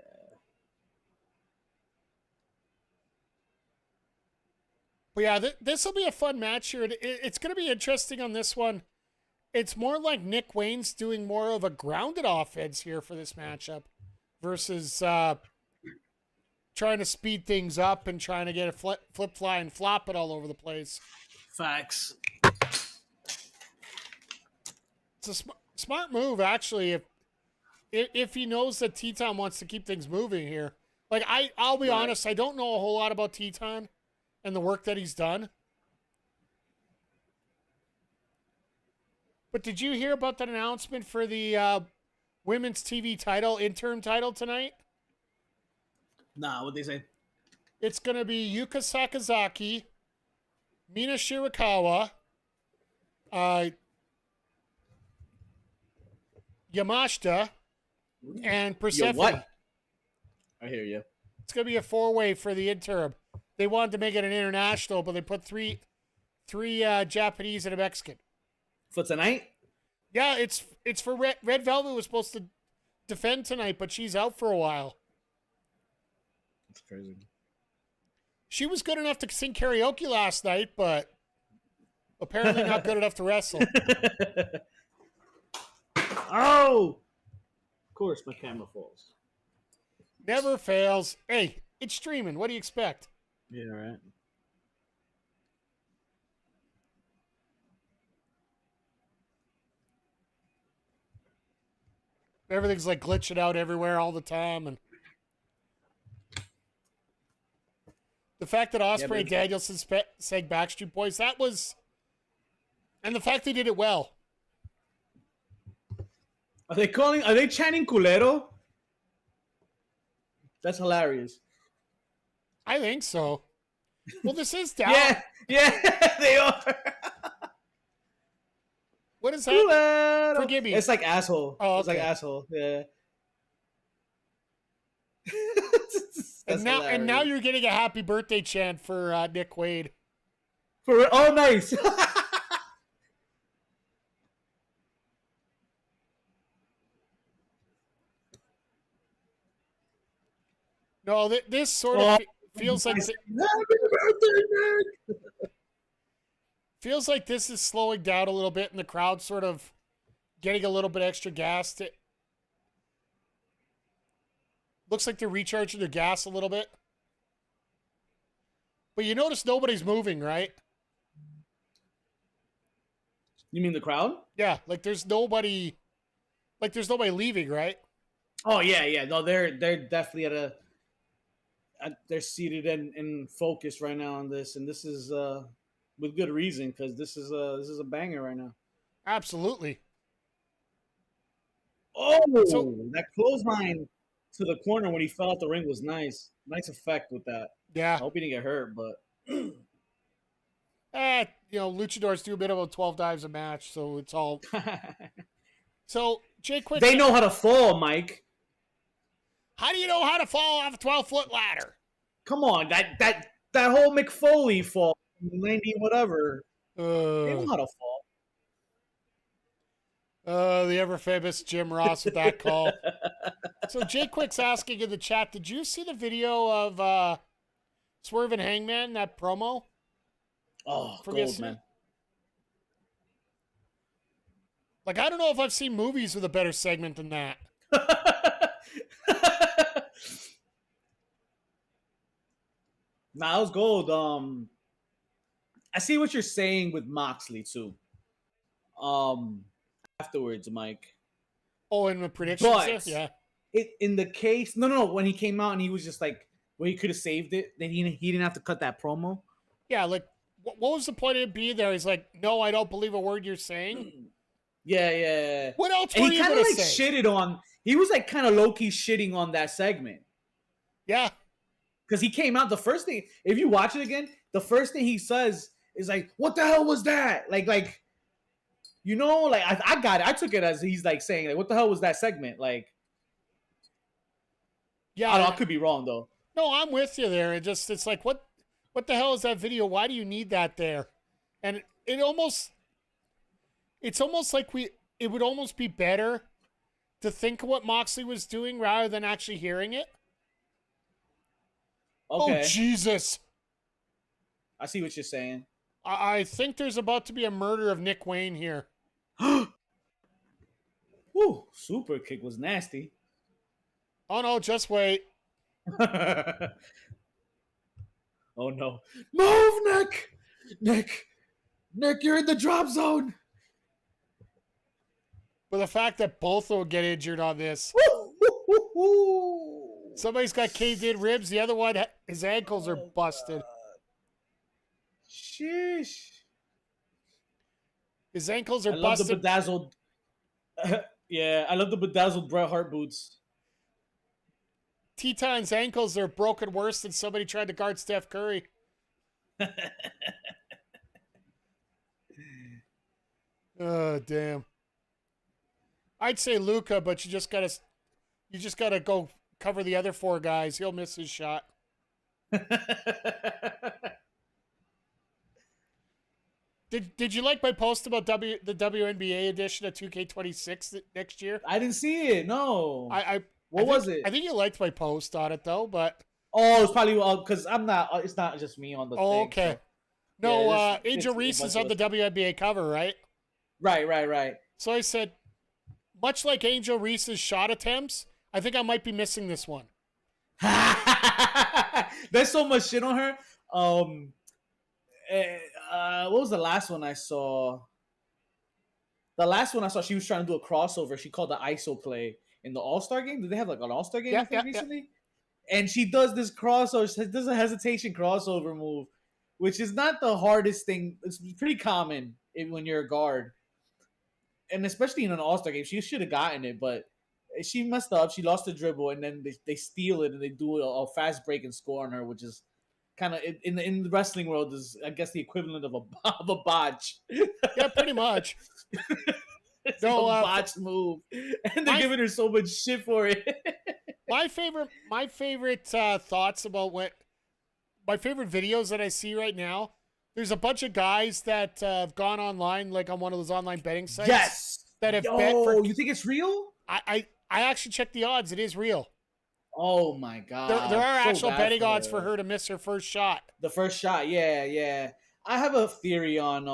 A: But yeah, this will be a fun match here. It's going to be interesting on this one. It's more like Nick Wayne's doing more of a grounded offense here for this matchup versus trying to speed things up and trying to get a flip fly and flop it all over the place.
C: Facts.
A: It's a smart move, actually, if he knows that Teton wants to keep things moving here. Like, I'll be honest, I don't know a whole lot about Teton and the work that he's done. But did you hear about that announcement for the women's TV title, interim title tonight?
C: Nah, what'd they say?
A: It's going to be Yuka Sakazaki, Mina Shirakawa, Yamashita, and Persephone.
C: Yo, what? I hear you.
A: It's going to be a four-way for the interim. They wanted to make it an international, but they put three Japanese and a Mexican.
C: For tonight?
A: Yeah, it's for Red Velvet was supposed to defend tonight, but she's out for a while.
C: That's crazy.
A: She was good enough to sing karaoke last night, but apparently not good enough to wrestle.
C: Oh! Of course, my camera falls.
A: Never fails. Hey, it's streaming. What do you expect?
C: Yeah, right.
A: Everything's like glitching out everywhere all the time, and the fact that Ospreay and Danielson sang Backstreet Boys, that was, and the fact they did it well.
C: Are they chanting culero? That's hilarious.
A: I think so. Well, this is Dallas.
C: Yeah, they are.
A: What is that?
C: Culero.
A: Forgive me.
C: It's like asshole.
A: Oh, okay.
C: It's like asshole. Yeah. That's
A: now
C: hilarious.
A: you're getting a happy birthday chant for Nick Wade.
C: Oh, nice.
A: No, this sort of
C: Oh,
A: feels like
C: Happy birthday, Nick.
A: feels like this is slowing down a little bit, and the crowd sort of getting a little bit extra gas. Looks like they're recharging their gas a little bit. But you notice nobody's moving, right?
C: You mean the crowd?
A: Yeah, like there's nobody leaving, right?
C: Oh yeah. No, they're definitely they're seated and focused right now on this, and this is with good reason because this is a banger right now.
A: Absolutely.
C: Oh,
A: So-
C: that clothesline to the corner when he fell out the ring was nice. Nice effect with that. I
A: Yeah.
C: hope he didn't get hurt, but
A: Luchadors do a bit of a 12 dives a match, so it's all. So, Jay Quick.
C: they know how to fall, Mike.
A: How do you know how to fall off a 12-foot ladder?
C: Come on, that whole McFoley fall, 90 whatever. They know how to fall.
A: The ever famous Jim Ross with that call. So Jay Quick's asking in the chat, did you see the video of Swerve and Hangman, that promo?
C: Oh,
A: From
C: gold,
A: yesterday?
C: man.
A: Like, I don't know if I've seen movies with a better segment than that.
C: Nah, that was gold. I see what you're saying with Moxley too. Afterwards, Mike.
A: Oh, and the predictions
C: But
A: there? Yeah.
C: in the case, no, when he came out and he was just like, well, he could have saved it. Then he didn't have to cut that promo.
A: Yeah, like, what was the point of it being there? He's like, no, I don't believe a word you're saying.
C: Yeah.
A: What else
C: And
A: were
C: he
A: you
C: kind
A: going
C: of
A: to
C: like
A: say?
C: shitted on. He was like kind of low key shitting on that segment.
A: Yeah.
C: Because he came out, the first thing, if you watch it again, the first thing he says is like, what the hell was that? Like, I got it. I took it as he's like saying, like, what the hell was that segment? Like,
A: Yeah.
C: I don't know, I could be wrong though.
A: No, I'm with you there. It's like, what the hell is that video? Why do you need that there? And it's almost like it would almost be better to think of what Moxley was doing rather than actually hearing it.
C: Okay.
A: Oh, Jesus.
C: I see what you're saying.
A: I think there's about to be a murder of Nick Wayne here.
C: Whew, super kick was nasty.
A: Oh, no, just wait.
C: Oh, no. Move, Nick! Nick, you're in the drop zone!
A: But the fact that both will get injured on this. Somebody's got caved in ribs. The other one, his ankles are busted.
C: Sheesh.
A: His ankles are
C: I love the
A: busted.
C: bedazzled. Yeah, I love the bedazzled Bret Hart boots.
A: Teton's ankles are broken worse than somebody tried to guard Steph Curry. Oh, damn. I'd say Luka, but you just gotta go cover the other four guys. He'll miss his shot. Did you like my post about the WNBA edition of 2K26 next year?
C: I didn't see it. No. What was it?
A: I think you liked my post on it though, but
C: It's probably because I'm not. It's not just me on the thing.
A: okay.
C: So.
A: No,
C: Yeah,
A: Angel
C: it's
A: Reese
C: a
A: is
C: bunch
A: on
C: of
A: the WNBA cover, right?
C: Right.
A: So I said, much like Angel Reese's shot attempts, I think I might be missing this one.
C: There's so much shit on her. What was the last one I saw? The last one I saw, she was trying to do a crossover. She called the ISO play in the All-Star game. Did they have like an All-Star game recently? Yeah. And she does this crossover. She does a hesitation crossover move, which is not the hardest thing. It's pretty common when you're a guard. And especially in an All-Star game, she should have gotten it, but she messed up. She lost the dribble, and then they steal it, and they do a fast break and score on her, which is kind of in the wrestling world is, I guess, the equivalent of a botch.
A: Yeah, pretty much.
C: It's a botched move, and they're giving her so much shit for it.
A: My favorite thoughts about my favorite videos that I see right now. There's a bunch of guys that have gone online, like on one of those online betting sites.
C: Yes.
A: That have bet for.
C: You think it's real?
A: I actually checked the odds. It is real.
C: Oh my god.
A: There are
C: So
A: actual
C: bad
A: betting odds for her to miss her first shot.
C: The first shot, yeah. I have a theory on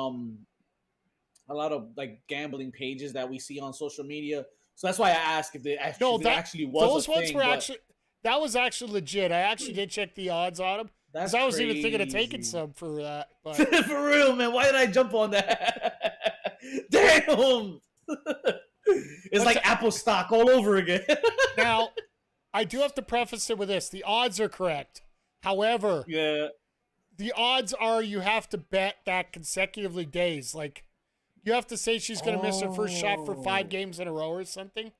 C: a lot of like gambling pages that we see on social media. So that's why I asked if there actually was
A: those
C: a
A: ones
C: thing,
A: were
C: but
A: actually that was actually legit. I actually did check the odds on them because I was even thinking of taking some for that. But
C: for real, man, why did I jump on that? Damn. It's like Apple stock all over again.
A: Now, I do have to preface it with this: the odds are correct. However,
C: Yeah.
A: the odds are you have to bet that consecutively days. Like, you have to say she's going to miss her first shot for 5 games in a row or something.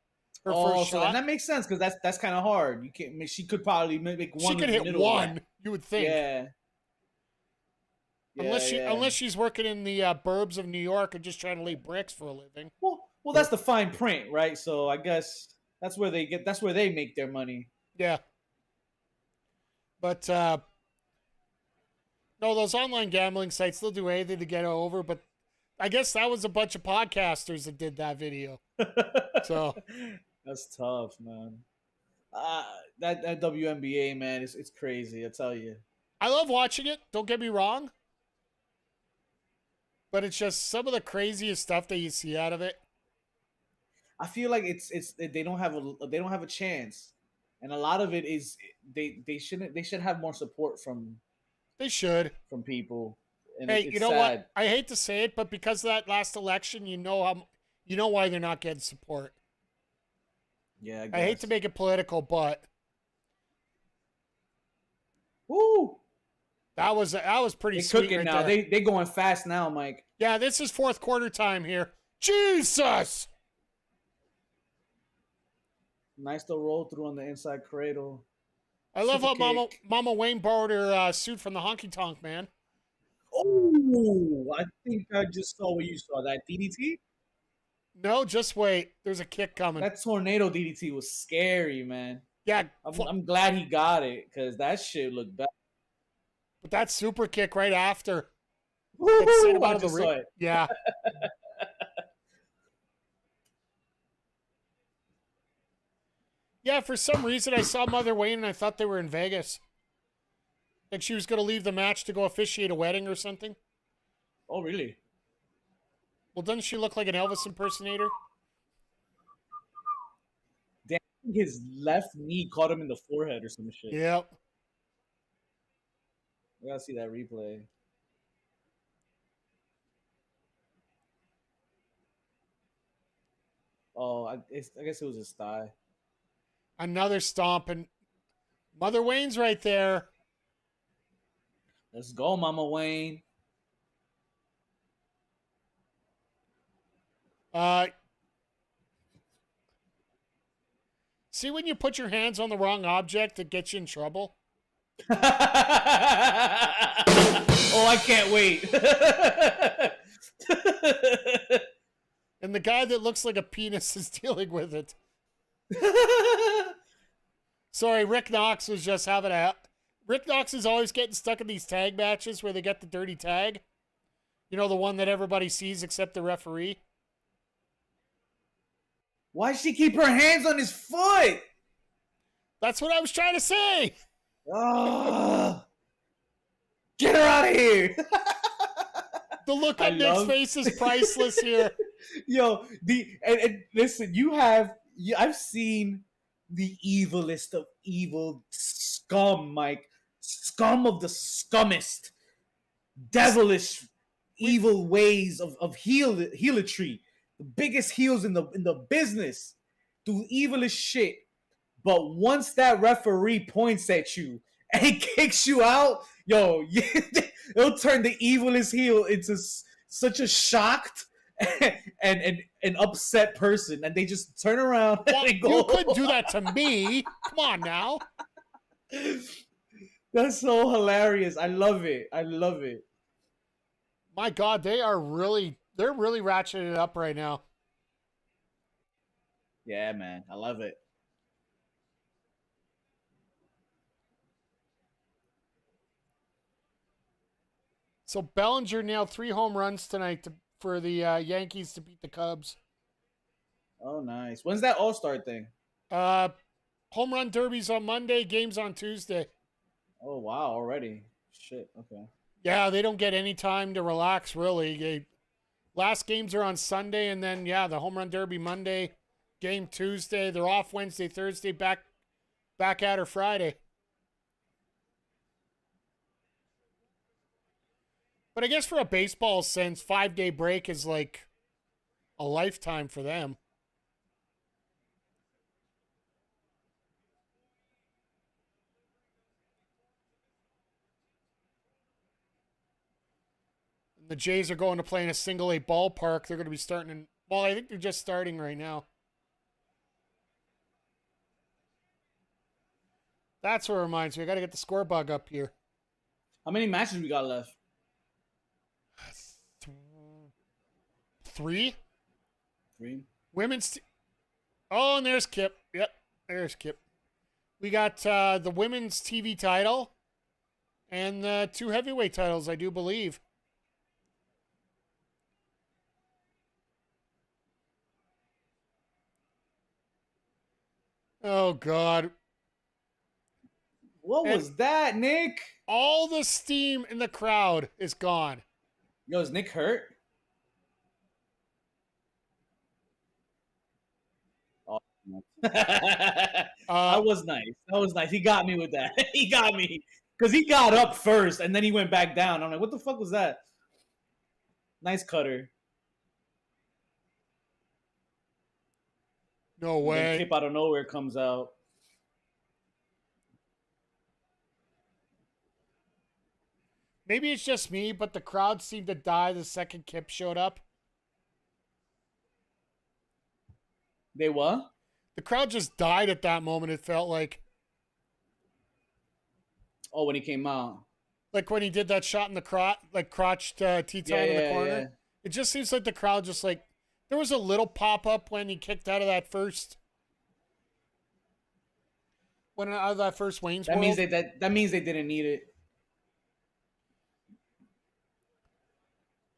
A: Her first
C: so
A: shot.
C: that makes sense because that's kind of hard. You can't. She could probably make one.
A: She could hit one. You would think.
C: Yeah.
A: Unless she's working in the burbs of New York and just trying to lay bricks for a living.
C: Well, that's the fine print, right? So I guess that's where they make their money.
A: Yeah. But no, those online gambling sites, they'll do anything to get her over. But I guess that was a bunch of podcasters that did that video. So
C: that's tough, man. That WNBA, man, it's crazy. I tell you.
A: I love watching it. Don't get me wrong. But it's just some of the craziest stuff that you see out of it.
C: I feel like they don't have a chance, and a lot of it is they should have more support from.
A: They should.
C: From people. And
A: hey,
C: it's
A: you know
C: sad.
A: what? I hate to say it, but because of that last election, you know why they're not getting support.
C: Yeah,
A: I hate to make it political, but
C: woo,
A: that was pretty
C: They're
A: sweet
C: cooking
A: right
C: now.
A: there.
C: They going fast now, Mike.
A: Yeah, this is fourth quarter time here. Jesus!
C: Nice to roll through on the inside cradle.
A: I love how
C: Super kick.
A: Mama Wayne borrowed her suit from the Honky Tonk Man.
C: Oh, I think I just saw what you saw. That DDT?
A: No, just wait. There's a kick coming.
C: That tornado DDT was scary, man.
A: Yeah.
C: I'm glad he got it because that shit looked bad.
A: But that super kick right after.
C: Woo-hoo, I just saw it.
A: Yeah. Yeah, for some reason I saw Mother Wayne and I thought they were in Vegas. Like she was going to leave the match to go officiate a wedding or something.
C: Oh, really?
A: Well, doesn't she look like an Elvis impersonator?
C: Damn, his left knee caught him in the forehead or some shit.
A: Yep.
C: I gotta see that replay. Oh, I guess it was his thigh.
A: Another stomp, and Mother Wayne's right there.
C: Let's go, Mama Wayne.
A: See when you put your hands on the wrong object, it gets you in trouble?
C: Oh, I can't wait.
A: And the guy that looks like a penis is dealing with it. Sorry, Rick Knox was just having a... Rick Knox is always getting stuck in these tag matches where they get the dirty tag. You know, the one that everybody sees except the referee.
C: Why does she keep her hands on his foot?
A: That's what I was trying to say.
C: Oh, get her out of here.
A: The look on Nick's face is priceless here.
C: Yo, and listen, I've seen the evilest of evil scum, Mike. Scum of the scummest. Devilish, evil ways of heelatry. The biggest heels in the business. Do evilest shit. But once that referee points at you and kicks you out, yo, it'll turn the evilest heel into such a shocked and an upset person, and they just turn around and go.
A: You couldn't do that to me. Come on now.
C: That's so hilarious. I love it.
A: My God, they're really ratcheting it up right now.
C: Yeah, man. I love it.
A: So Bellinger nailed 3 home runs tonight for the Yankees to beat the Cubs.
C: Oh, nice. When's that All-Star thing?
A: Home run derbies on Monday, games on Tuesday.
C: Oh, wow, already. Shit, okay.
A: Yeah, they don't get any time to relax, really. Last games are on Sunday, and then, yeah, the home run derby Monday, game Tuesday. They're off Wednesday, Thursday, back at her Friday. But I guess for a baseball sense, 5-day break is like a lifetime for them. The Jays are going to play in a single A ballpark. They're going to be starting in, well, I think they're just starting right now. That's what reminds me. I got to get the score bug up here.
C: How many matches we got left?
A: 3?
C: 3.
A: Women's. Oh, and there's Kip. Yep, there's Kip. We got the women's TV title and the 2 heavyweight titles, I do believe. Oh, God.
C: What was that, Nick?
A: All the steam in the crowd is gone.
C: Yo, is Nick hurt? Oh, that was nice. That was nice. He got me with that. He got me. Because he got up first, and then he went back down. I'm like, what the fuck was that? Nice cutter.
A: No way.
C: Then Kip out of nowhere comes out.
A: Maybe it's just me, but the crowd seemed to die the second Kip showed up.
C: They what?
A: The crowd just died at that moment, it felt like.
C: Oh, when he came out.
A: Like when he did that shot in the crotch, like crotched T-Time in the corner.
C: Yeah.
A: It just seems like the crowd just like, there was a little pop-up when he kicked out of that first, Wayne's
C: That
A: World.
C: means they didn't need it.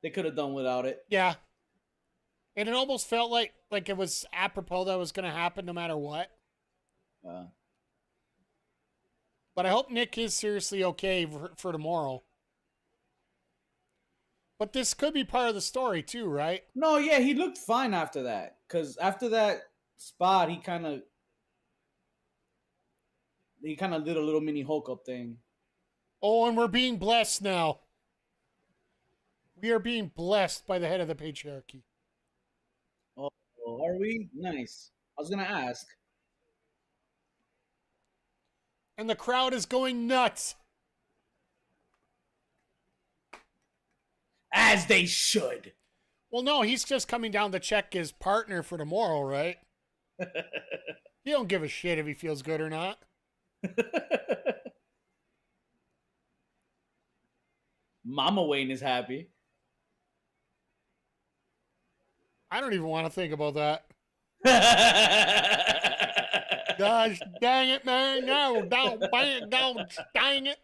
C: They could have done without it.
A: Yeah. And it almost felt like it was apropos that was going to happen no matter what. But I hope Nick is seriously okay for tomorrow. But this could be part of the story too, right?
C: No, yeah, he looked fine after that. Because after that spot, he kind of did a little mini Hulk up thing.
A: Oh, and we're being blessed now. We are being blessed by the head of the patriarchy.
C: Oh, are we? Nice. I was going to ask.
A: And the crowd is going nuts.
C: As they should.
A: Well, no, he's just coming down to check his partner for tomorrow, right? He don't give a shit if he feels good or not.
C: Mama Wayne is happy.
A: I don't even want to think about that. Gosh dang it, man. No, don't, dang it.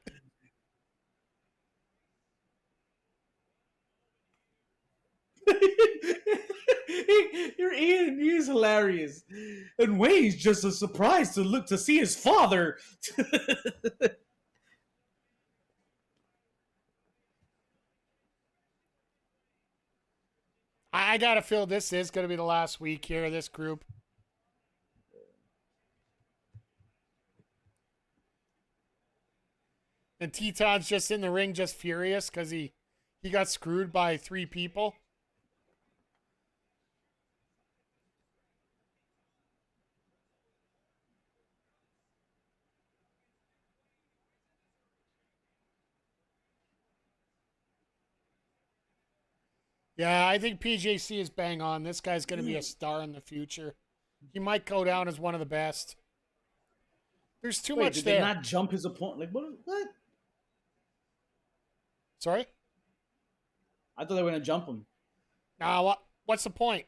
C: Ian, he's hilarious. And Wayne's just as surprised to see his father.
A: I gotta feel this is gonna be the last week here, this group. And Teton's just in the ring, just furious because he got screwed by 3 people. Yeah, I think PJC is bang on. This guy's going to be a star in the future. He might go down as one of the best. There's too much
C: did
A: there.
C: Did they not jump his opponent? Like, what?
A: Sorry?
C: I thought they were going to jump him.
A: Nah, what's the point?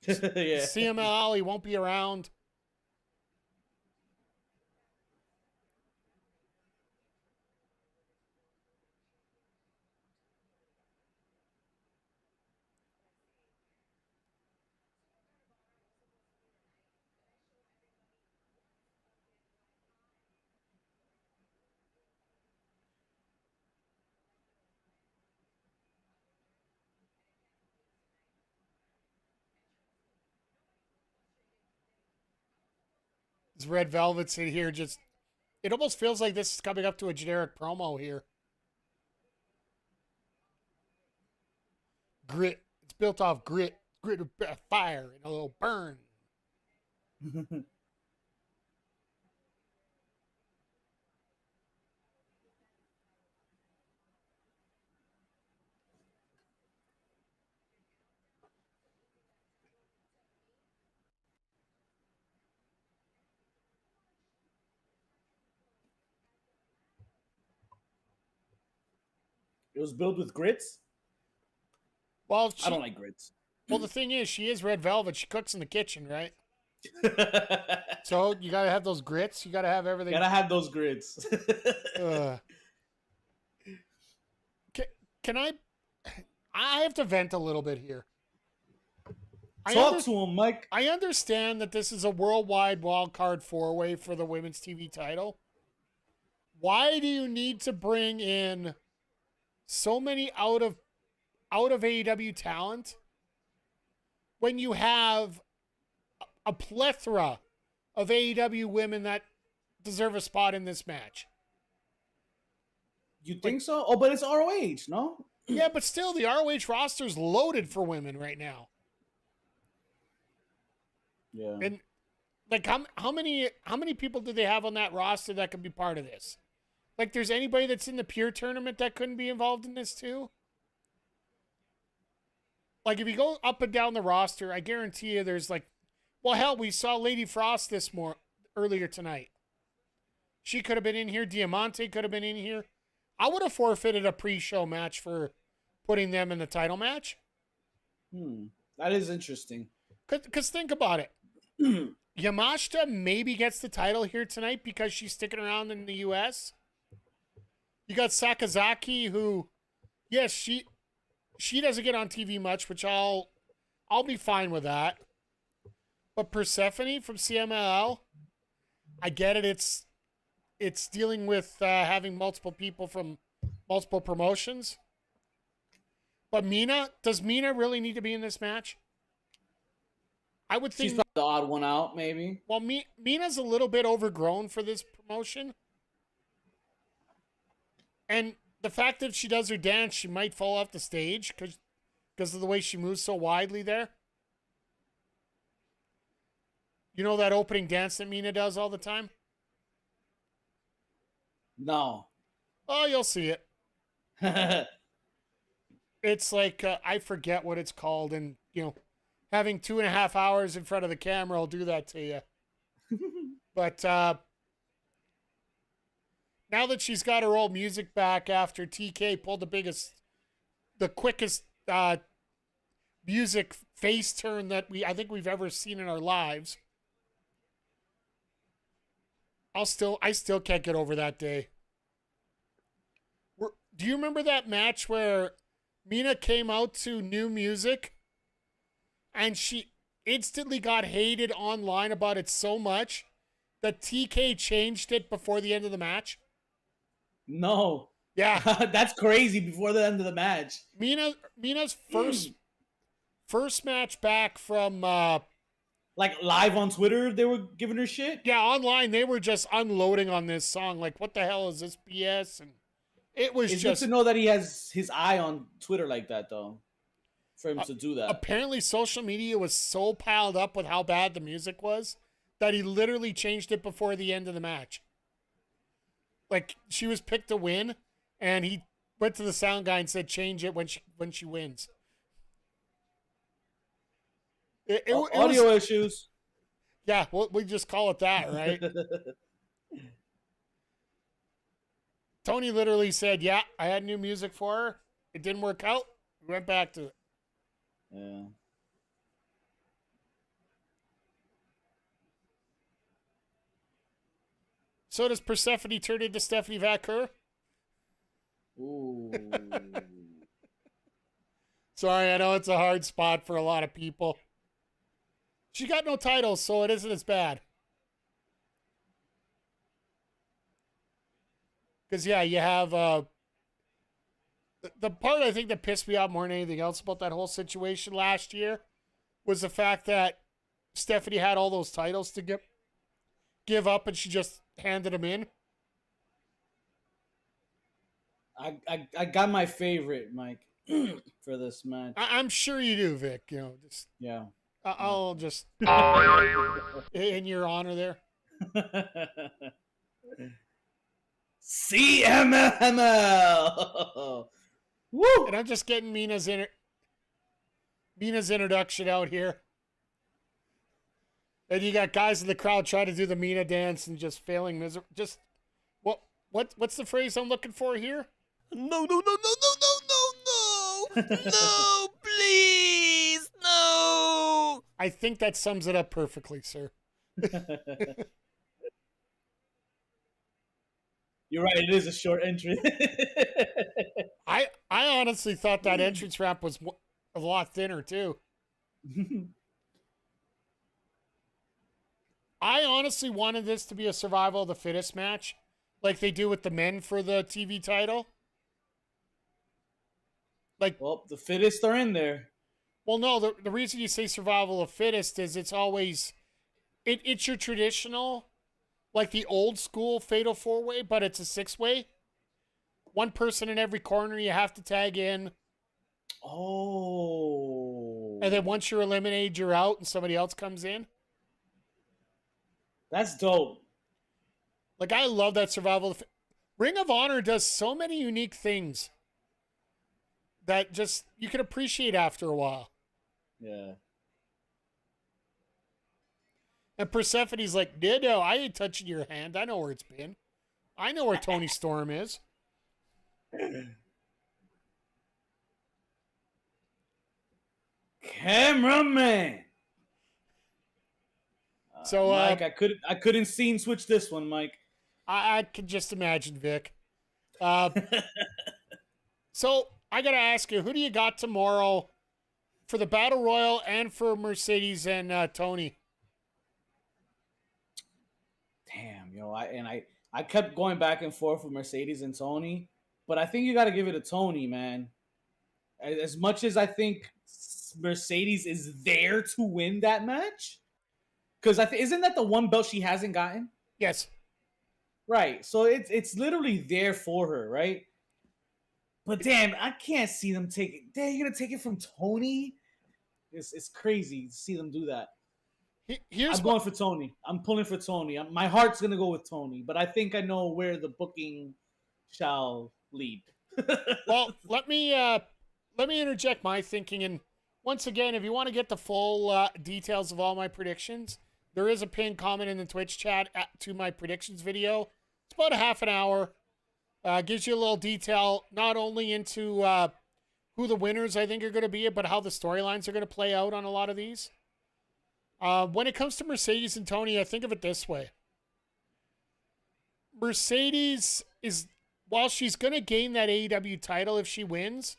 C: Yeah.
A: CML, he won't be around. This Red Velvet's in here just... It almost feels like this is coming up to a generic promo here. Grit. It's built off grit. Grit of fire and a little burn.
C: It was built with grits.
A: Well,
C: I don't like grits.
A: Well, the thing is, she is Red Velvet. She cooks in the kitchen, right? So you gotta have those grits. You gotta have everything.
C: Gotta have those grits.
A: Can I? I have to vent a little bit here.
C: Talk to him, Mike.
A: I understand that this is a worldwide wildcard 4-way for the women's TV title. Why do you need to bring in so many out of AEW talent when you have a plethora of AEW women that deserve a spot in this match?
C: You think so? Oh, but it's ROH, no?
A: Yeah, but still, the ROH roster's loaded for women right now.
C: Yeah.
A: And like, how many people do they have on that roster that could be part of this? Like, there's anybody that's in the Pure tournament that couldn't be involved in this too? Like, if you go up and down the roster, I guarantee you there's like, well, hell, we saw Lady Frost earlier tonight. She could have been in here. Diamante could have been in here. I would have forfeited a pre-show match for putting them in the title match.
C: That is interesting.
A: Because think about it. Yamashita maybe gets the title here tonight because she's sticking around in the U.S. You got Sakazaki, who, yes, she doesn't get on TV much, which I'll be fine with that. But Persephone from CMLL, I get it. It's dealing with having multiple people from multiple promotions. But does Mina really need to be in this match? I would think
C: she's probably the odd one out, maybe.
A: Well, Mina's a little bit overgrown for this promotion. And the fact that she does her dance, she might fall off the stage because of the way she moves so widely there. You know that opening dance that Mina does all the time?
C: No.
A: Oh, you'll see it. It's like, I forget what it's called. And, having 2.5 hours in front of the camera will do that to you. But now that she's got her old music back after TK pulled the quickest music face turn that I think we've ever seen in our lives, I still can't get over that day. Do you remember that match where Mina came out to new music and she instantly got hated online about it so much that TK changed it before the end of the match?
C: No.
A: Yeah.
C: That's crazy before the end of the match.
A: Mina's first match back from
C: like live on Twitter, they were giving her shit?
A: Yeah, online they were just unloading on this song. Like, what the hell is this BS? And it's
C: good to know that he has his eye on Twitter like that, though, for him to do that.
A: Apparently, social media was so piled up with how bad the music was that he literally changed it before the end of the match. Like, she was picked to win, and he went to the sound guy and said, change it when she wins.
C: Audio issues.
A: Yeah, we just call it that, right? Tony literally said, yeah, I had new music for her. It didn't work out. We went back to it.
C: Yeah.
A: So does Persephone turn into Stephanie Vaquer?
C: Ooh.
A: Sorry, I know it's a hard spot for a lot of people. She got no titles, so it isn't as bad. Because, yeah, you have... the part I think that pissed me off more than anything else about that whole situation last year was the fact that Stephanie had all those titles to give give up and she just handed him in?
C: I got my favorite, Mike, for this match.
A: I'm sure you do, Vic. You know, just
C: Yeah.
A: I'll just in your honor there.
C: CMML. Woo!
A: And I'm just getting Mina's introduction out here. And you got guys in the crowd trying to do the Mina dance and just failing miserable. Just what's the phrase I'm looking for here?
E: No, please, no.
A: I think that sums it up perfectly, sir.
C: You're right. It is a short entry.
A: I honestly thought that entrance ramp was a lot thinner too. I honestly wanted this to be a survival of the fittest match, like they do with the men for the TV title. Like,
C: well, the fittest are in there.
A: Well, no, the reason you say survival of fittest is it's always it's your traditional, like the old school fatal 4-way, but it's a 6-way. One person in every corner you have to tag in.
C: Oh.
A: And then once you're eliminated, you're out and somebody else comes in.
C: That's dope.
A: Like, I love that survival. Ring of Honor does so many unique things that just you can appreciate after a while.
C: Yeah.
A: And Persephone's like, no, I ain't touching your hand. I know where it's been. I know where Tony Storm is.
C: Cameraman.
A: So,
C: Mike, I couldn't scene switch this one, Mike.
A: I could just imagine, Vic. So I gotta ask you, who do you got tomorrow for the Battle Royal and for Mercedes and Tony?
C: Damn, I kept going back and forth with Mercedes and Tony, but I think you got to give it to Tony, man. As much as I think Mercedes is there to win that match, because isn't that the one belt she hasn't gotten?
A: Yes.
C: Right. So it's literally there for her, right? But damn, I can't see them take it. Damn, you're gonna take it from Tony? It's crazy to see them do that. I'm going for Tony. I'm pulling for Tony. My heart's gonna go with Tony, but I think I know where the booking shall lead.
A: Well, let me interject my thinking. And once again, if you want to get the full details of all my predictions, there is a pinned comment in the Twitch chat to my predictions video. It's about a half an hour. Gives you a little detail, not only into who the winners I think are going to be, but how the storylines are going to play out on a lot of these. When it comes to Mercedes and Tony, I think of it this way. Mercedes is, while she's going to gain that AEW title if she wins,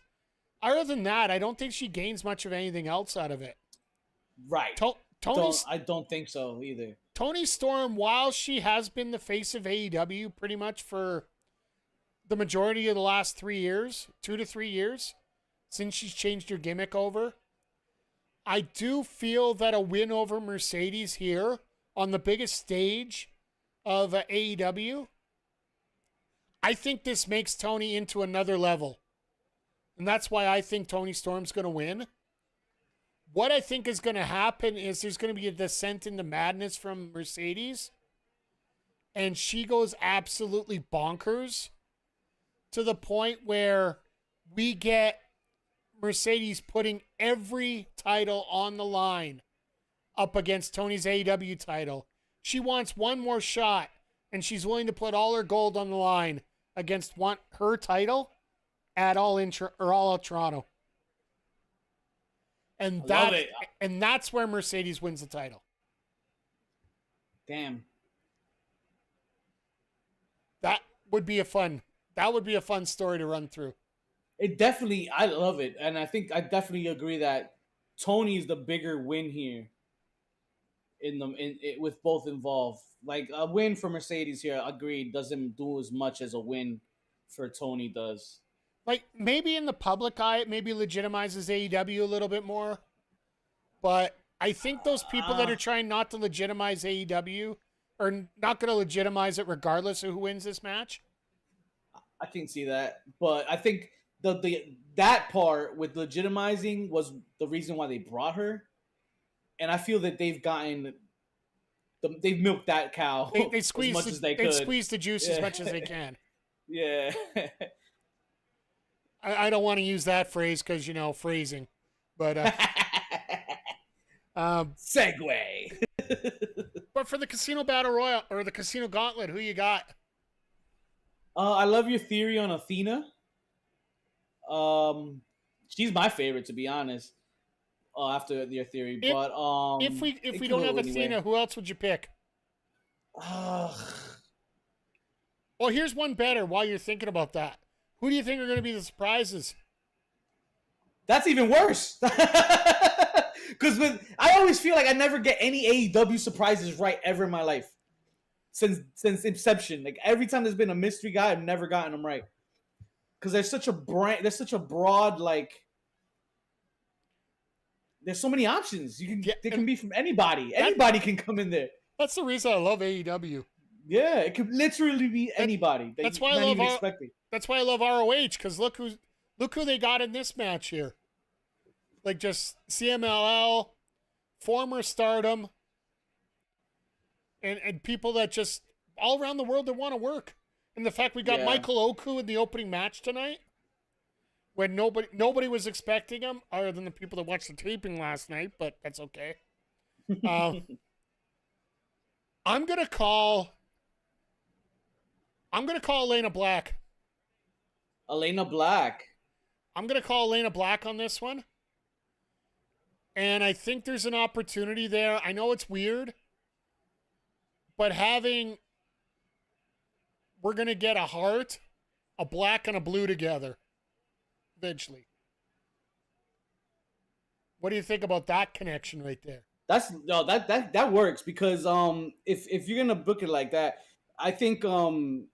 A: other than that, I don't think she gains much of anything else out of it.
C: Right. I don't think so either. Toni
A: Storm, while she has been the face of AEW pretty much for the majority of the last 3 years, 2 to 3 years, since she's changed her gimmick over, I do feel that a win over Mercedes here on the biggest stage of AEW, I think this makes Tony into another level. And that's why I think Toni Storm's going to win. What I think is going to happen is there's going to be a descent into madness from Mercedes. And she goes absolutely bonkers to the point where we get Mercedes putting every title on the line up against Tony's AEW title. She wants one more shot, and she's willing to put all her gold on the line against her title at All Out Toronto. And that's where Mercedes wins the title.
C: Damn.
A: That would be a fun story to run through.
C: I love it. And I think I definitely agree that Tony is the bigger win here with both involved. Like a win for Mercedes here, agreed, doesn't do as much as a win for Tony does.
A: Like maybe in the public eye, it maybe legitimizes AEW a little bit more. But I think those people that are trying not to legitimize AEW or not going to legitimize it regardless of who wins this match.
C: I can see that, but I think that part with legitimizing was the reason why they brought her, and I feel that they've milked that cow
A: They
C: as
A: squeeze
C: much as they could.
A: They squeeze the juice as much as they can.
C: Yeah.
A: I don't want to use that phrase because, phrasing. But
C: segue.
A: But for the Casino Battle Royal or the Casino Gauntlet, who you got?
C: I love your theory on Athena. She's my favorite, to be honest. After your theory,
A: if we don't have Athena, who else would you pick? Well, here's one better. While you're thinking about that, who do you think are going to be the surprises?
C: That's even worse. Because I always feel like I never get any AEW surprises right ever in my life since inception. Like every time there's been a mystery guy, I've never gotten them right. Because there's such a broad like. There's so many options. They can be from anybody. Anybody can come in there.
A: That's the reason I love AEW.
C: Yeah, it could literally be anybody.
A: That's why I love That's why I love ROH, because look who they got in this match here. Like just CMLL, former Stardom, and people that just all around the world that want to work. And the fact we got Michael Oku in the opening match tonight, when nobody was expecting him, other than the people that watched the taping last night, but that's okay. I'm gonna call Elena Black.
C: Elena Black.
A: I'm gonna call Elena Black on this one. And I think there's an opportunity there. I know it's weird, but we're going to get a heart, a black, and a blue together eventually. What do you think about that connection right there?
C: That works because if you're gonna book it like that, I think it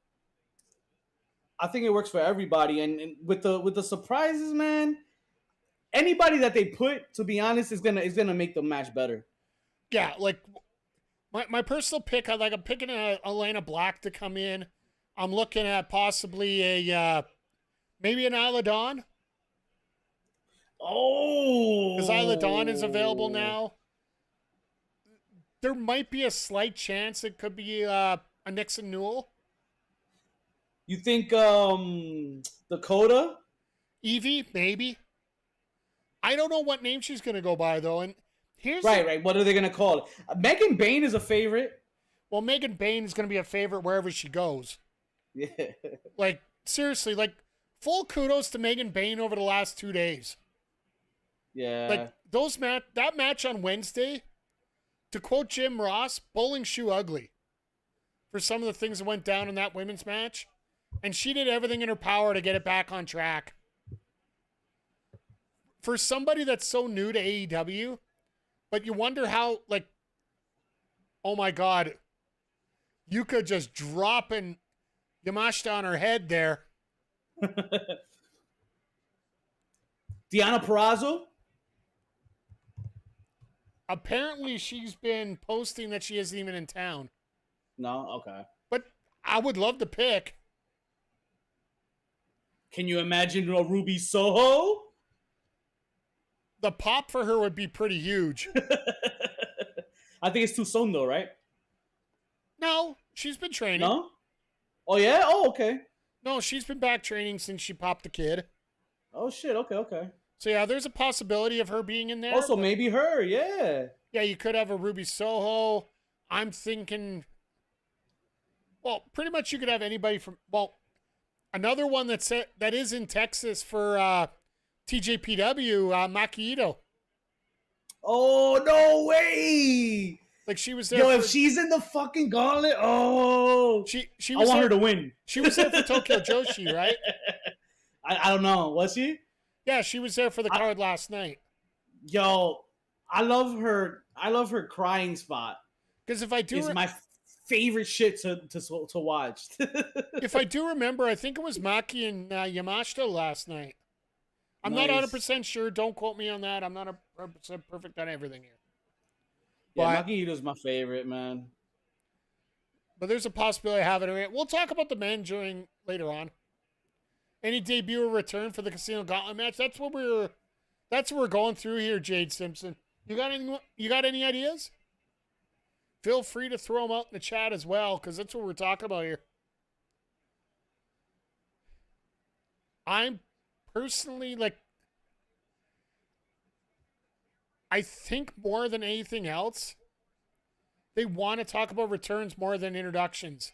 C: works for everybody. And with the surprises, man. Anybody that they put, to be honest, is gonna make the match better.
A: Yeah, like my personal pick, I'm picking Elena Black to come in. I'm looking at possibly maybe an Isla Dawn.
C: Oh,
A: because Isla Dawn is available now. There might be a slight chance it could be a Nixon Newell.
C: You think Dakota?
A: Evie, maybe. I don't know what name she's going to go by, though. And here's
C: right. What are they going to call it? Megan Bain is a favorite.
A: Well, Megan Bain is going to be a favorite wherever she goes.
C: Yeah.
A: Like, seriously, like, full kudos to Megan Bain over the last 2 days.
C: Yeah.
A: Like, that match on Wednesday, to quote Jim Ross, bowling shoe ugly for some of the things that went down in that women's match. And she did everything in her power to get it back on track. For somebody that's so new to AEW, but you wonder how, like, oh my God, Yuka just dropping Yamashita on her head there.
C: Deonna Purrazzo?
A: Apparently she's been posting that she isn't even in town.
C: No? Okay.
A: But I would love to pick.
C: Can you imagine a Ruby Soho?
A: The pop for her would be pretty huge.
C: I think it's too soon, though, right?
A: No, she's been training.
C: No? Oh, yeah? Oh, okay.
A: No, she's been back training since she popped the kid.
C: Oh, shit. Okay.
A: So, yeah, there's a possibility of her being in there.
C: Also, maybe her, yeah.
A: Yeah, you could have a Ruby Soho. I'm thinking, well, pretty much you could have anybody from, well, another one that is in Texas for TJPW, Maki Ito.
C: Oh, no way!
A: Like, she was there.
C: Yo, if she's in the fucking gauntlet,
A: she
C: I
A: was
C: want
A: there,
C: her to win.
A: She was there for Tokyo Joshi, right?
C: I don't know. Was she?
A: Yeah, she was there for the card last night.
C: Yo, I love her. I love her crying spot.
A: Because if I do,
C: it's my favorite shit to watch.
A: If I do remember, I think it was Maki and Yamashita last night. I'm not 100% sure. Don't quote me on that. I'm not 100% perfect on everything here.
C: Yeah, Maki Ito's my favorite, man.
A: But there's a possibility of having it. We'll talk about the men during later on. Any debut or return for the Casino Gauntlet match? That's what we're going through here, Jade Simpson. You got any ideas? Feel free to throw them out in the chat as well, because that's what we're talking about here. I'm personally I think more than anything else, they want to talk about returns more than introductions.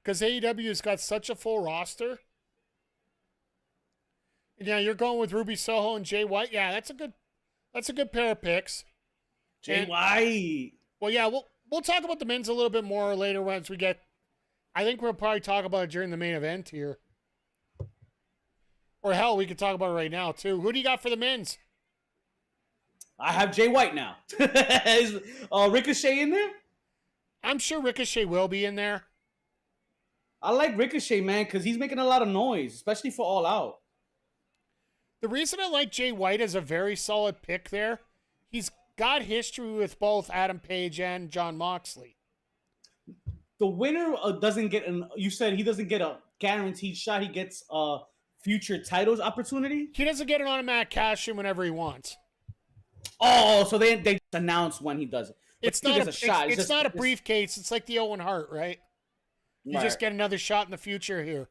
A: Because AEW has got such a full roster. Yeah, you're going with Ruby Soho and Jay White. Yeah, that's a good pair of picks.
C: Jay White.
A: Well, yeah, we'll talk about the men's a little bit more later once we get. I think we'll probably talk about it during the main event here. Or hell, we could talk about it right now too. Who do you got for the men's?
C: I have Jay White now. Is Ricochet in there?
A: I'm sure Ricochet will be in there.
C: I like Ricochet, man, because he's making a lot of noise, especially for All Out.
A: The reason I like Jay White as a very solid pick there, he's got history with both Adam Page and Jon Moxley.
C: The winner doesn't get you said he doesn't get a guaranteed shot. He gets a future titles opportunity.
A: He doesn't get an automatic cash in whenever he wants.
C: Oh, so they just announce when he does it.
A: It's not a shot. It's not a briefcase. It's like the Owen Hart, right? You just get another shot in the future here.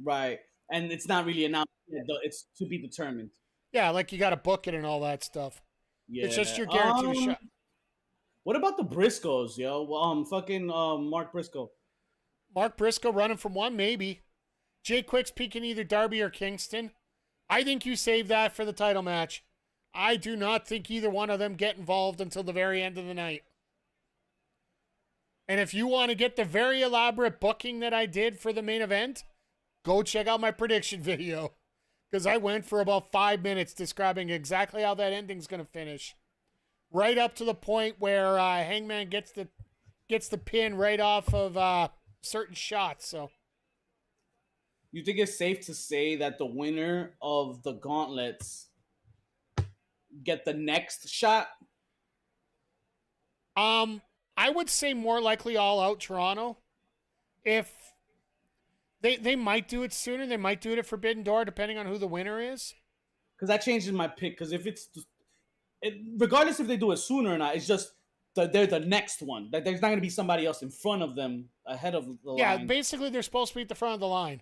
C: Right. And it's not really announced. It's to be determined.
A: Yeah, like you got to book it and all that stuff.
C: Yeah.
A: It's just your guaranteed shot.
C: What about the Briscoes, yo? Mark Briscoe.
A: Mark Briscoe running from one, maybe. Jay Quick's peaking either Darby or Kingston. I think you save that for the title match. I do not think either one of them get involved until the very end of the night. And if you want to get the very elaborate booking that I did for the main event, go check out my prediction video. Because I went for about 5 minutes describing exactly how that ending's going to finish. Right up to the point where Hangman gets the pin right off of certain shots. So,
C: you think it's safe to say that the winner of the gauntlets get the next shot?
A: I would say more likely All Out Toronto. If they might do it sooner, they might do it at Forbidden Door, depending on who the winner is.
C: Because that changes my pick. Because if regardless if they do it sooner or not, it's just they're the next one. That there's not going to be somebody else in front of them ahead of the line.
A: Yeah, basically they're supposed to be at the front of the line.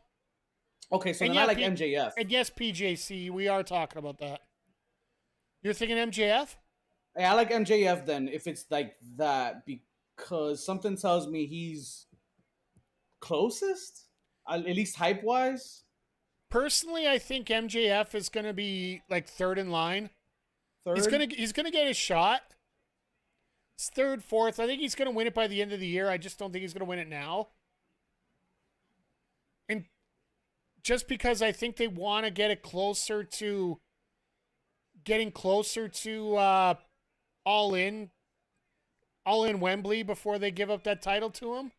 C: Okay, so then I like MJF.
A: And yes, PJC, we are talking about that. You're thinking MJF?
C: Yeah, I like MJF then if it's like that, because something tells me he's closest, at least hype-wise.
A: Personally, I think MJF is going to be like third in line.
C: Third?
A: He's gonna get his shot. It's third, fourth. I think he's gonna win it by the end of the year. I just don't think he's gonna win it now. And just because I think they want to get it closer to All In Wembley before they give up that title to him.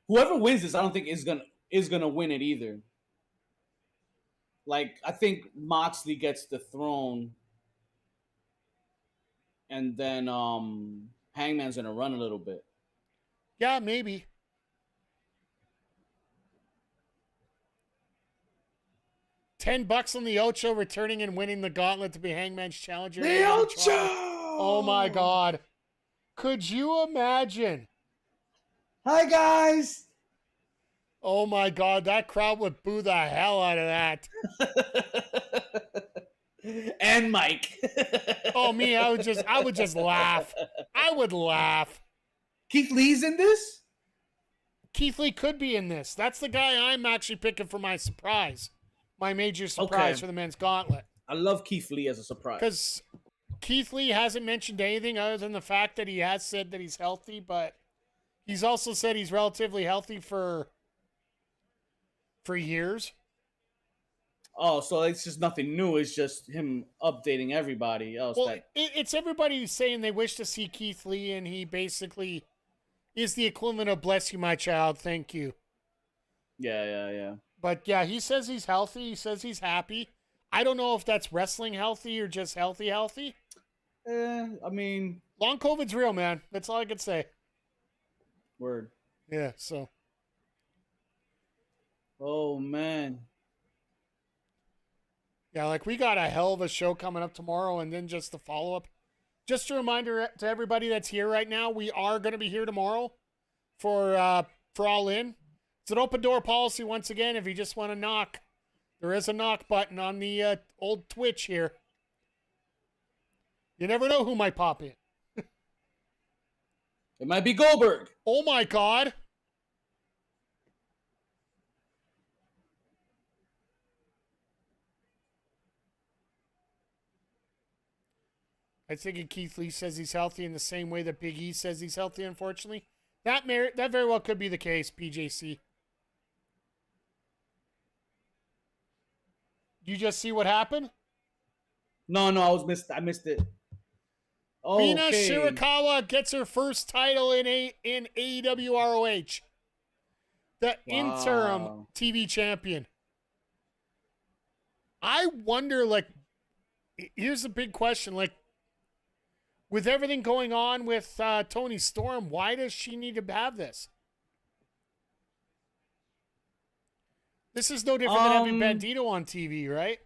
C: Whoever wins this, I don't think is gonna win it either. Like, I think Moxley gets the throne, and then Hangman's gonna run a little bit.
A: Yeah, maybe. $10 on the Ocho returning and winning the gauntlet to be Hangman's challenger.
C: The Ocho!
A: Oh my God. Could you imagine?
C: Hi, guys!
A: Oh my God, that crowd would boo the hell out of that.
C: And Mike.
A: Oh, me, I would just laugh. I would laugh.
C: Keith Lee's in this?
A: Keith Lee could be in this. That's the guy I'm actually picking for my surprise. My major surprise for the men's gauntlet.
C: I love Keith Lee as a surprise.
A: Because Keith Lee hasn't mentioned anything other than the fact that he has said that he's healthy, but he's also said he's relatively healthy for years.
C: Oh, so it's just nothing new. It's just him updating everybody else.
A: Well, it's everybody saying they wish to see Keith Lee, and he basically is the equivalent of "bless you, my child, thank you."
C: Yeah.
A: But yeah, he says he's healthy. He says he's happy. I don't know if that's wrestling healthy or just healthy.
C: I mean,
A: long COVID's real, man. That's all I can say.
C: Word.
A: Yeah, so.
C: Oh man.
A: Yeah, like we got a hell of a show coming up tomorrow, and then just the follow-up. Just a reminder to everybody that's here right now, we are going to be here tomorrow for All In. It's an open door policy once again. If you just want to knock, there is a knock button on the old Twitch here. You never know who might pop in.
C: It might be Goldberg.
A: Oh my God. I think Keith Lee says he's healthy in the same way that Big E says he's healthy, unfortunately. That very well could be the case, PJC. You just see what happened?
C: No, I missed it. Oh,
A: Mina
C: okay.
A: Shirakawa gets her first title in AEW ROH. The interim TV champion. I wonder, like, here's a big question, like, with everything going on with Toni Storm, why does she need to have this? This is no different than having Bandito on TV, right?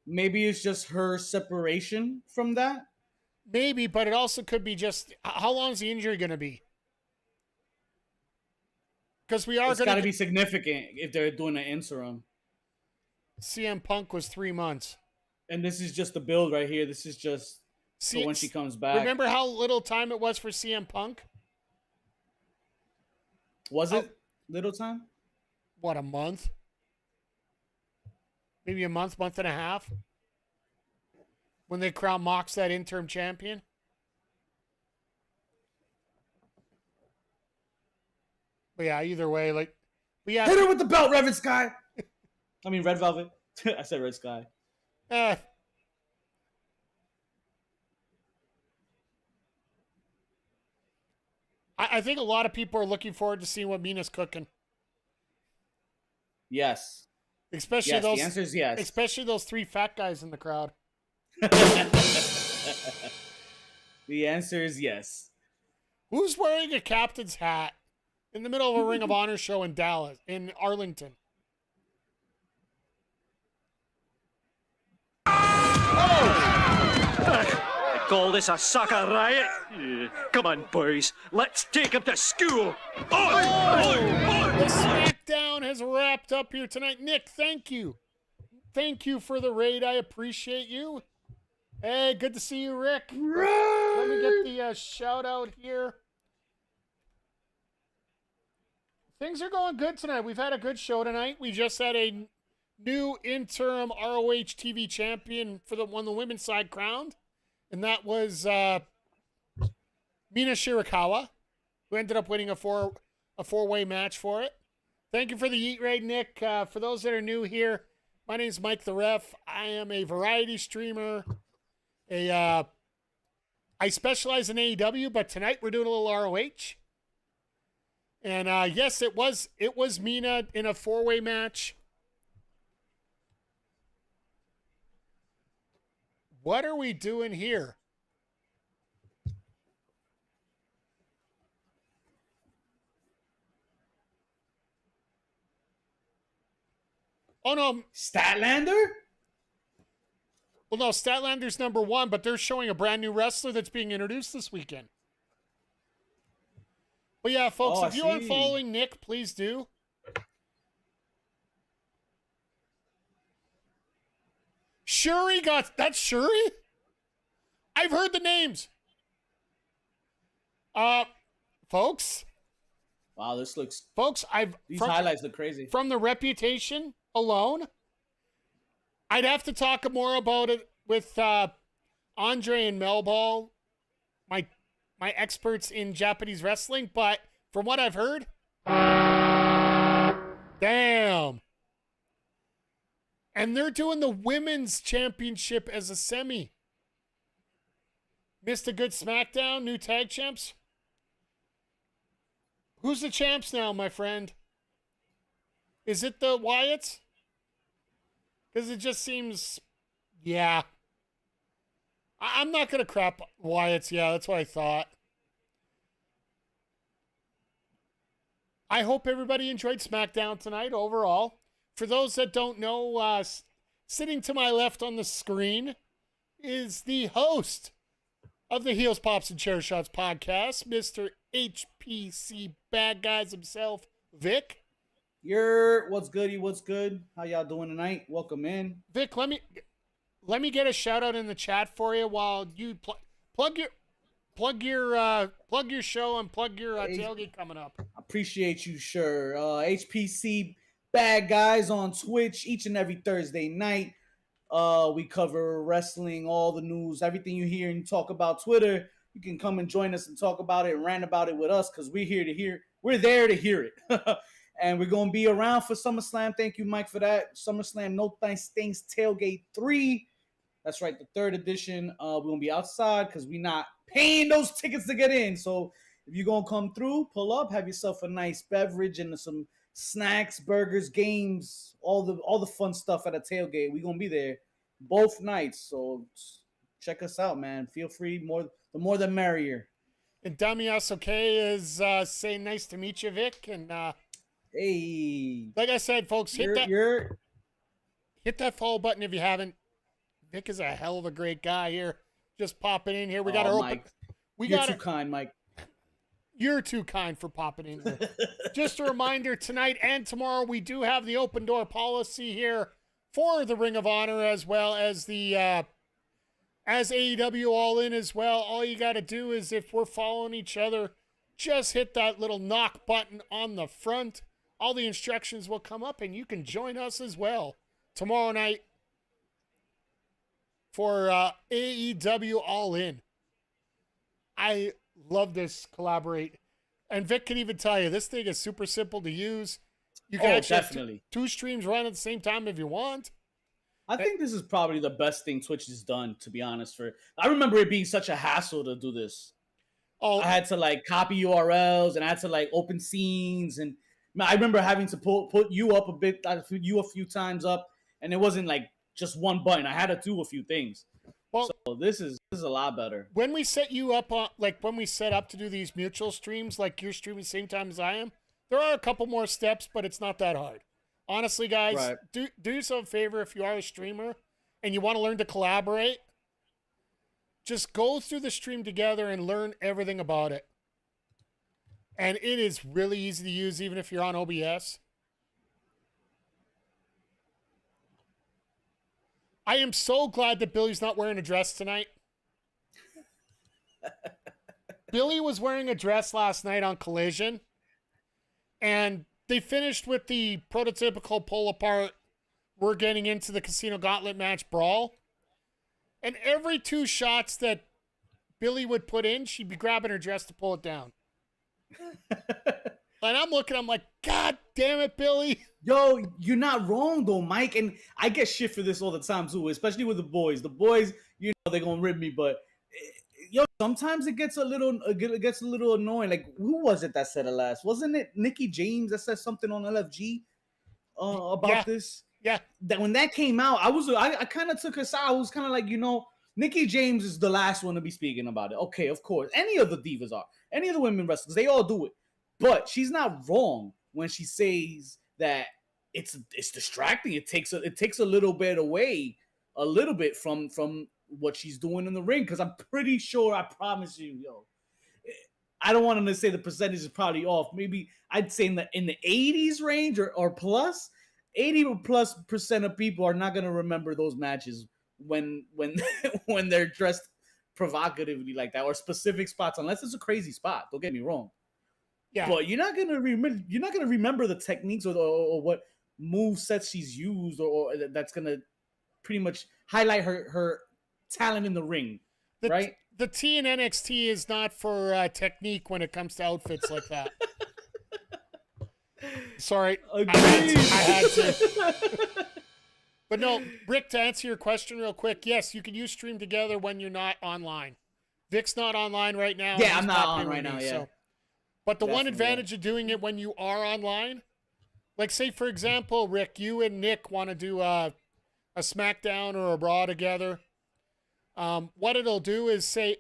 C: Maybe it's just her separation from that.
A: Maybe, but it also could be just, how long is the injury going to be? Because we are
C: It's
A: going
C: got to be significant if they're doing an interim.
A: CM Punk was 3 months.
C: And this is just the build right here. This is just for when she comes back.
A: Remember how little time it was for CM Punk?
C: Was it little time?
A: What, a month? Maybe a month and a half? When they crown Mox that interim champion? But yeah, either way, like, we have...
C: Hit her with the belt, Reverend Sky! I mean, Red Velvet. I said Red Sky.
A: I think a lot of people are looking forward to seeing what Mina's cooking.
C: Yes.
A: Especially
C: yes,
A: those.
C: the answer is yes.
A: Especially those 3 fat guys in the crowd.
C: The answer is yes.
A: Who's wearing a captain's hat in the middle of a Ring of Honor show in Dallas, in Arlington?
E: Call this a sucker riot? Come on, boys. Let's take him to school.
A: The SmackDown has wrapped up here tonight. Nick, thank you. Thank you for the raid. I appreciate you. Hey, good to see you, Rick. Let me get the shout out here. Things are going good tonight. We've had a good show tonight. We just had a new interim ROH TV champion for the women's side crowned. And that was Mina Shirakawa, who ended up winning a four-way match for it. Thank you for the Yeet Raid, Nick. For those that are new here, my name is Mike the Ref. I am a variety streamer. I specialize in AEW, but tonight we're doing a little ROH. And yes, it was Mina in a 4-way match. What are we doing here? Oh, no.
C: Statlander?
A: Well, no, Statlander's number 1, but they're showing a brand new wrestler that's being introduced this weekend. But yeah, folks, if you aren't following Nick, please do. Shuri that's Shuri? I've heard the names. Folks.
C: Wow, this looks...
A: Folks,
C: These highlights look crazy.
A: From the reputation alone, I'd have to talk more about it with Andre and Melball, my experts in Japanese wrestling, but from what I've heard, damn. And they're doing the women's championship as a semi. Missed a good SmackDown, new tag champs. Who's the champs now, my friend? Is it the Wyatts? Because it just seems, yeah. I'm not going to crap Wyatt's. Yeah, that's what I thought. I hope everybody enjoyed SmackDown tonight overall. For those that don't know, sitting to my left on the screen is the host of the Heels, Pops, and Chair Shots podcast, Mr. HPC Bad Guys himself, Vic.
C: What's goody? What's good? How y'all doing tonight? Welcome in.
A: Vic, let me get a shout out in the chat for you while you plug your show and plug your tailgate coming up.
C: Appreciate you, sure. HPC Bad Guys on Twitch each and every Thursday night. We cover wrestling, all the news, everything you hear and talk about Twitter. You can come and join us and talk about it and rant about it with us because we're there to hear it. And we're going to be around for SummerSlam. Thank you, Mike, for that. SummerSlam No Thanks Things Tailgate 3. That's right, the 3rd edition. We're going to be outside because we're not paying those tickets to get in. So if you're going to come through, pull up, have yourself a nice beverage and some snacks, burgers, games, all the fun stuff at a tailgate. We're going to be there both nights. So check us out, man. Feel free. The more the merrier.
A: And Damias okay is saying nice to meet you, Vic. And
C: hey,
A: like I said, folks, hit that follow button if you haven't. Vic is a hell of a great guy here. Just popping in here. We got our open.
C: Mike. You're too kind, Mike.
A: You're too kind for popping in here. Just a reminder, tonight and tomorrow we do have the open door policy here for the Ring of Honor, as well as the as AEW All In as well. All you got to do is, if we're following each other, just hit that little knock button on the front. All the instructions will come up and you can join us as well tomorrow night for AEW All In. I love this collaborate. And Vic can even tell you, this thing is super simple to use. You can actually
C: definitely
A: have two streams run at the same time if you want.
C: I think this is probably the best thing Twitch has done, to be honest. I remember it being such a hassle to do this.
A: Oh,
C: I had to copy URLs and I had to open scenes, and I remember having to put you up a bit, you a few times up, and it wasn't just one button. I had to do a few things. Well, so this is a lot better.
A: When we set you up on when we set up to do these mutual streams, like you're streaming the same time as I am, there are a couple more steps, but it's not that hard. Honestly, guys,
C: right.
A: do yourself a favor if you are a streamer and you want to learn to collaborate. Just go through the stream together and learn everything about it. And it is really easy to use, even if you're on OBS. I am so glad that Billy's not wearing a dress tonight. Billy was wearing a dress last night on Collision. And they finished with the prototypical pull apart. We're getting into the Casino Gauntlet match brawl. And every 2 shots that Billy would put in, she'd be grabbing her dress to pull it down. And I'm like, God damn it, Billy.
C: Yo, you're not wrong though, Mike. And I get shit for this all the time too, especially with the boys. The boys, they're gonna rip me, but sometimes it gets a little annoying. Like, who was it that said it last? Wasn't it Nikki James that said something on LFG about this?
A: Yeah.
C: That when that came out, I kind of took her side. I was kind of like, Nikki James is the last one to be speaking about it. Okay, of course. Any of the divas are. Any of the women wrestlers, they all do it. But she's not wrong when she says that it's distracting. It takes a little bit away, a little bit from what she's doing in the ring. Because I'm pretty sure, I promise you, I don't want to say the percentage is probably off. Maybe I'd say in the 80s range or plus. 80+% of people are not gonna remember those matches when when they're dressed provocatively like that, or specific spots, unless it's a crazy spot. Don't get me wrong. Yeah, but you're not gonna remember the techniques or what move sets she's used, or that's gonna pretty much highlight her talent in the ring, right?
A: The T in NXT is not for technique when it comes to outfits like that. Sorry, I had to. But no, Rick, to answer your question real quick, yes, you can use Stream Together when you're not online. Vic's not online right now.
C: Yeah, I'm not on right now, yeah.
A: So. But the one advantage of doing it when you are online, like say, for example, Rick, you and Nick want to do a SmackDown or a Raw together. What it'll do is say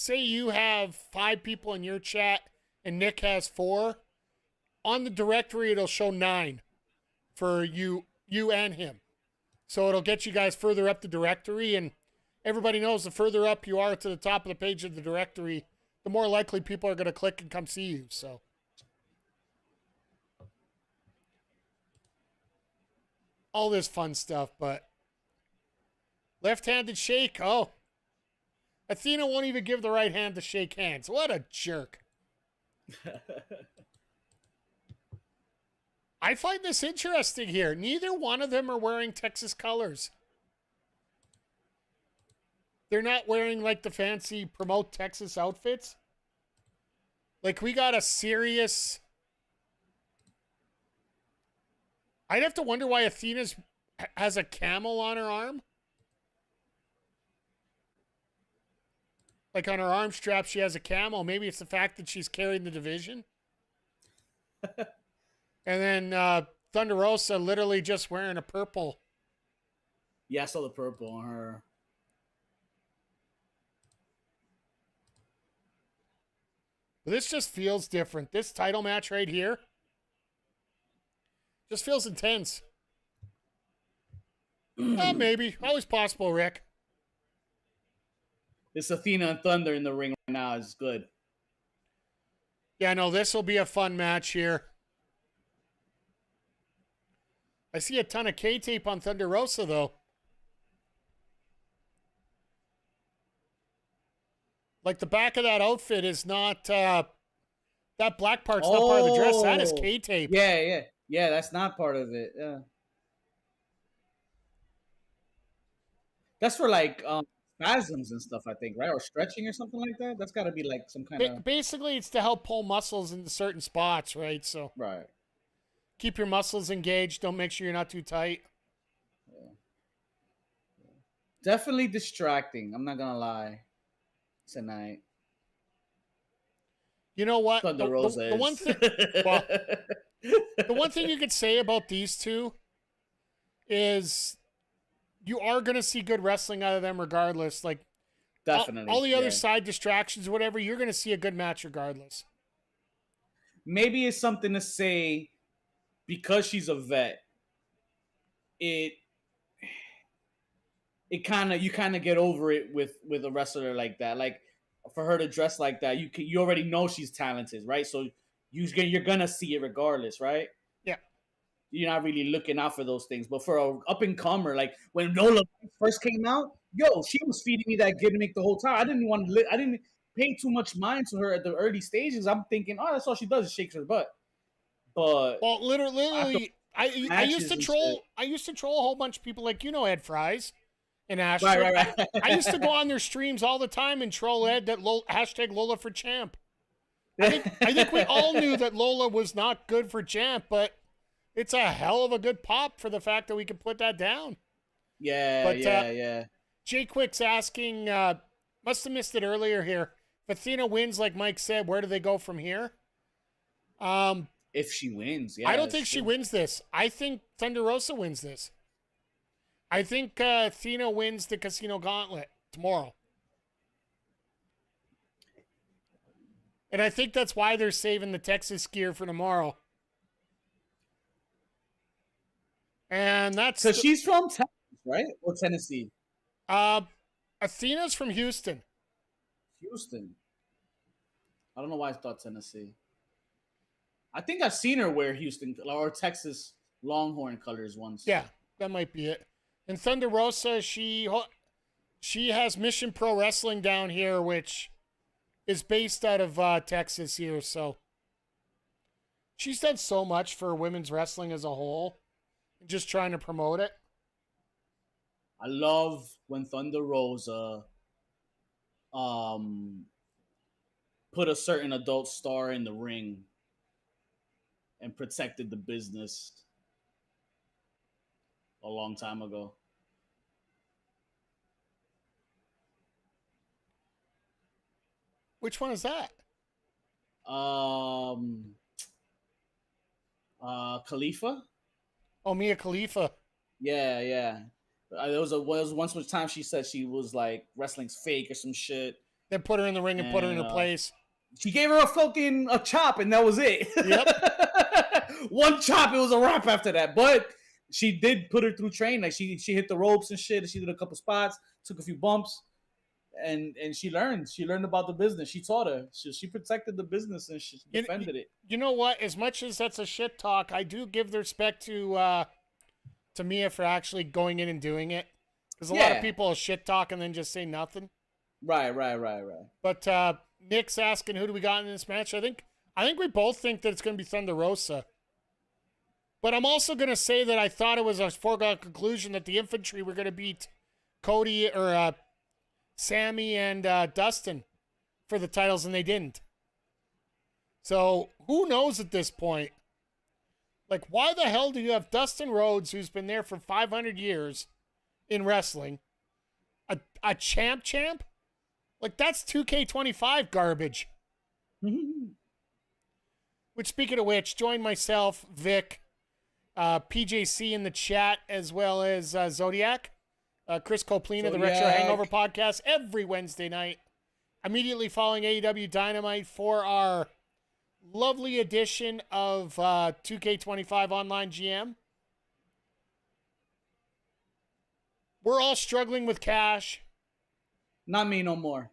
A: you have 5 people in your chat and Nick has 4. On the directory, it'll show 9 for you and him. So it'll get you guys further up the directory, and everybody knows the further up you are to the top of the page of the directory, the more likely people are going to click and come see you. So all this fun stuff, but left-handed shake. Oh, Athena won't even give the right hand to shake hands. What a jerk. I find this interesting here. Neither one of them are wearing Texas colors. They're not wearing like the fancy promote Texas outfits. Like we got a serious... I'd have to wonder why Athena's has a camel on her arm. Like on her arm strap, she has a camel. Maybe it's the fact that she's carrying the division. And then Thunder Rosa literally just wearing a purple.
C: Yeah, I saw the purple on her.
A: This just feels different. This title match right here just feels intense. Maybe. Always possible, Rick.
C: This Athena and Thunder in the ring right now is good.
A: Yeah, no, this will be a fun match here. I see a ton of K-tape on Thunder Rosa, though. Like, the back of that outfit is not... that black part's not part of the dress. That is K-tape.
C: Yeah. Yeah, that's not part of it. Yeah. That's for, like, spasms and stuff, I think, right? Or stretching or something like that? That's got to be, like, some kind of...
A: Basically, it's to help pull muscles into certain spots, right? So...
C: Right.
A: Keep your muscles engaged. Don't make sure you're not too tight.
C: Yeah. Definitely distracting. I'm not gonna lie. Tonight.
A: You know what?
C: Thunder Rosa
A: the one thing, well, the one thing you could say about these two is you are gonna see good wrestling out of them regardless. Like
C: definitely
A: all the other side distractions, whatever, you're gonna see a good match regardless.
C: Maybe it's something to say. Because she's a vet, you kind of get over it with a wrestler like that. Like for her to dress like that, you already know she's talented, right? So you're gonna see it regardless, right?
A: Yeah.
C: You're not really looking out for those things. But for a up and comer, like when Lola first came out, she was feeding me that gimmick the whole time. I didn't pay too much mind to her at the early stages. I'm thinking, oh, that's all she does is shakes her butt. But
A: literally, I used to troll. I used to troll a whole bunch of people like Ed Fries and Astro.
C: Right.
A: I used to go on their streams all the time and troll Ed that hashtag Lola for champ. I think we all knew that Lola was not good for champ, but it's a hell of a good pop for the fact that we can put that down.
C: Yeah.
A: Jay Quick's asking, must have missed it earlier here. If Athena wins, like Mike said, where do they go from here?
C: If she wins, yeah.
A: I don't think she wins this. I think Thunder Rosa wins this. I think Athena wins the Casino Gauntlet tomorrow. And I think that's why they're saving the Texas gear for tomorrow. And that's...
C: So she's from Texas, right? Or Tennessee?
A: Athena's from Houston.
C: Houston. I don't know why I thought Tennessee. I think I've seen her wear Houston or Texas Longhorn colors once.
A: Yeah, that might be it. And Thunder Rosa, she has Mission Pro Wrestling down here, which is based out of Texas here. So she's done so much for women's wrestling as a whole, just trying to promote it.
C: I love when Thunder Rosa put a certain adult star in the ring and protected the business a long time ago.
A: Which one is that?
C: Khalifa.
A: Oh, Mia Khalifa.
C: Yeah. There was once much time she said she was like wrestling's fake or some shit.
A: Then put her in the ring and put her in her place.
C: She gave her a chop, and that was it.
A: Yep.
C: One chop, it was a wrap after that. But she did put her through train. Like she hit the ropes and shit. She did a couple spots, took a few bumps, and she learned. She learned about the business. She taught her. She protected the business and she defended it.
A: You know what? As much as that's a shit talk, I do give the respect to Mia for actually going in and doing it. Because a lot of people will shit talk and then just say nothing.
C: Right.
A: But Nick's asking, who do we got in this match? I think we both think that it's going to be Thunder Rosa. But I'm also going to say that I thought it was a foregone conclusion that the infantry were going to beat Cody or Sammy and Dustin for the titles, and they didn't. So who knows at this point? Like, why the hell do you have Dustin Rhodes, who's been there for 500 years in wrestling, a champ? Like, that's 2K25 garbage. Which, speaking of which, join myself, Vic, PJC in the chat, as well as Zodiac, Chris Coplina, the Retro Hangover podcast, every Wednesday night, immediately following AEW Dynamite for our lovely edition of 2K25 Online GM. We're all struggling with cash.
C: Not me no more.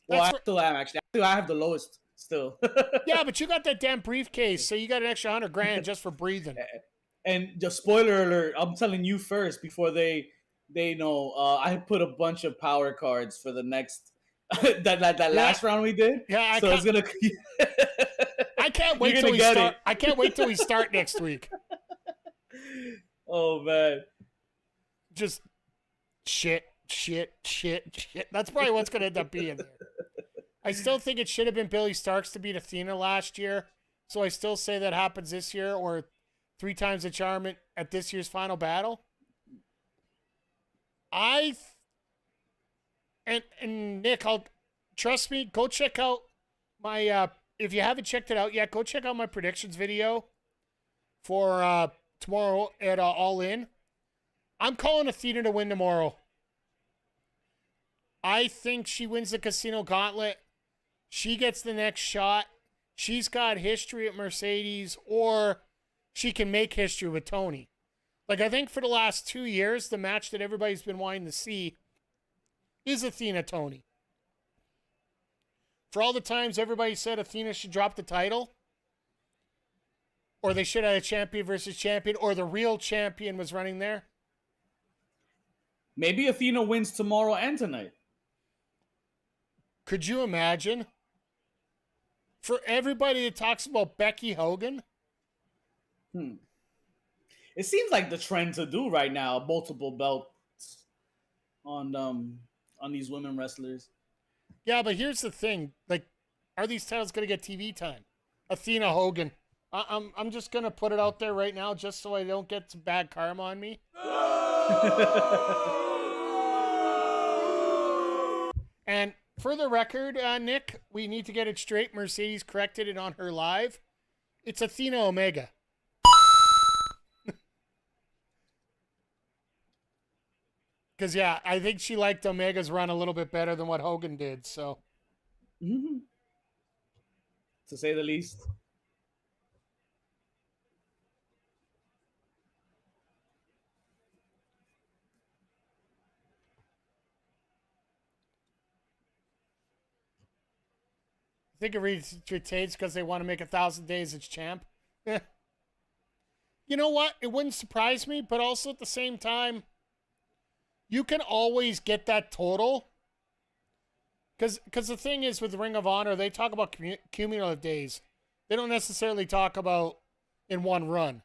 C: Well, I still am, actually. I have the lowest still.
A: Yeah, but you got that damn briefcase, so you got an extra $100,000 just for breathing.
C: And just spoiler alert, I'm telling you first before they know. I put a bunch of power cards for the next that last round we did.
A: Yeah,
C: it's gonna.
A: I can't wait till we start. I can't wait till we start next week.
C: Oh man,
A: just shit. That's probably what's gonna end up being there. I still think it should have been Billy Starks to beat Athena last year, so I still say that happens this year, or 3 times the charm at this year's final battle. And Nick, trust me, go check out my if you haven't checked it out yet, go check out my predictions video for tomorrow at All In. I'm calling Athena to win tomorrow. I think she wins the Casino Gauntlet. She gets the next shot. She's got history at Mercedes, or she can make history with Tony. Like, I think for the last 2 years, the match that everybody's been wanting to see is Athena Tony. For all the times everybody said Athena should drop the title, or they should have a champion versus champion, or the real champion was running there.
C: Maybe Athena wins tomorrow and tonight.
A: Could you imagine? For everybody that talks about Becky Hogan.
C: It seems like the trend to do right now, multiple belts on these women wrestlers.
A: Yeah, but here's the thing. Like, are these titles going to get TV time? Athena Hogan. I'm just going to put it out there right now just so I don't get some bad karma on me. And for the record, Nick, we need to get it straight. Mercedes corrected it on her live. It's Athena Omega. Because, yeah, I think she liked Omega's run a little bit better than what Hogan did, so.
C: To say the least.
A: I think it retains because they want to make 1,000 days as champ. You know what? It wouldn't surprise me, but also at the same time, you can always get that total. Because the thing is with Ring of Honor, they talk about cumulative days. They don't necessarily talk about in one run.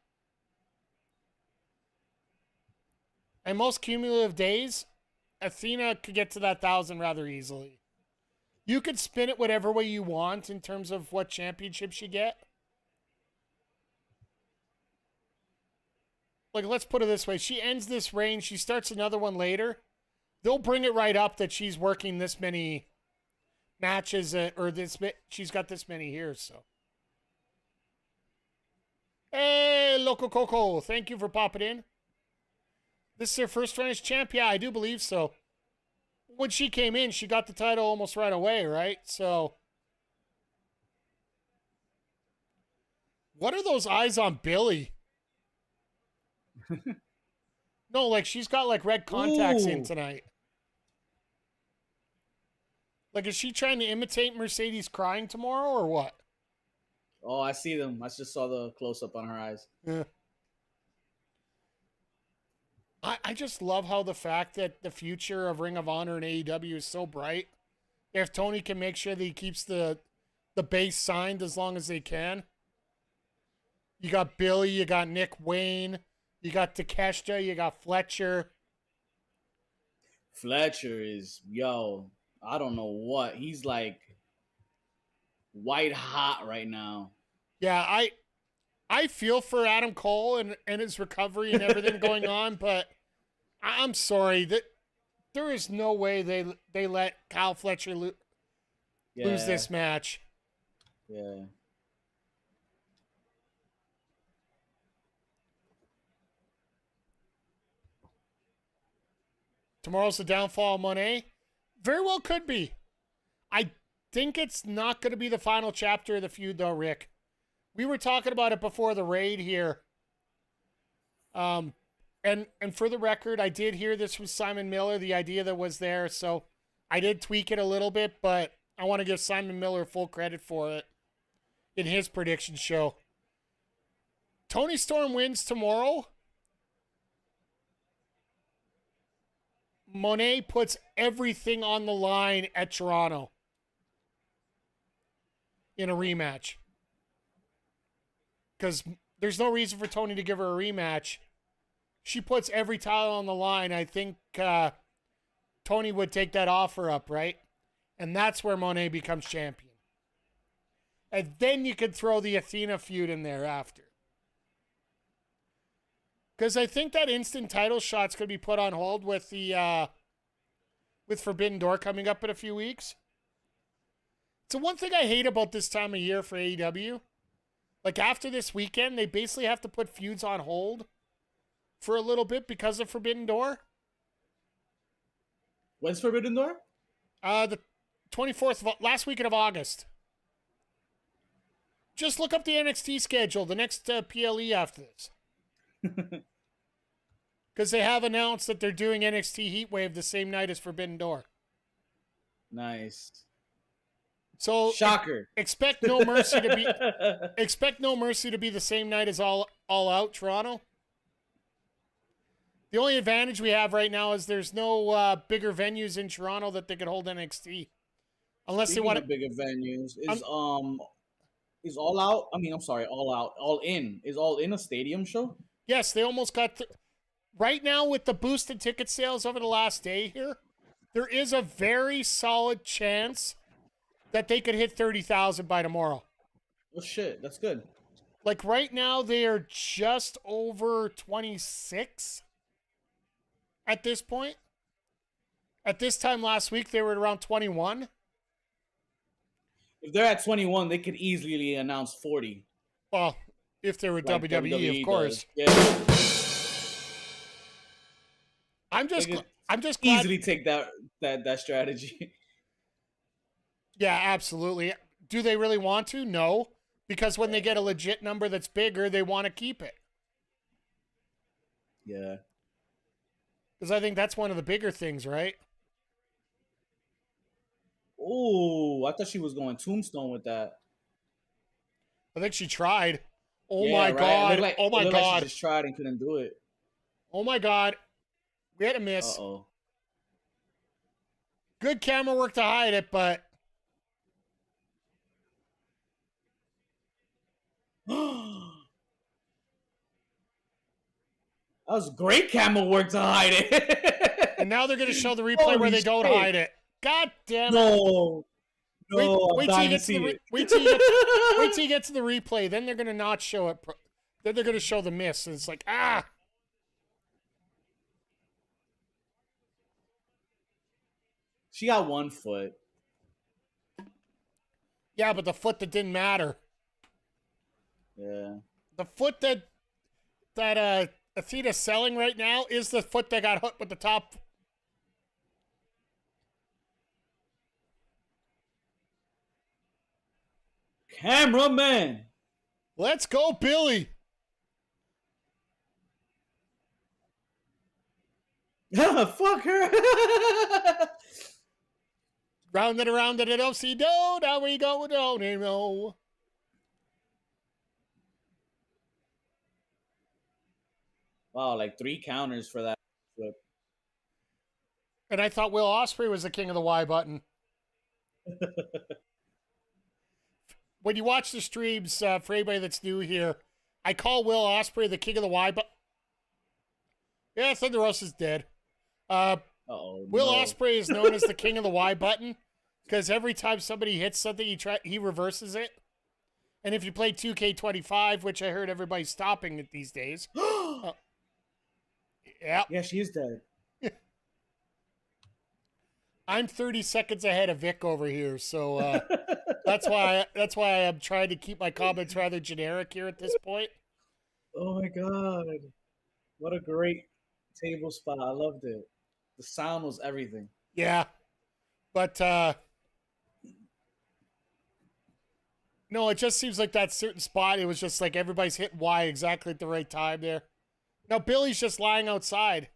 A: And most cumulative days, Athena could get to that 1,000 rather easily. You could spin it whatever way you want in terms of what championships you get. Like, let's put it this way. She ends this reign. She starts another one later. They'll bring it right up that she's working this many matches, she's got this many here, so. Hey, Loco Coco. Thank you for popping in. This is her first run as champ? Yeah, I do believe so. When she came in, she got the title almost right away, right? So, what are those eyes on Billy? No, like she's got like red contacts in
C: Ooh.
A: tonight. Like, is she trying to imitate Mercedes crying tomorrow or what?
C: Oh, I see them. I just saw the close up on her eyes.
A: Yeah. I just love how the fact that the future of Ring of Honor and AEW is so bright. If Tony can make sure that he keeps the base signed as long as they can. You got Billy, you got Nick Wayne, you got Takeshita, you got Fletcher.
C: Fletcher is, yo, I don't know what. He's like white hot right now.
A: Yeah, I feel for Adam Cole and his recovery and everything going on, but I'm sorry that there is no way they let Kyle Fletcher lose this match.
C: Yeah.
A: Tomorrow's the downfall of Monet. Very well could be. I think it's not going to be the final chapter of the feud, though, Rick. We were talking about it before the raid here. And for the record, I did hear this was Simon Miller, the idea that was there, so I did tweak it a little bit, but I want to give Simon Miller full credit for it in his prediction show. Tony Storm wins tomorrow. Monet puts everything on the line at Toronto in a rematch. Because there's no reason for Tony to give her a rematch. She puts every title on the line. I think Tony would take that offer up, right? And that's where Monet becomes champion. And then you could throw the Athena feud in there after. Because I think that instant title shot's going to be put on hold with the with Forbidden Door coming up in a few weeks. So one thing I hate about this time of year for AEW, like after this weekend, they basically have to put feuds on hold for a little bit because of Forbidden Door.
C: When's Forbidden Door?
A: The 24th of last weekend of August. Just look up the NXT schedule, the next PLE after this. Because they have announced that they're doing NXT Heatwave the same night as Forbidden Door.
C: Nice.
A: So
C: shocker.
A: Expect No Mercy to be the same night as All Out Toronto. The only advantage we have right now is there's no bigger venues in Toronto that they could hold NXT. Unless
C: Speaking
A: they want
C: of bigger venues, is All Out? I mean, I'm sorry, All Out, All In. Is All In a stadium show?
A: Yes, they almost got. Right now, with the boosted ticket sales over the last day here, there is a very solid chance that they could hit 30,000 by tomorrow.
C: Oh shit, that's good.
A: Like right now, they are just over 26 at this point. At this time last week, they were at around 21.
C: If they're at 21, they could easily announce 40.
A: Well, if they were
C: Like
A: WWE, of course.
C: Does. Yeah.
A: I'm just glad.
C: Easily take that strategy.
A: Yeah, absolutely. Do they really want to? No. Because when they get a legit number that's bigger, they want to keep it.
C: Yeah.
A: Because I think that's one of the bigger things, right?
C: Oh, I thought she was going Tombstone with that.
A: I think she tried. Oh
C: yeah,
A: my
C: right?
A: God.
C: Like,
A: oh my God.
C: Like she just tried and couldn't do it.
A: Oh my God. We had a miss.
C: Uh-oh.
A: Good camera work to hide it, but
C: That was great camera work to hide it.
A: and now they're going to show the replay where they don't hide it. God damn it.
C: No.
A: Wait till you get to the replay. Then they're going to not show it. Then they're going to show the miss. And it's like, ah.
C: She got 1 foot.
A: Yeah, but the foot that didn't matter.
C: Yeah.
A: The foot that Athena's selling right now is the foot that got hooked with the top.
C: Cameraman.
A: Let's go, Billy.
C: Fuck her.
A: Round and around and it don't see no. Now we go, don't know.
C: Wow, like 3 counters for that flip.
A: And I thought Will Ospreay was the king of the Y button. When you watch the streams, for anybody that's new here, I call Will Ospreay the king of the Y button. Yeah, Thunder Rosa's dead. Will Ospreay is known as the king of the Y button because every time somebody hits something, he reverses it. And if you play 2K25, which I heard everybody's stopping it these days.
C: Yeah, she is dead.
A: I'm 30 seconds ahead of Vic over here, so that's why I'm trying to keep my comments rather generic here at this point.
C: Oh my god. What a great table spot. I loved it. The sound was everything.
A: Yeah. But no, it just seems like that certain spot, it was just like everybody's hitting Y exactly at the right time there. Now Billy's just lying outside.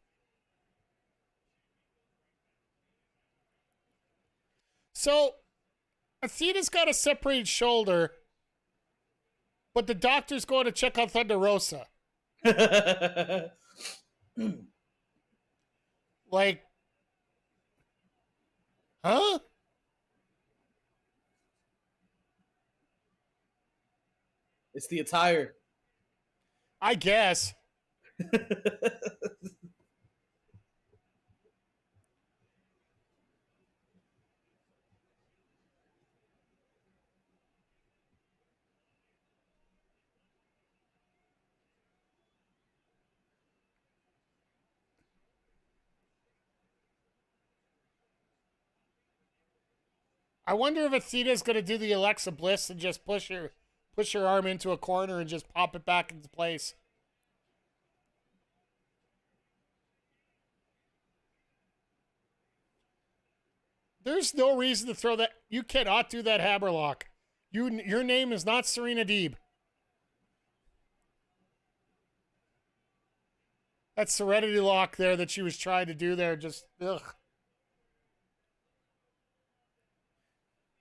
A: So Athena's got a separated shoulder, but the doctor's going to check on Thunder Rosa. Like, huh?
C: It's the attire.
A: I guess. I wonder if Athena's going to do the Alexa Bliss and just push her arm into a corner and just pop it back into place. There's no reason to throw that. You cannot do that hammerlock. Your name is not Serena Deeb. That Serenity lock there that she was trying to do there, just ugh.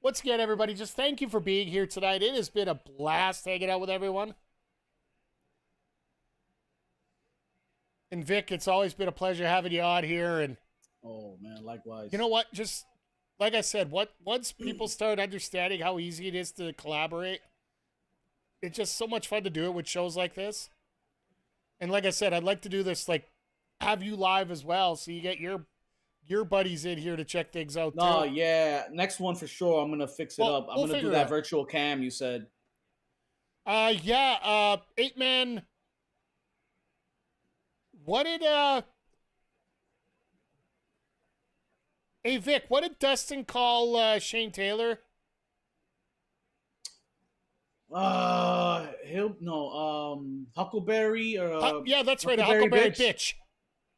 A: Once again, everybody, just thank you for being here tonight. It has been a blast hanging out with everyone. And Vic, it's always been a pleasure having you on here. And
C: oh man, likewise.
A: you know what? Just like I said, once people start understanding how easy it is to collaborate, it's just so much fun to do it with shows like this. And like I said, I'd like to do this, like, have you live as well, so you get your buddies in here to check things out too.
C: No, yeah. Next one for sure. I'm gonna fix it up. I'm gonna do that virtual cam you said.
A: Yeah. 8-man. What did Hey Vic, what did Dustin call Shane Taylor?
C: Huckleberry or
A: yeah, that's right, a Huckleberry bitch.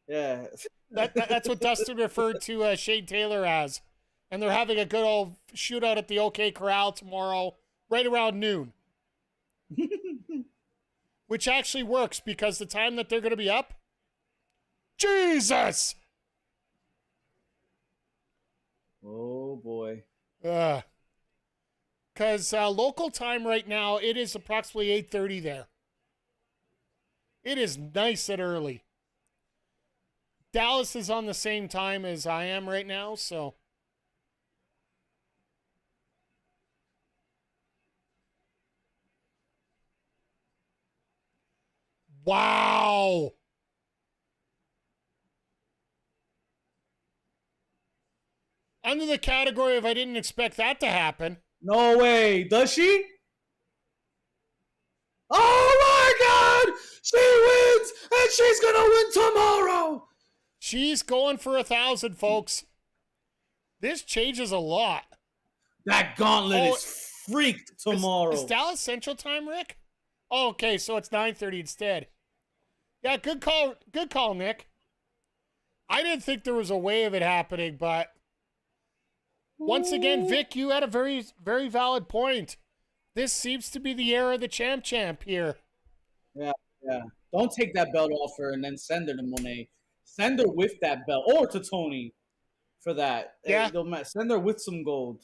C: Yeah.
A: That's what Dustin referred to Shane Taylor as. And they're having a good old shootout at the OK Corral tomorrow, right around noon. Which actually works because the time that they're going to be up, Jesus!
C: Oh, boy.
A: Because local time right now, it is approximately 8:30 there. It is nice and early. Dallas is on the same time as I am right now, so. Wow! Under the category of I didn't expect that to happen.
C: No way. Does she? Oh my God! She wins, and she's gonna win tomorrow.
A: She's going for 1,000, folks. This changes a lot.
C: That gauntlet is freaked tomorrow.
A: Is Dallas Central Time, Rick? Oh, okay, so it's 9:30 instead. Yeah, good call. Good call, Nick. I didn't think there was a way of it happening, but once again, Vic, you had a very, very valid point. This seems to be the era of the champ here.
C: Yeah, yeah. Don't take that belt off her and then send her to Monet. Send her with that belt, or to Tony for that.
A: Yeah.
C: It don't matter. Send her with some gold.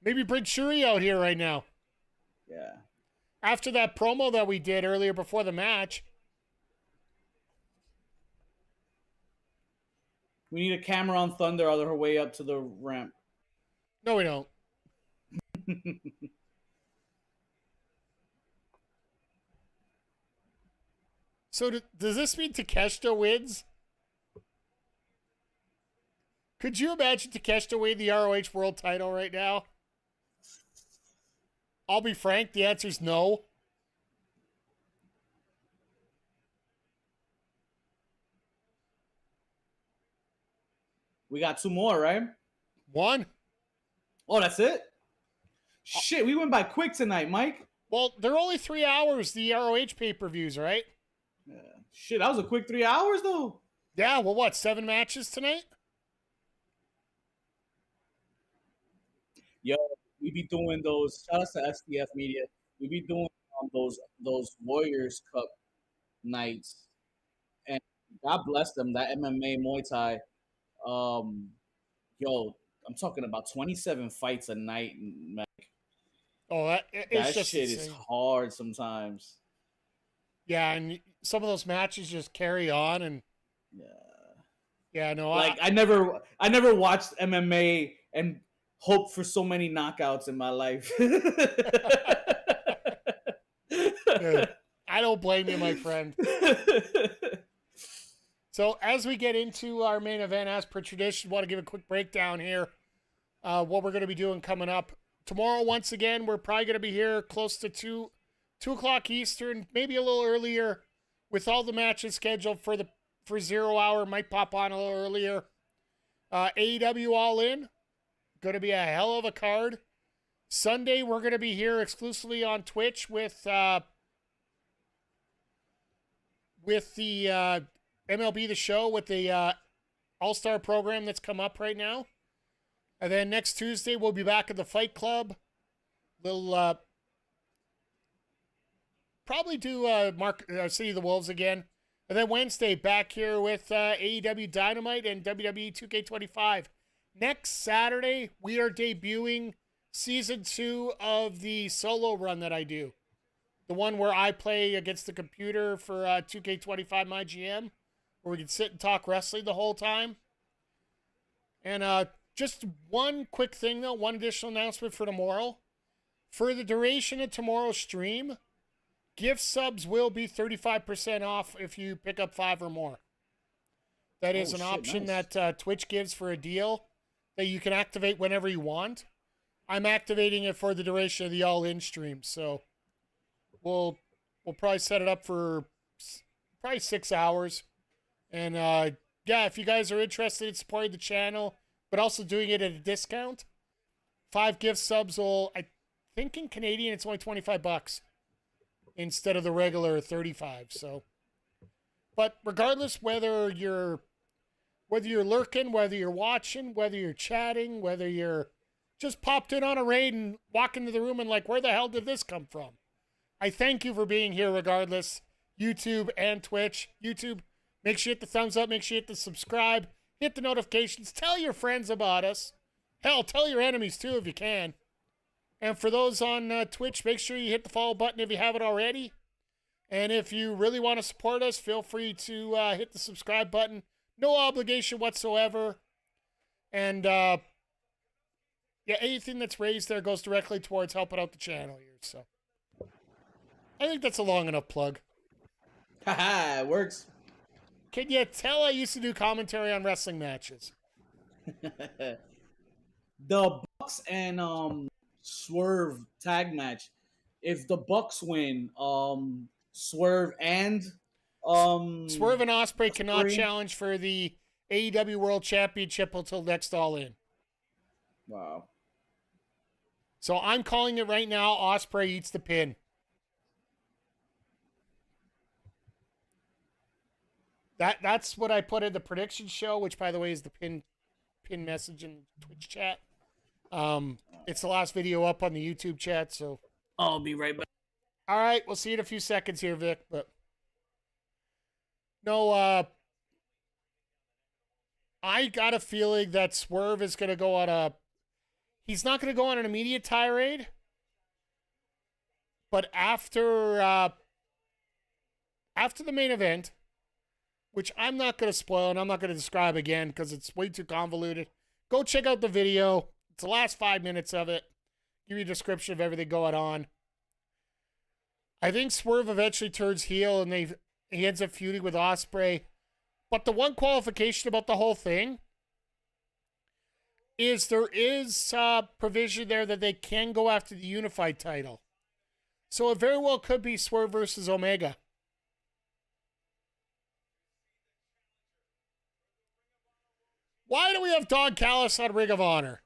A: Maybe bring Shuri out here right now.
C: Yeah.
A: After that promo that we did earlier before the match.
C: We need a camera on Thunder on her way up to the ramp.
A: No, we don't. So does this mean Takeshita wins? Could you imagine Takeshita winning the ROH World Title right now? I'll be frank, the answer is no.
C: We got 2 more, right?
A: 1.
C: Oh, that's it? Shit, we went by quick tonight, Mike.
A: Well, they're only 3 hours, the ROH pay-per-views, right?
C: Yeah. Shit, that was a quick 3 hours, though.
A: Yeah, well, what, 7 matches tonight?
C: Yo, we be doing those. Shout out to STF Media. We be doing those Warriors Cup nights, and God bless them. That MMA Muay Thai. Yo, I'm talking about 27 fights a night, man.
A: Oh, it's
C: That
A: just
C: shit
A: insane.
C: is hard sometimes.
A: Yeah, and some of those matches just carry on, and yeah, no,
C: Like I never watched MMA and hoped for so many knockouts in my life.
A: Dude, I don't blame you, my friend. So as we get into our main event, as per tradition, want to give a quick breakdown here. What we're going to be doing coming up tomorrow. Once again, we're probably going to be here close to 2 o'clock Eastern, maybe a little earlier, with all the matches scheduled for 0 hour. Might pop on a little earlier. AEW All In, going to be a hell of a card. Sunday, we're going to be here exclusively on Twitch with the MLB The Show, with the All-Star program that's come up right now. And then next Tuesday, we'll be back at the Fight Club. We'll probably do City of the Wolves again. And then Wednesday, back here with AEW Dynamite and WWE 2K25. Next Saturday, we are debuting Season 2 of the solo run that I do. The one where I play against the computer for 2K25 My GM, where we can sit and talk wrestling the whole time. And just one quick thing, though, one additional announcement for tomorrow. For the duration of tomorrow's stream, gift subs will be 35% off if you pick up 5 or more. That is an option that Twitch gives for a deal that you can activate whenever you want. I'm activating it for the duration of the all-in stream, so we'll probably set it up for probably 6 hours. And yeah, if you guys are interested in supporting the channel, but also doing it at a discount, 5 gift subs will, I think in Canadian, it's only $25 instead of the regular 35. So, but regardless, whether you're lurking, whether you're watching, whether you're chatting, whether you're just popped in on a raid and walk into the room and like, where the hell did this come from? I thank you for being here regardless. YouTube and Twitch. YouTube, make sure you hit the thumbs up. Make sure you hit the subscribe. Hit the notifications. Tell your friends about us. Hell, tell your enemies too if you can. And for those on Twitch, make sure you hit the follow button if you haven't already. And if you really want to support us, feel free to hit the subscribe button. No obligation whatsoever. And yeah, anything that's raised there goes directly towards helping out the channel here. So I think that's a long enough plug.
C: Haha, it works.
A: Can you tell I used to do commentary on wrestling matches?
C: The Bucks and Swerve tag match. If the Bucks win, Swerve and
A: Ospreay cannot challenge for the AEW World Championship until next All In.
C: Wow.
A: So I'm calling it right now. Ospreay eats the pin. That's what I put in the prediction show, which by the way is the pin message in Twitch chat. It's the last video up on the YouTube chat, so
C: I'll be right back.
A: all right, we'll see you in a few seconds here, Vic. But no, I got a feeling that Swerve is going to go on a. He's not going to go on an immediate tirade, but after the main event, which I'm not going to spoil and I'm not going to describe again because it's way too convoluted. Go check out the video. It's the last 5 minutes of it. Give you a description of everything going on. I think Swerve eventually turns heel and he ends up feuding with Ospreay. But the one qualification about the whole thing is there is provision there that they can go after the unified title. So it very well could be Swerve versus Omega. Why do we have Don Callis on Ring of Honor?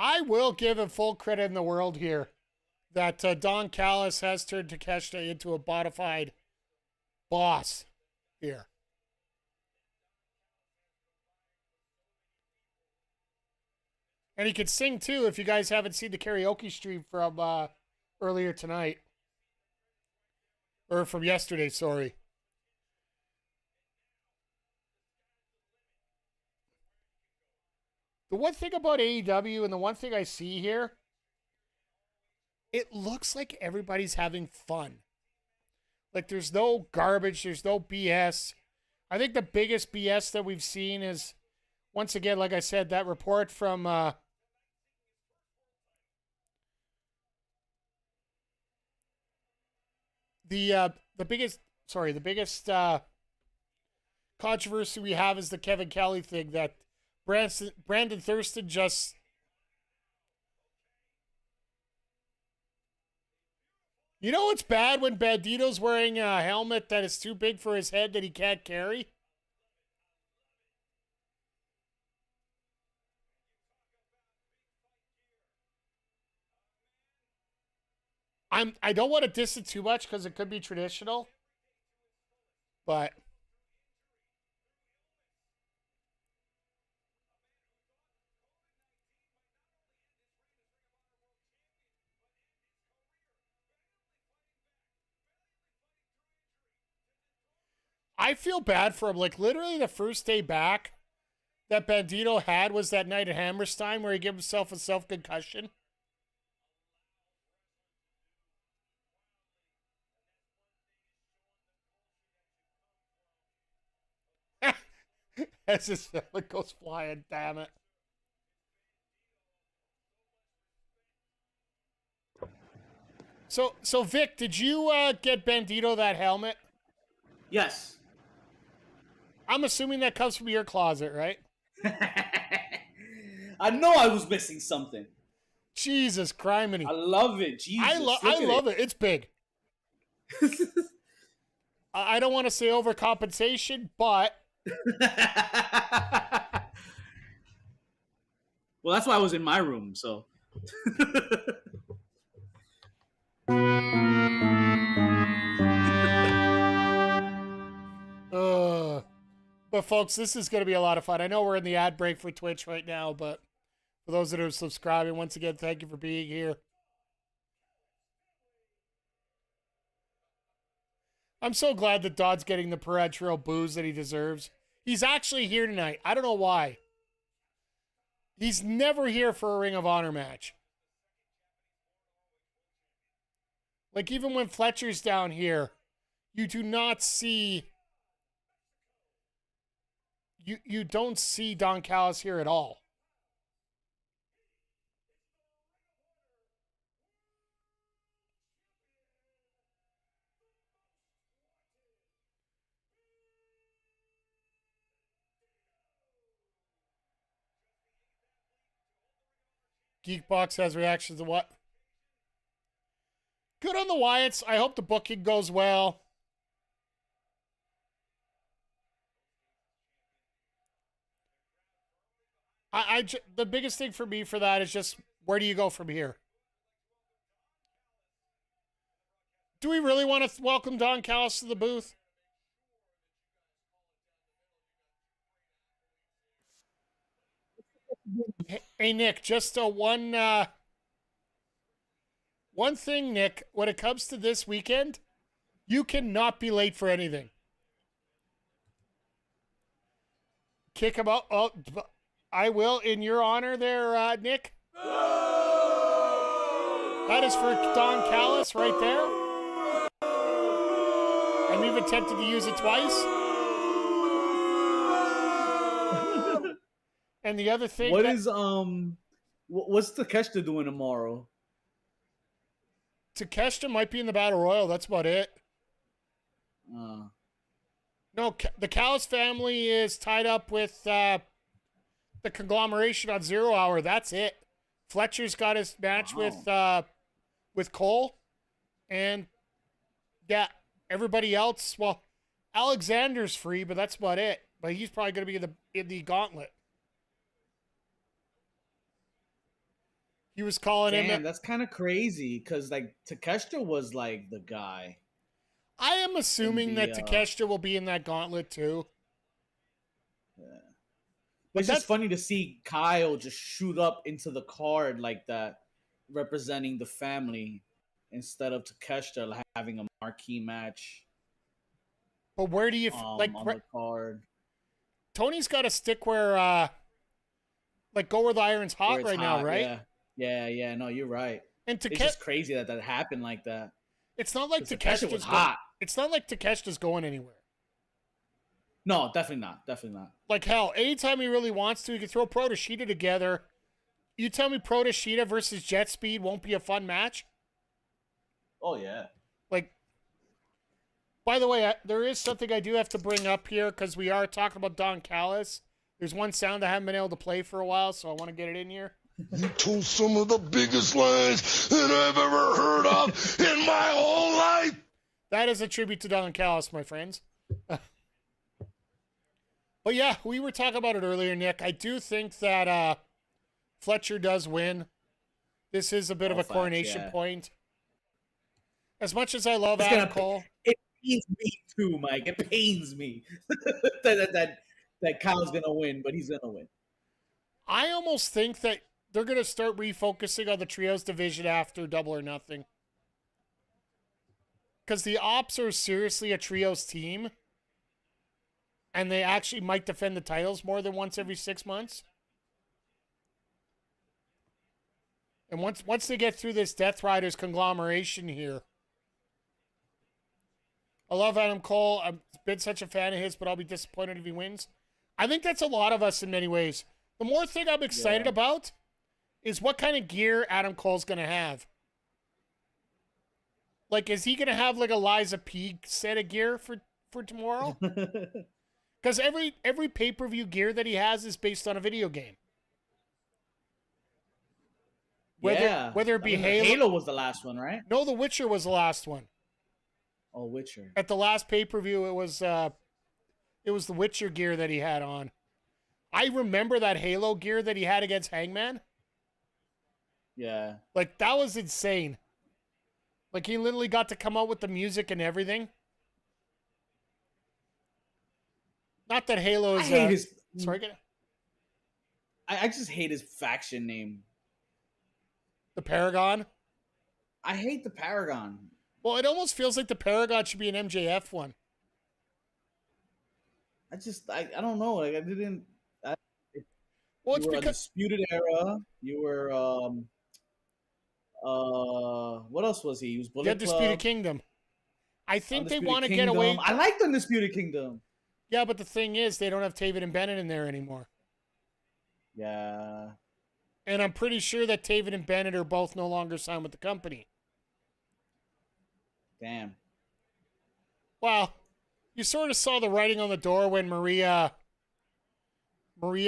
A: I will give him full credit in the world here that Don Callis has turned Takeshita into a bona fide boss here. And he could sing too if you guys haven't seen the karaoke stream from earlier tonight. Or from yesterday, sorry. The one thing about AEW and the one thing I see here, it looks like everybody's having fun. Like there's no garbage, there's no BS. I think the biggest BS that we've seen is, once again, like I said, that report from the biggest controversy we have is the Kevin Kelly thing that Brandon Thurston just You know what's bad when Bandito's wearing a helmet that is too big for his head that he can't carry? I don't want to diss it too much because it could be traditional, but I feel bad for him. Like literally the first day back that Bandito had was that night at Hammerstein where he gave himself a self-concussion. As his helmet goes flying, damn it. So Vic, did you get Bandito that helmet?
C: Yes.
A: I'm assuming that comes from your closet, right?
C: I know I was missing something.
A: Jesus criminy.
C: I love it. Jesus.
A: I love it. It's big. I don't want to say overcompensation, but
C: well, that's why I was in my room, so.
A: But folks, this is going to be a lot of fun. I know we're in the ad break for Twitch right now, but for those that are subscribing, once again, thank you for being here. I'm so glad that Dodd's getting the perpetual booze that he deserves. He's actually here tonight. I don't know why. He's never here for a Ring of Honor match. Like, even when Fletcher's down here, you do not see... You don't see Don Callis here at all. Geekbox has reactions to what? Good on the Wyatts. I hope the booking goes well. The biggest thing for me for that is just where do you go from here? Do we really want to welcome Don Callis to the booth? Hey Nick, just one thing, Nick. When it comes to this weekend, you cannot be late for anything. Kick him out. Oh, I will in your honor, there, Nick. That is for Don Callis right there. And we've attempted to use it twice. And the other thing,
C: what's Takeshita doing tomorrow?
A: Takeshita might be in the Battle Royal. That's about it. No, the Callis family is tied up with the conglomeration on 0 Hour. That's it. Fletcher's got his match with Cole, and yeah, everybody else. Well, Alexander's free, but that's about it. But he's probably going to be in the gauntlet. He was calling him.
C: Damn, that's kind of crazy because like Takeshita was like the guy.
A: I am assuming that Takeshita will be in that gauntlet too.
C: Yeah. But it's just funny to see Kyle just shoot up into the card like that, representing the family, instead of Takeshita having a marquee match.
A: But where do you
C: on the card?
A: Tony's got to stick where, go where the iron's hot right now, right?
C: Yeah. No, you're right. And it's just crazy that happened like that.
A: It's not like Takeshita was hot. It's not like Takeshita's going anywhere.
C: No, definitely not.
A: Like hell, anytime he really wants to, he can throw Pro Toshita together. You tell me Pro Toshita versus Jet Speed won't be a fun match?
C: Oh yeah.
A: Like, by the way, there is something I do have to bring up here because we are talking about Don Callis. There's one sound I haven't been able to play for a while, so I want to get it in here.
B: You told some of the biggest lies that I've ever heard of in my whole life.
A: That is a tribute to Don Callis, my friends. But yeah, we were talking about it earlier, Nick. I do think that Fletcher does win. This is a bit of a coronation point. As much as I love Adam Cole.
C: It pains me too, Mike. It pains me that Kyle's going to win, but he's going to win.
A: I almost think that they're going to start refocusing on the trios division after Double or Nothing. Because the Ops are seriously a trios team. And they actually might defend the titles more than once every 6 months. And once they get through this Death Riders conglomeration here. I love Adam Cole. I've been such a fan of his, but I'll be disappointed if he wins. I think that's a lot of us in many ways. The more thing I'm excited about is what kind of gear Adam Cole's going to have. Like, is he going to have like a Liza P set of gear for tomorrow? Because every pay-per-view gear that he has is based on a video game. Whether it be Halo.
C: Halo was the last one, right?
A: No, The Witcher was the last one.
C: Oh, Witcher.
A: At the last pay-per-view, it was The Witcher gear that he had on. I remember that Halo gear that he had against Hangman.
C: Yeah.
A: Like, that was insane. Like, he literally got to come out with the music and everything. Not that Halo is...
C: I hate his...
A: Sorry,
C: I just hate his faction name.
A: The Paragon?
C: I hate the Paragon.
A: Well, it almost feels like the Paragon should be an MJF one.
C: I don't know. Like, I didn't...
A: Well, it's
C: you were
A: because...
C: Undisputed Era. You were... what else was he? He was Bullet Club.
A: Undisputed Kingdom. I think they want to get away...
C: I like the Undisputed Kingdom.
A: Yeah, but the thing is, they don't have Taven and Bennett in there anymore.
C: Yeah.
A: And I'm pretty sure that Taven and Bennett are both no longer signed with the company.
C: Damn.
A: Well, you sort of saw the writing on the door when Maria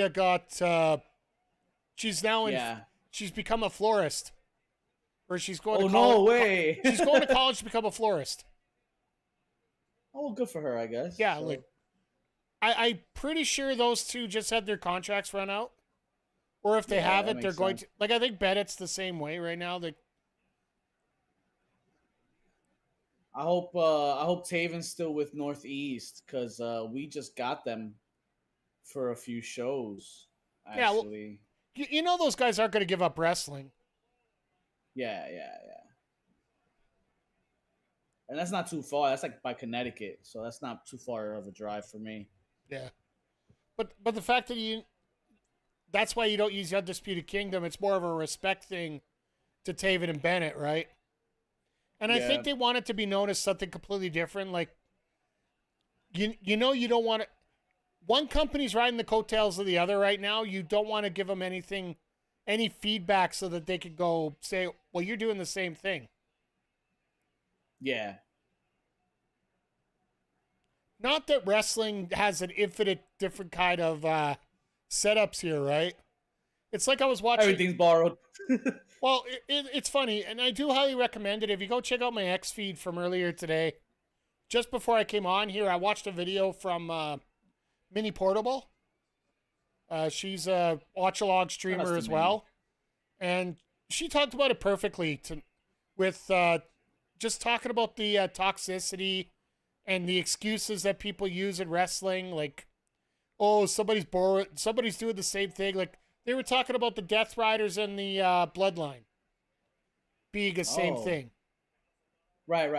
A: got, she's now she's become a florist. Or she's going to college.
C: Oh, no way.
A: She's going to college to become a florist.
C: Oh, good for her, I guess.
A: Yeah, so. Like, I'm pretty sure those two just had their contracts run out. Or if they
C: Yeah,
A: have
C: that
A: it, they're
C: makes
A: going
C: sense.
A: to, like, I think Bennett's the same way right now.
C: I hope Taven's still with Northeast because we just got them for a few shows.
A: Yeah, well,
C: Actually,
A: you know those guys aren't going to give up wrestling.
C: yeah. And that's not too far. That's like by Connecticut, so that's not too far of a drive for me.
A: Yeah. But the fact that that's why you don't use the Undisputed Kingdom. It's more of a respect thing to Taven and Bennett, right? And I think they want it to be known as something completely different. Like, you know, you don't want to. One company's riding the coattails of the other right now. You don't want to give them any feedback so that they could go say, well, you're doing the same thing.
C: Yeah.
A: Not that wrestling has an infinite different kind of setups here, right? It's like I was watching.
C: Everything's borrowed.
A: Well, it's funny, and I do highly recommend it. If you go check out my X feed from earlier today, just before I came on here, I watched a video from Minnie Portable. She's a watch-along streamer as well, and she talked about it perfectly with just talking about the toxicity and the excuses that people use in wrestling, like, oh, somebody's bored, somebody's doing the same thing. Like, they were talking about the Death Riders and the Bloodline being the same thing.
C: Right.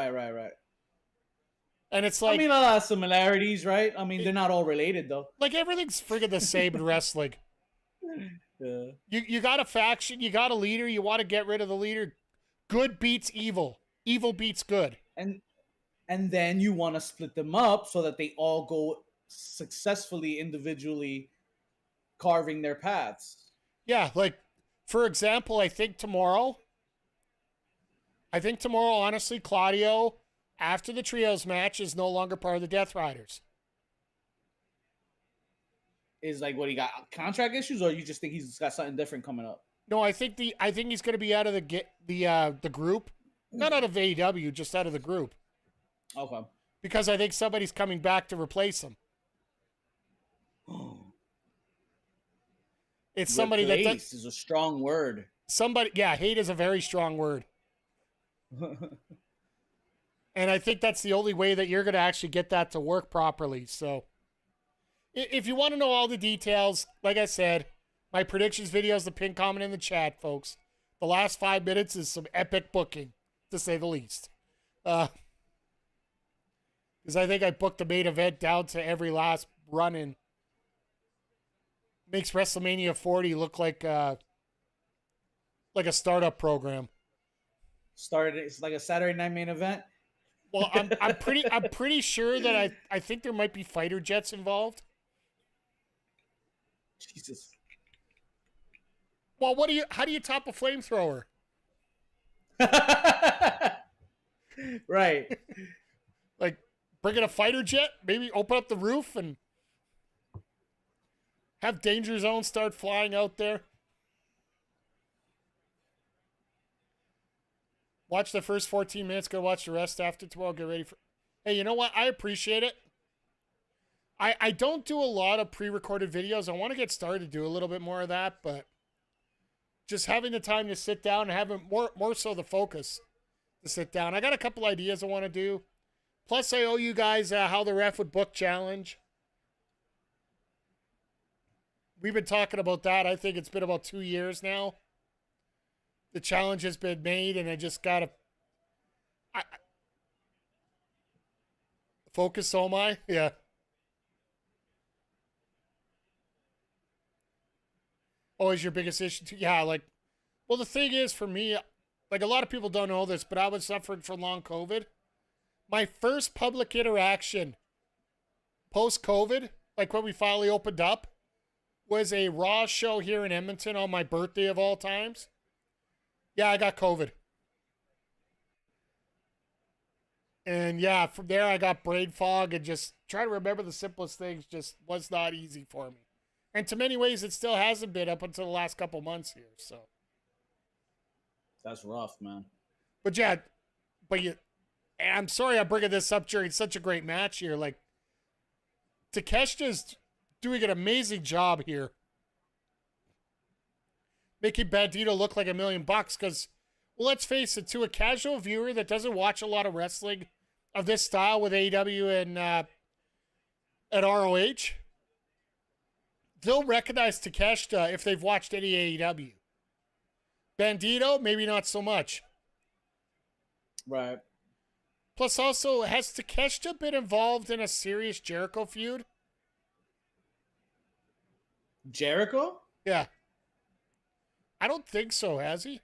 A: And it's like,
C: I mean, a lot of similarities, right? I mean, they're not all related, though.
A: like everything's friggin' the same in wrestling.
C: Yeah.
A: You got a faction, you got a leader, you want to get rid of the leader. Good beats evil. Evil beats good.
C: And then you want to split them up so that they all go successfully individually carving their paths.
A: Yeah, like, for example, I think tomorrow, honestly, Claudio, after the trios match, is no longer part of the Death Riders.
C: Is like what he got contract issues, or you just think he's got something different coming up?
A: No, I think he's going to be out of the group, not out of AEW, just out of the group.
C: Okay.
A: Because I think somebody's coming back to replace him. It's somebody
C: Replace is a strong word.
A: Hate is a very strong word. And I think that's the only way that you're going to actually get that to work properly. So if you want to know all the details, like I said, my predictions video is the pin comment in the chat, folks. The last 5 minutes is some epic booking, to say the least. Because I think I booked the main event down to every last run-in. Makes WrestleMania 40 look like a startup program.
C: It's like a Saturday night main event.
A: Well, I'm pretty sure that I think there might be fighter jets involved.
C: Jesus.
A: Well, how do you top a flamethrower?
C: Right.
A: Like, bring in a fighter jet, maybe open up the roof and have Danger Zone start flying out there. Watch the first 14 minutes, go watch the rest after tomorrow, get ready for... Hey, you know what? I appreciate it. I don't do a lot of pre-recorded videos. I want to get started to do a little bit more of that, but just having the time to sit down and having more so the focus to sit down. I got a couple ideas I want to do. Plus, I owe you guys How the Ref Would Book challenge. We've been talking about that. I think it's been about 2 years now. The challenge has been made, and I just got to... Focus, so am I? Yeah. Always your biggest issue? Yeah, like... Well, the thing is, for me, like, a lot of people don't know this, but I was suffering from long COVID. My first public interaction post-COVID, like when we finally opened up, was a Raw show here in Edmonton on my birthday of all times. Yeah, I got COVID. And yeah, from there I got brain fog, and just trying to remember the simplest things just was not easy for me. And to many ways, it still hasn't been up until the last couple months here. So
C: that's rough, man.
A: But yeah, I'm sorry I'm bringing this up during such a great match here. Like, Takeshita's doing an amazing job here. making Bandito look like $1 million because, well, let's face it, to a casual viewer that doesn't watch a lot of wrestling of this style with AEW and at ROH, they'll recognize Takeshita if they've watched any AEW. Bandito, maybe not so much.
C: Right.
A: Plus, also, has Takeshita been involved in a serious Jericho feud?
C: Jericho?
A: Yeah. I don't think so, has he?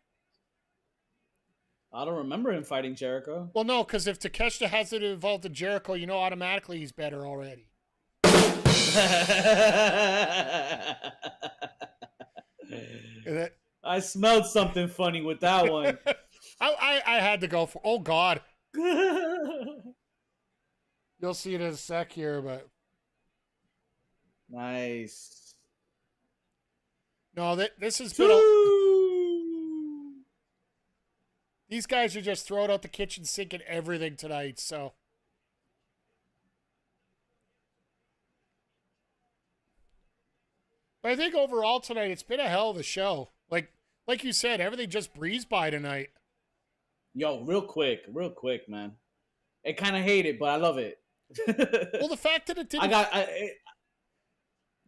C: I don't remember him fighting Jericho.
A: Well, no, because if Takeshita hasn't involved in Jericho, you know automatically he's better already.
C: I smelled something funny with that one.
A: I had to go for... Oh, God. You'll see it in a sec here, but...
C: Nice.
A: No, this has been... These guys are just throwing out the kitchen sink and everything tonight, so... But I think overall tonight, it's been a hell of a show. Like you said, everything just breezed by tonight.
C: Yo, real quick, man. I kind of hate it, but I love it.
A: Well, the fact that it didn't...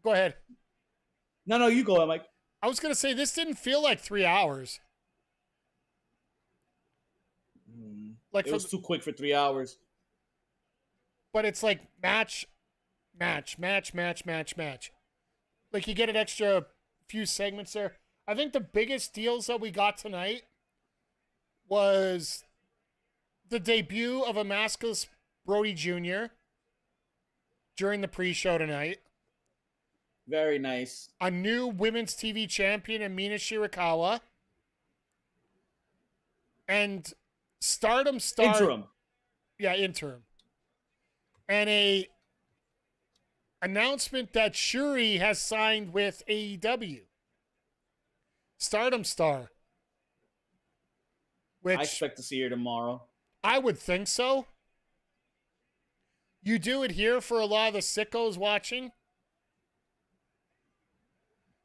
A: Go ahead.
C: No, you go, Mike.
A: I was going to say, this didn't feel like 3 hours. Like
C: it was too quick for 3 hours.
A: But it's like match. Like you get an extra few segments there. I think the biggest deals that we got tonight was the debut of a maskless Brody Jr. during the pre-show tonight.
C: Very nice.
A: A new women's TV champion in Mina Shirakawa. And Stardom star...
C: Interim.
A: Yeah, interim. And a announcement that Shuri has signed with AEW. Stardom star. Which
C: I expect to see her tomorrow.
A: I would think so. You do it here for a lot of the sickos watching.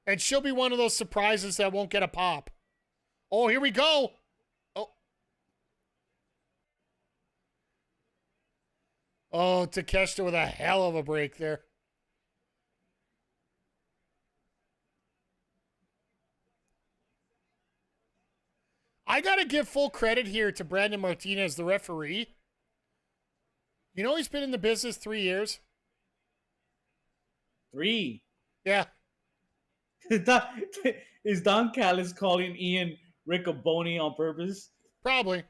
A: And she'll be one of those surprises that won't get a pop. Oh, here we go. Oh, Takeshita with a hell of a break there. I got to give full credit here to Brandon Martinez, the referee. You know he's been in the business 3 years?
C: 3?
A: Yeah.
C: Is Don Callis calling Ian Riccoboni on purpose?
A: Probably.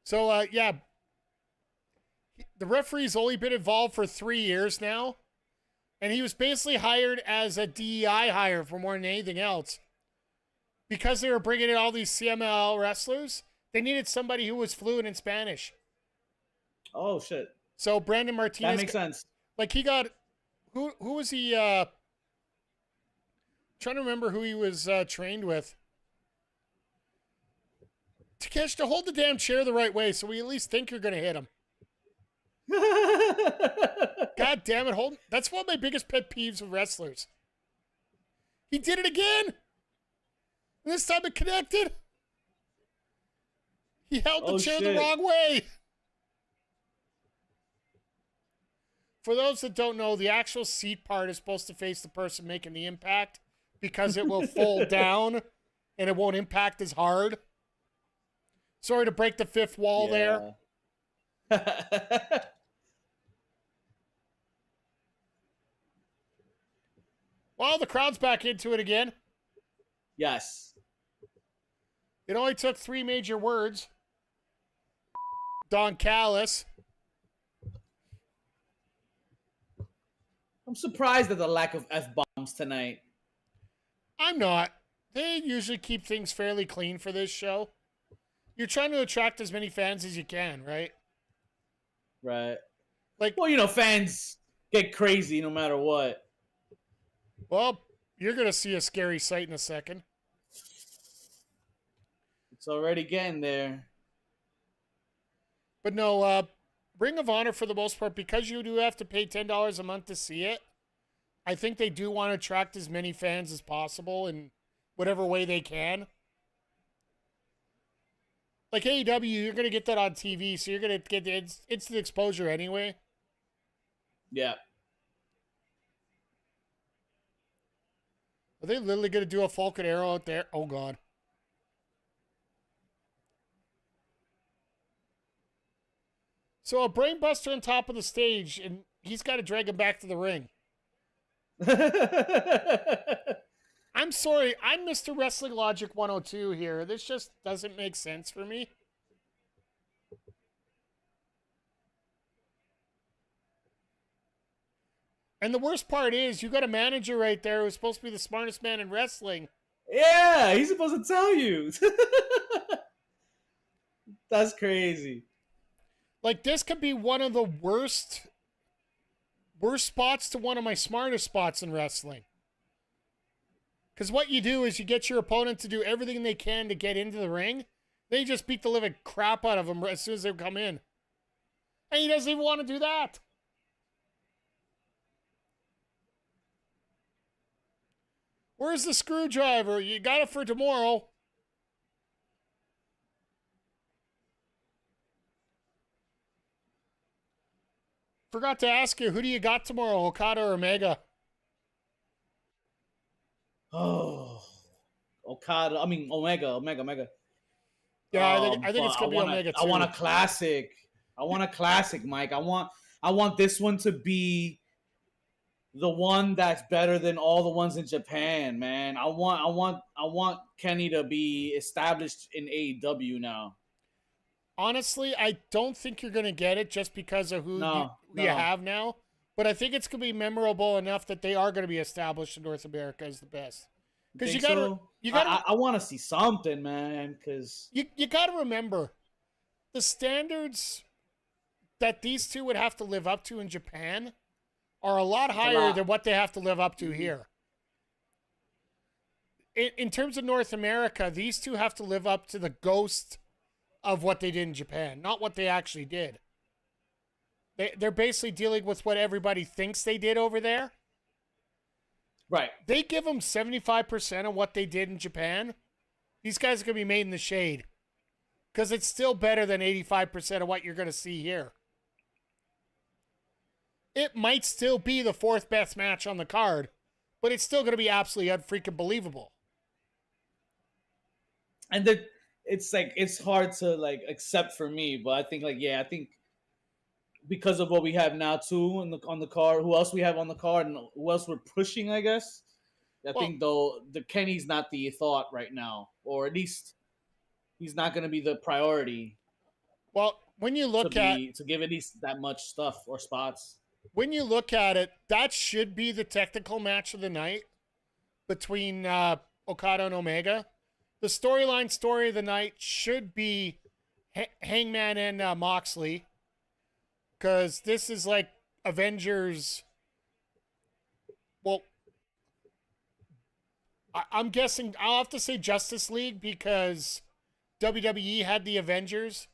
A: So, yeah. The referee's only been involved for 3 years now. And he was basically hired as a DEI hire for more than anything else. Because they were bringing in all these CMLL wrestlers, they needed somebody who was fluent in Spanish.
C: Oh, shit.
A: So, Brandon Martinez...
C: That makes sense.
A: Like, he got... Who was he... trying to remember who he was trained with. Takeshita, hold the damn chair the right way so we at least think you're going to hit him. God damn it, hold. That's one of my biggest pet peeves of wrestlers. He did it again. And this time it connected. He held the chair the wrong way. For those that don't know, the actual seat part is supposed to face the person making the impact because it will fold down and it won't impact as hard. Sorry to break the fifth wall there. Well, the crowd's back into it again.
C: Yes.
A: It only took 3 major words. Don Callis.
C: I'm surprised at the lack of F-bombs tonight.
A: I'm not. They usually keep things fairly clean for this show. You're trying to attract as many fans as you can, right?
C: Right.
A: Like,
C: well, you know, fans get crazy no matter what.
A: Well, you're going to see a scary sight in a second.
C: It's already getting there.
A: But no, Ring of Honor for the most part, because you do have to pay $10 a month to see it, I think they do want to attract as many fans as possible in whatever way they can. Like AEW, you're going to get that on TV, so you're going to get the instant exposure anyway.
C: Yeah.
A: Are they literally going to do a Falcon Arrow out there? Oh, God. So a brainbuster on top of the stage, and he's got to drag him back to the ring. I'm sorry, I'm Mr. Wrestling Logic 102 here. This just doesn't make sense for me. And the worst part is, you got a manager right there who's supposed to be the smartest man in wrestling.
C: Yeah, he's supposed to tell you. That's crazy.
A: Like, this could be one of the worst spots to one of my smartest spots in wrestling. Because what you do is you get your opponent to do everything they can to get into the ring. They just beat the living crap out of them as soon as they come in. And he doesn't even want to do that. Where's the screwdriver? You got it for tomorrow. Forgot to ask you, who do you got tomorrow, Okada or Omega?
C: Oh, Okada. I mean, Omega.
A: Yeah, I think it's gonna be Omega too.
C: I want a classic. Mike. I want this one to be the one that's better than all the ones in Japan, man. I want Kenny to be established in AEW now.
A: Honestly, I don't think you're gonna get it just because of who you have now. But I think it's going to be memorable enough that they are going to be established in North America as the best. Because you got to,
C: I want to see something, man. Because
A: you got to remember, the standards that these two would have to live up to in Japan are a lot higher than what they have to live up to here. In terms of North America, these two have to live up to the ghost of what they did in Japan, not what they actually did. They're basically dealing with what everybody thinks they did over there.
C: Right.
A: They give them 75% of what they did in Japan. These guys are going to be made in the shade. Because it's still better than 85% of what you're going to see here. It might still be the fourth best match on the card, but it's still going to be absolutely unfreaking believable.
C: And it's hard to accept for me, but I think because of what we have now too on the card, who else we have on the card, and who else we're pushing, I guess. I think though the Kenny's not the thought right now, or at least he's not going to be the priority.
A: Well, when you look
C: to give at least that much stuff or spots.
A: When you look at it, that should be the technical match of the night between Okada and Omega. The story of the night should be Hangman and Moxley. Because this is like Avengers. Well, I'm guessing I'll have to say Justice League because WWE had the Avengers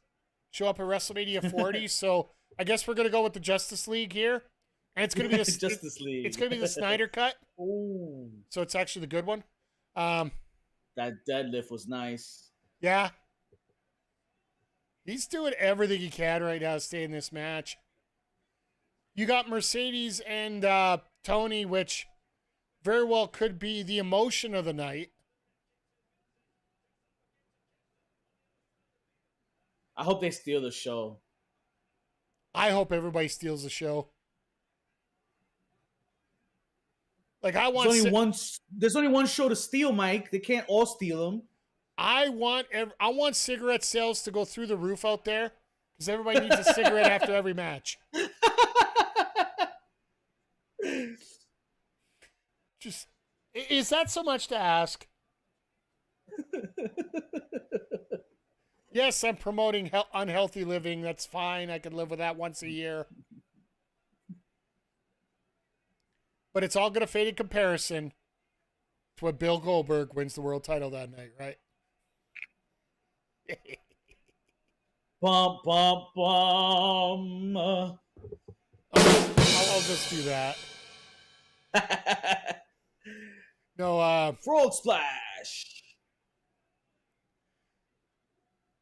A: show up at WrestleMania 40. So I guess we're going to go with the Justice League here. And it's going to be the
C: Justice League.
A: It's going to be the Snyder cut.
C: Ooh.
A: So it's actually the good one.
C: That deadlift was nice.
A: Yeah. He's doing everything he can right now to stay in this match. You got Mercedes and Tony, which very well could be the emotion of the night.
C: I hope they steal the show.
A: I hope everybody steals the show. Like I want.
C: There's only one show to steal, Mike. They can't all steal them.
A: I want cigarette sales to go through the roof out there because everybody needs a cigarette after every match. Just, is that so much to ask? Yes, I'm promoting unhealthy living. That's fine. I can live with that once a year. But it's all going to fade in comparison to when Bill Goldberg wins the world title that night, right?
C: Bum, bum, bum.
A: I'll just do that. No,
C: Frog splash.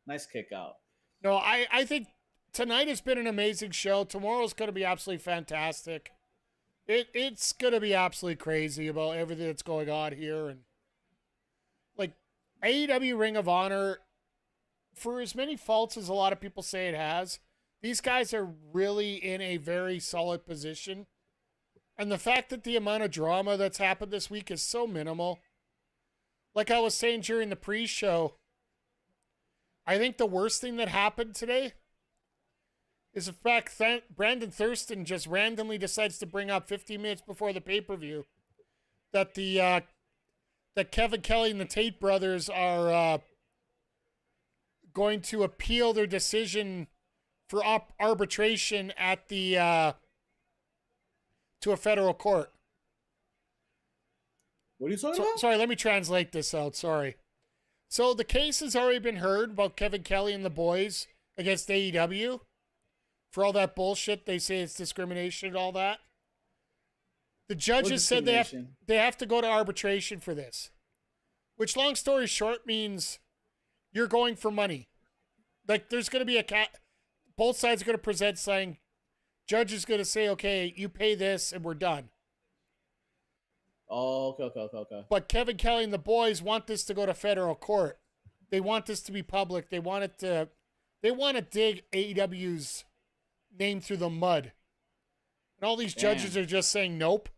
C: Nice kick out.
A: no, I think tonight has been an amazing show. Tomorrow's going to be absolutely fantastic. It's going to be absolutely crazy about everything that's going on here. And like AEW Ring of Honor, for as many faults as a lot of people say it has, these guys are really in a very solid position. And the fact that the amount of drama that's happened this week is so minimal. Like I was saying during the pre-show, I think the worst thing that happened today is the fact that Brandon Thurston just randomly decides to bring up 15 minutes before the pay-per-view that that Kevin Kelly and the Tate brothers are going to appeal their decision for arbitration at the to a federal court.
C: What are you talking about?
A: Sorry, let me translate this out. Sorry. So the case has already been heard about Kevin Kelly and the boys against AEW for all that bullshit. They say it's discrimination and all that. The judges said they have to go to arbitration for this, which, long story short, means you're going for money. Like there's going to be both sides are going to present saying, judge is going to say, okay, you pay this and we're done.
C: Oh, okay.
A: But Kevin Kelly and the boys want this to go to federal court. They want this to be public. They want to dig AEW's name through the mud. And all these judges are just saying nope.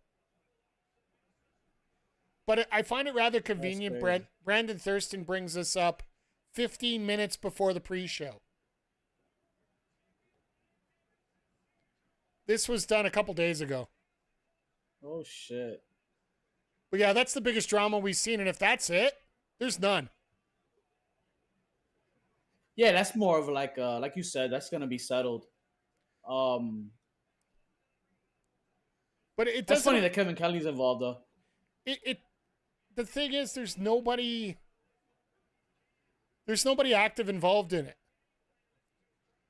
A: But I find it rather convenient. Brandon Thurston brings this up 15 minutes before the pre-show. This was done a couple days ago.
C: Oh, shit.
A: But yeah, that's the biggest drama we've seen. And if that's it, there's none.
C: Yeah, that's more of like you said, that's going to be settled.
A: But it doesn't.
C: That's funny that Kevin Kelly's involved, though.
A: The thing is, there's nobody active involved in it.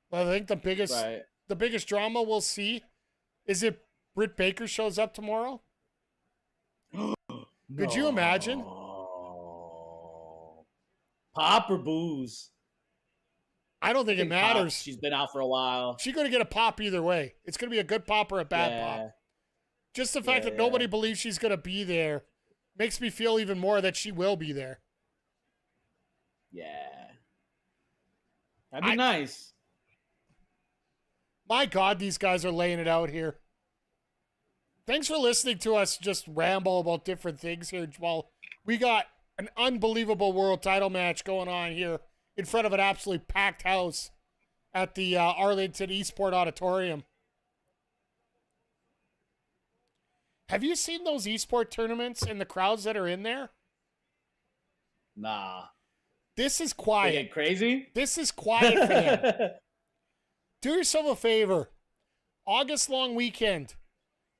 A: Well, I think the biggest drama we'll see is if Britt Baker shows up tomorrow. Could you imagine?
C: Pop or booze?
A: I don't think it matters.
C: Pop. She's been out for a while.
A: She's going to get a pop either way. It's going to be a good pop or a bad pop. Just the fact that nobody believes she's going to be there makes me feel even more that she will be there.
C: Yeah. That'd be nice.
A: My God, these guys are laying it out here. Thanks for listening to us just ramble about different things here while we got an unbelievable world title match going on here in front of an absolutely packed house at the Arlington Eastport Auditorium. Have you seen those Eastport tournaments and the crowds that are in there?
C: Nah.
A: This is quiet.
C: They get crazy?
A: This is quiet for them. Do yourself a favor. August long weekend.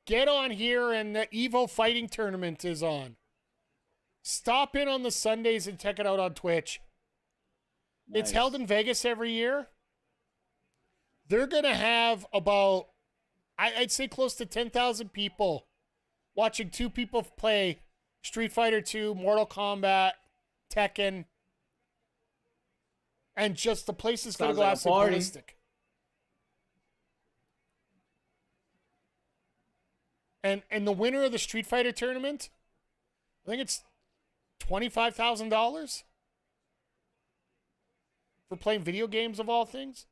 A: Get on here and the Evo Fighting Tournament is on. Stop in on the Sundays and check it out on Twitch. Nice. It's held in Vegas every year. They're going to have about, I'd say close to 10,000 people watching two people play Street Fighter 2, Mortal Kombat, Tekken. And just the place is going to go absolutely ballistic. And the winner of the Street Fighter tournament, I think it's $25,000 for playing video games of all things.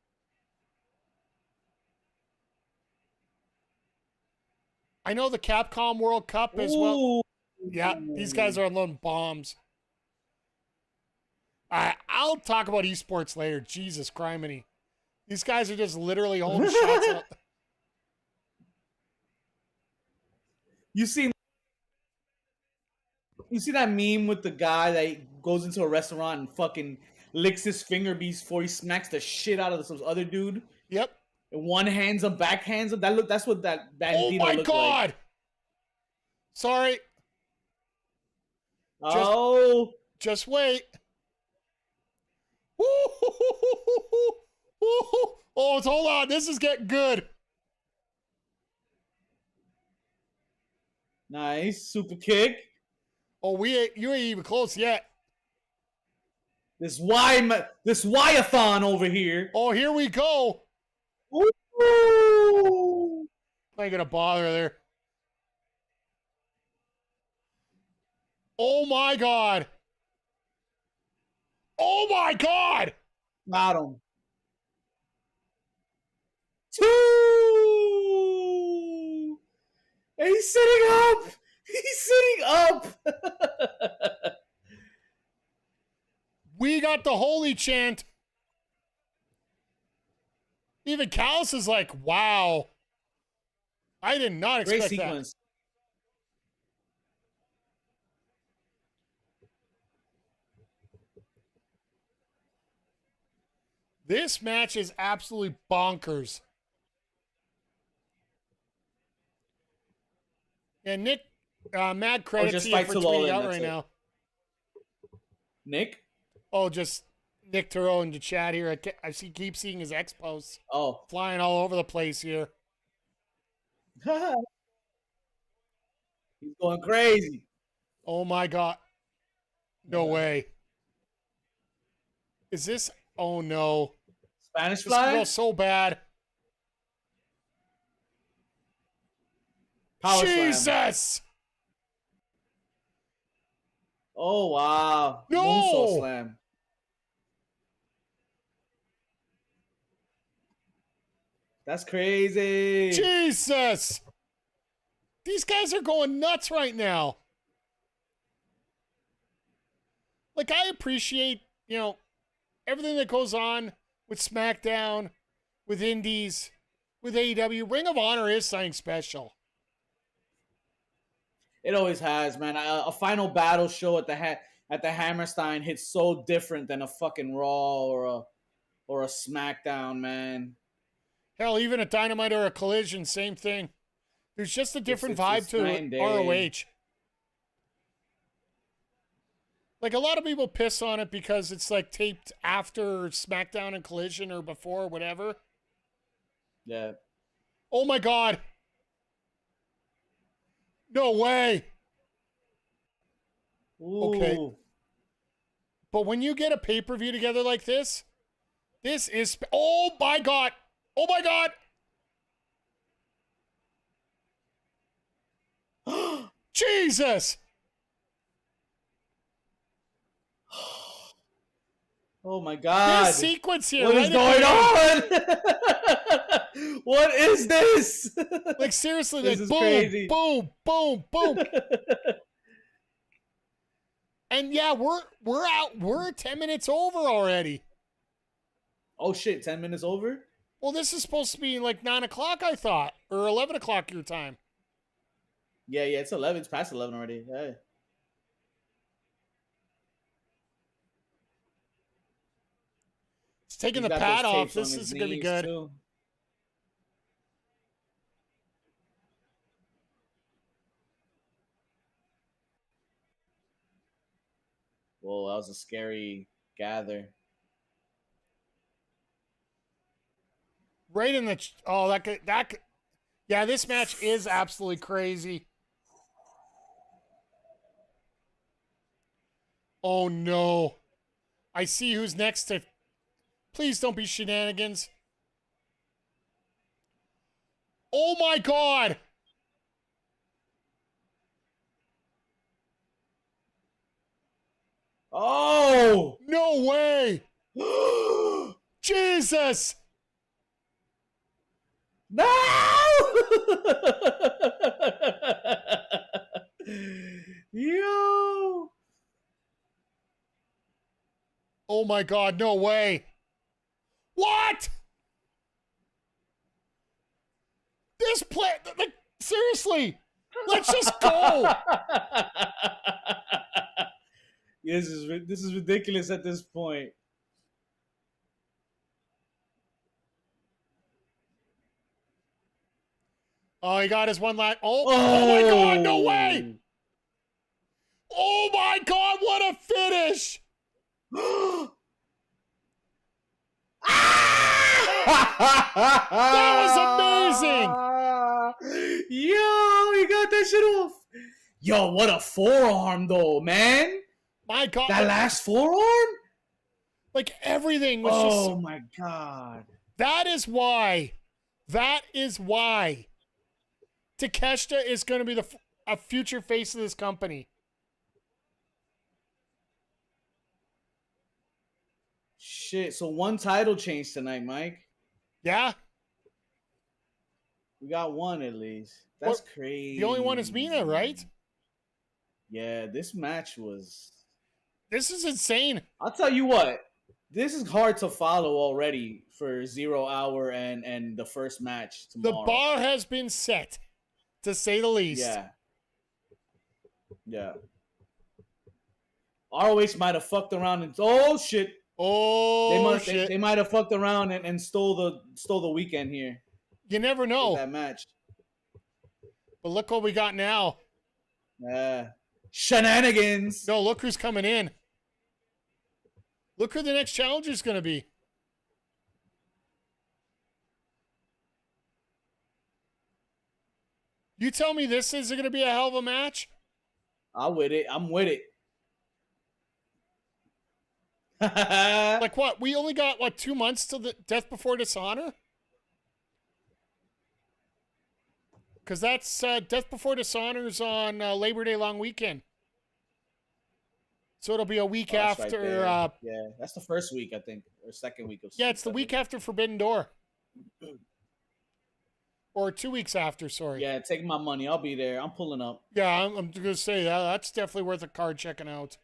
A: I know the Capcom World Cup as well. Yeah, these guys are unloading bombs. I'll talk about esports later. Jesus criminy. These guys are just literally holding shots out.
C: You see that meme with the guy that goes into a restaurant and fucking licks his finger before he smacks the shit out of some other dude?
A: Yep.
C: And one hands him, backhands him. That's what that Bandito
A: Oh my
C: looked
A: God!
C: Like.
A: Sorry.
C: Just
A: wait. Ooh, oh, hold on. This is getting good.
C: Nice. Super kick.
A: Oh, you ain't even close yet.
C: This Y-a-thon over here.
A: Oh, here we go.
C: Ooh.
A: I ain't gonna bother there. Oh my God. Oh my God.
C: Got him. 2. And he's sitting up. He's sitting up.
A: We got the holy chant. Even Callis is like, wow. I did not
C: Great
A: expect that.
C: sequence.
A: This match is absolutely bonkers. And Nick, mad credit
C: just
A: to you
C: fight
A: for
C: till all
A: tweeting
C: in,
A: out
C: that's
A: right
C: it.
A: now.
C: Nick?
A: Oh, just Nick Turo in the chat here. Keep seeing his X posts
C: Oh.
A: flying all over the place here.
C: He's going crazy.
A: Oh my God. No way. Is this? Oh no.
C: Spanish
A: This could
C: fly?
A: go so bad.
C: Power slam.
A: Jesus!
C: Oh, wow.
A: No!
C: Moonsault slam. That's crazy.
A: Jesus! These guys are going nuts right now. Like, I appreciate, everything that goes on with SmackDown, with Indies, with AEW. Ring of Honor is something special.
C: It always has, man. A final battle show at the Hammerstein hits so different than a fucking Raw or a SmackDown, man.
A: Hell, even a Dynamite or a Collision, same thing. There's just a different vibe to ROH. Like, a lot of people piss on it because it's, like, taped after SmackDown and Collision or before, whatever.
C: Yeah.
A: Oh, my God. No way.
C: Ooh.
A: Okay. But when you get a pay-per-view together like this is... Oh, my God. Oh, my God. Jesus.
C: Oh, my God.
A: This sequence here.
C: What is going on? What is this?
A: Like, seriously,
C: This
A: like,
C: is
A: boom,
C: crazy.
A: boom, boom, boom. And yeah, we're out. We're 10 minutes over already.
C: Oh, shit. 10 minutes over?
A: Well, this is supposed to be like 9 o'clock, I thought, or 11 o'clock your time.
C: Yeah, it's 11. It's past 11 already. Hey.
A: It's taking
C: He's
A: the
C: got
A: pad
C: those
A: off.
C: tapes on
A: This
C: his
A: is going to be
C: knees,
A: good.
C: too. Whoa, that was a scary gather.
A: Right in the... Oh, that could... Yeah, this match is absolutely crazy. Oh, no. I see who's next to... Please don't be shenanigans. Oh, my God.
C: Oh!
A: No way. Jesus.
C: No! Yo!
A: Oh my God, no way. What? This play, like, seriously, let's just go.
C: This is ridiculous at this point.
A: Oh, he got his one last. Oh my God, no way. Oh my God, what a finish.
C: Ah!
A: That
C: was amazing. Yo, he got that shit off. Yo, what a forearm though, man.
A: My God.
C: That last forearm?
A: Like everything was just.
C: Oh my God.
A: That is why Takeshita is going to be a future face of this company.
C: Shit, so one title change tonight, Mike.
A: Yeah.
C: We got one at least. That's crazy.
A: The only one is Mina, right?
C: Yeah, this match was...
A: This is insane.
C: I'll tell you what. This is hard to follow already for 0 Hour and the first match tomorrow.
A: The bar has been set, to say the least.
C: Yeah. Yeah. ROH might have fucked around and... Oh, shit.
A: Shit.
C: They might have fucked around and stole the weekend here.
A: You never know.
C: That match.
A: But look what we got now.
C: Shenanigans.
A: No, look who's coming in. Look who the next challenger is going to be. You tell me this is going to be a hell of a match?
C: I'm with it.
A: Like what? We only got, 2 months till the Death Before Dishonor? Because that's Death Before Dishonor's on Labor Day long weekend. So it'll be a week after.
C: Right yeah, that's the first week, I think, or second week of.
A: Yeah, it's the week after Forbidden Door. Or 2 weeks after, sorry.
C: Yeah, take my money. I'll be there. I'm pulling up.
A: Yeah, I'm going to say that's definitely worth a card checking out.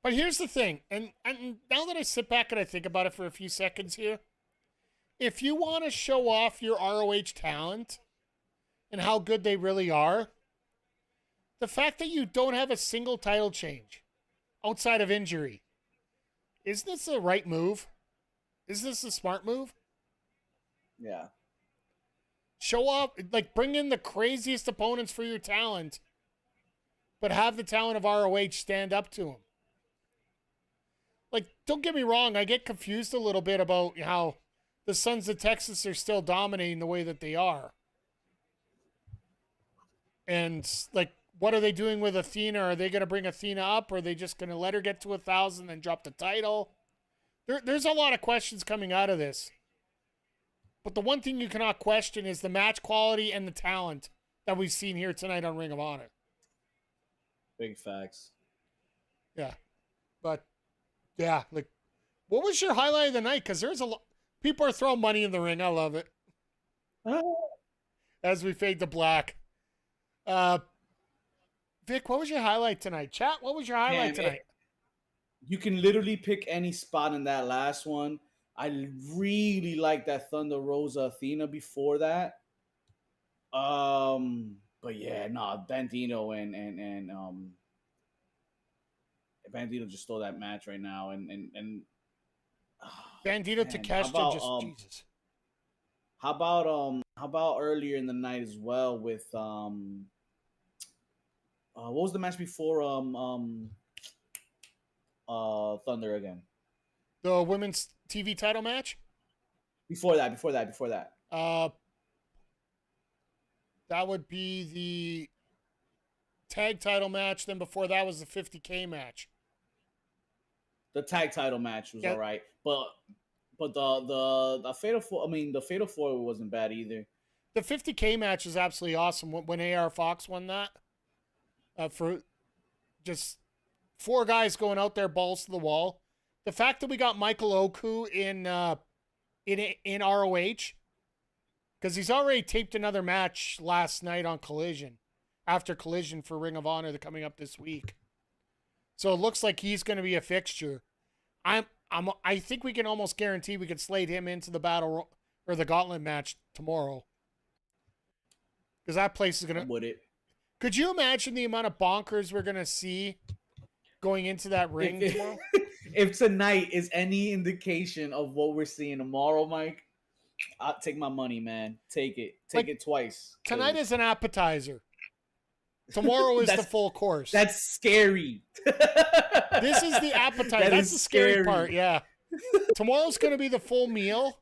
A: But here's the thing, and now that I sit back and I think about it for a few seconds here, if you want to show off your ROH talent and how good they really are, the fact that you don't have a single title change outside of injury, is this the right move? Is this a smart move?
C: Yeah.
A: Show off, bring in the craziest opponents for your talent, but have the talent of ROH stand up to them. Don't get me wrong, I get confused a little bit about how the Sons of Texas are still dominating the way that they are. And, what are they doing with Athena? Are they going to bring Athena up? Or are they just going to let her get to 1,000 and drop the title? There's a lot of questions coming out of this. But the one thing you cannot question is the match quality and the talent that we've seen here tonight on Ring of Honor.
C: Big facts.
A: Yeah. But... yeah, what was your highlight of the night? Because there's a lot. People are throwing money in the ring. I love it. As we fade to black. Vic, what was your highlight tonight? Chat, what was your highlight tonight?
C: You can literally pick any spot in that last one. I really like that Thunder Rosa Athena before that. But yeah, Bandito and Bandito just stole that match right now, and
A: Bandito Takeshita Jesus.
C: How about earlier in the night as well with what was the match before Thunder again?
A: The women's TV title match?
C: Before that.
A: That would be the tag title match. Then before that was the 50K match.
C: The tag title match was all right, but the Fatal Four. I mean, the Fatal Four wasn't bad either.
A: The 50K match is absolutely awesome. When AR Fox won that, for just 4 guys going out there balls to the wall. The fact that we got Michael Oku in ROH, because he's already taped another match last night on Collision, after Collision for Ring of Honor that's coming up this week. So it looks like he's going to be a fixture. I think we can almost guarantee we could slate him into the battle or the gauntlet match tomorrow. Because that place is going to...
C: Would it?
A: Could you imagine the amount of bonkers we're going to see going into that ring tomorrow?
C: If tonight is any indication of what we're seeing tomorrow, Mike, I'll take my money, man. Take it. Take it twice.
A: Tonight is an appetizer. Tomorrow is the full course.
C: That's scary.
A: This is the appetite. That's the scary part, yeah. Tomorrow's going to be the full meal,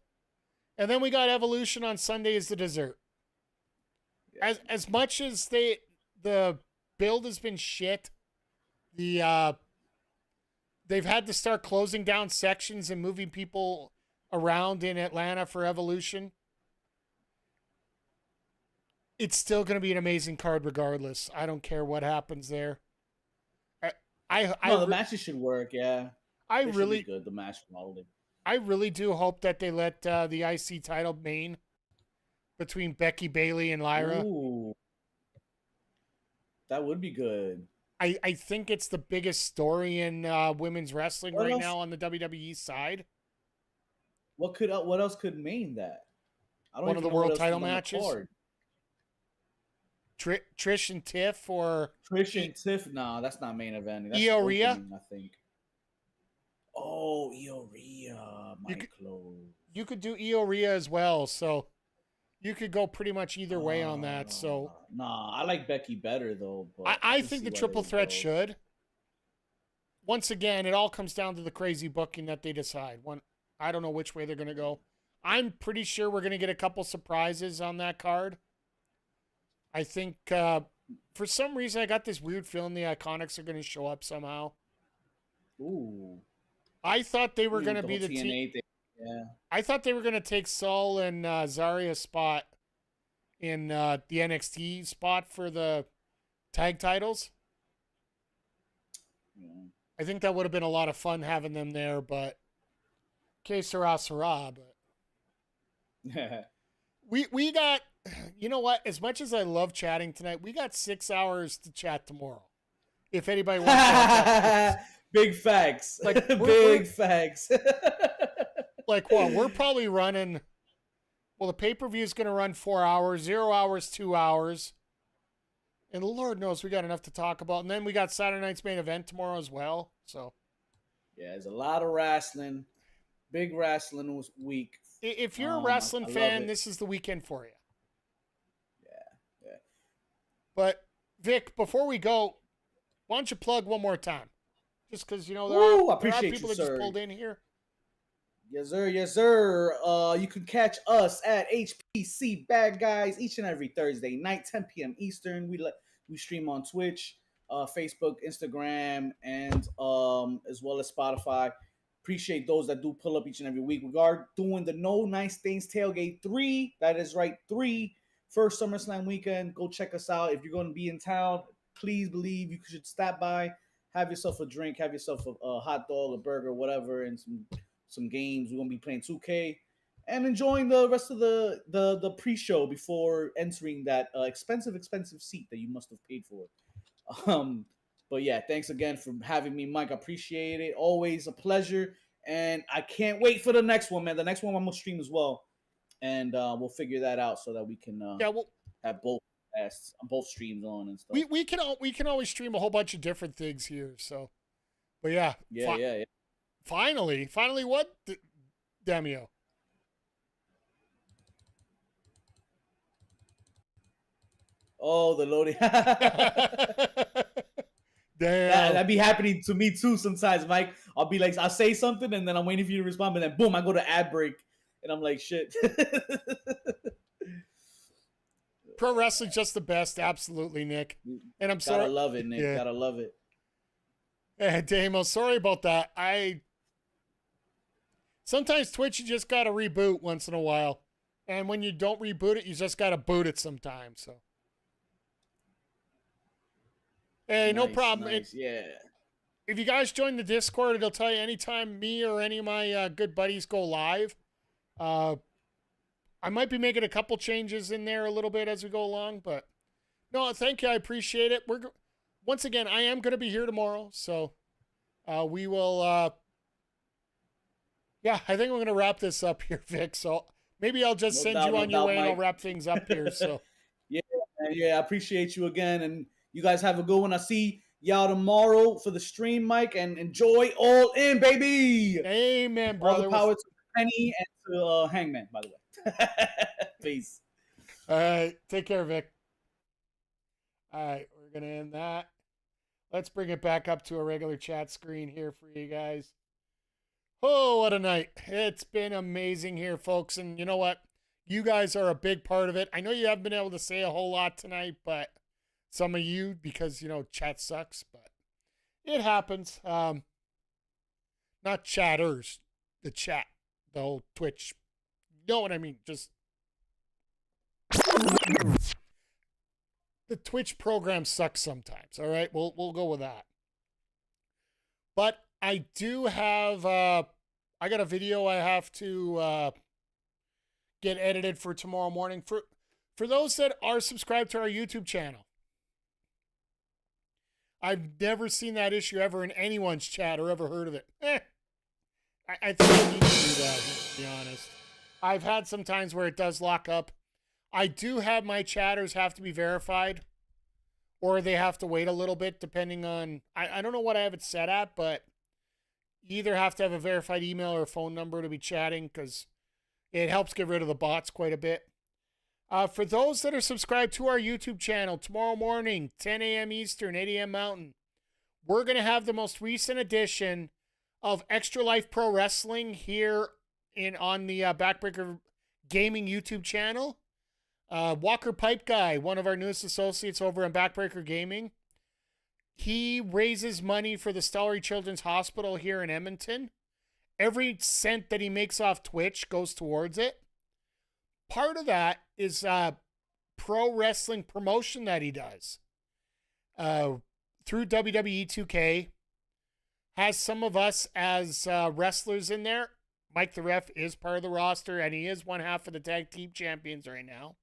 A: and then we got Evolution on Sunday as the dessert. As much as the build has been shit, they've had to start closing down sections and moving people around in Atlanta for Evolution. It's still going to be an amazing card regardless. I don't care what happens there.
C: The matches should work, yeah.
A: They should be
C: good, the match quality.
A: I really do hope that they let the IC title main between Becky Bailey and Lyra.
C: Ooh. That would be good.
A: I think it's the biggest story in women's wrestling now on the WWE side.
C: What else could main that? I don't
A: One of the
C: even know what
A: world
C: else
A: title
C: is on the
A: matches.
C: card.
A: Trish and Tiff or
C: Trish and Tiff? No, that's not main event. That's
A: Io Rhea?
C: opening, I think. Oh, Io Rhea,
A: you could do Io Rhea as well, so you could go pretty much either way on that. So
C: I like Becky better though. But
A: I think the triple threat should. Once again, it all comes down to the crazy booking that they decide. I don't know which way they're going to go. I'm pretty sure we're going to get a couple surprises on that card. I think for some reason I got this weird feeling the Iconics are going to show up somehow.
C: Ooh.
A: I thought they were going to be the
C: TNA thing. Yeah.
A: I thought they were going to take Saul and Zaria's spot in the NXT spot for the tag titles.
C: Yeah.
A: I think that would have been a lot of fun having them there, but que sera, sera. But we got, you know what? As much as I love chatting tonight, we got 6 hours to chat tomorrow. If anybody wants to
C: big facts.
A: Like
C: big facts.
A: Like what? We're probably running. Well, the pay-per-view is going to run 4 hours, 0 hours, 2 hours. And Lord knows we got enough to talk about. And then we got Saturday night's main event tomorrow as well. So,
C: yeah, there's a lot of wrestling. Big wrestling week.
A: If you're a wrestling fan, this is the weekend for you.
C: Yeah.
A: But, Vic, before we go, why don't you plug one more time? Just because, there are people that just pulled in here.
C: Yes, sir. Yes, sir. You can catch us at HPC Bad Guys each and every Thursday night, 10 p.m. Eastern. We stream on Twitch, Facebook, Instagram, and as well as Spotify. Appreciate those that do pull up each and every week. We are doing the No Nice Things Tailgate 3. That is right, 3. First SummerSlam weekend. Go check us out. If you're going to be in town, please believe you should stop by, have yourself a drink, have yourself a hot dog, a burger, whatever, and some games. We're going to be playing 2K and enjoying the rest of the pre-show before entering that expensive seat that you must have paid for. But yeah, thanks again for having me, Mike. I appreciate it. Always a pleasure. And I can't wait for the next one, man. The next one I'm going to stream as well. And we'll figure that out so that we can have both streams on and stuff.
A: We can always stream a whole bunch of different things here. So, but yeah.
C: Yeah.
A: Finally, what, Demio?
C: Oh, the loading.
A: Damn.
C: That'd be happening to me too sometimes, Mike. I'll be like, I'll say something and then I'm waiting for you to respond, but then boom, I go to ad break and I'm like, shit.
A: Pro wrestling's just the best, absolutely, Nick. And I'm sorry.
C: Gotta love it, Nick.
A: Yeah.
C: Gotta love it.
A: Hey, Damo, sorry about that. Sometimes Twitch, you just gotta reboot once in a while. And when you don't reboot it, you just gotta boot it sometimes. So. Hey, no problem.
C: Nice. Yeah.
A: If you guys join the Discord, it'll tell you anytime me or any of my good buddies go live. I might be making a couple changes in there a little bit as we go along, but no, thank you. I appreciate it. Once again, I am going to be here tomorrow, so we will. I think I'm going to wrap this up here, Vic. So maybe I'll just send you on your way, and I'll wrap things up here. So
C: yeah, I appreciate you again, and you guys have a good one. I'll see y'all tomorrow for the stream, Mike, and enjoy All In, baby.
A: Amen, brother.
C: All the power to Penny and to Hangman, by the way. Peace.
A: All right. Take care, Vic. All right. We're We're going to end that. Let's bring it back up to a regular chat screen here for you guys. Oh, what a night. It's been amazing here, folks. And you know what? You guys are a big part of it. I know you haven't been able to say a whole lot tonight, but some of you, because, you know, chat sucks, but it happens. Not chatters, the chat, the whole Twitch. You know what I mean? Just the Twitch program sucks sometimes. All right, we'll go with that. But I do have I got a video I have to get edited for tomorrow morning. For those that are subscribed to our YouTube channel, I've never seen that issue ever in anyone's chat or ever heard of it. I think I need to do that, to be honest. I've had some times where it does lock up. I do have my chatters have to be verified, or they have to wait a little bit depending on, I don't know what I have it set at, but you either have to have a verified email or a phone number to be chatting, because it helps get rid of the bots quite a bit. For those that are subscribed to our YouTube channel, tomorrow morning, 10 a.m. Eastern, 8 a.m. Mountain, we're going to have the most recent edition of Extra Life Pro Wrestling here on the Backbreaker Gaming YouTube channel. Walker Pipe Guy, one of our newest associates over in Backbreaker Gaming, he raises money for the Stollery Children's Hospital here in Edmonton. Every cent that he makes off Twitch goes towards it. Part of that is pro wrestling promotion that he does through WWE 2K. Has some of us as wrestlers in there. Mike the Ref is part of the roster, and he is one half of the tag team champions right now.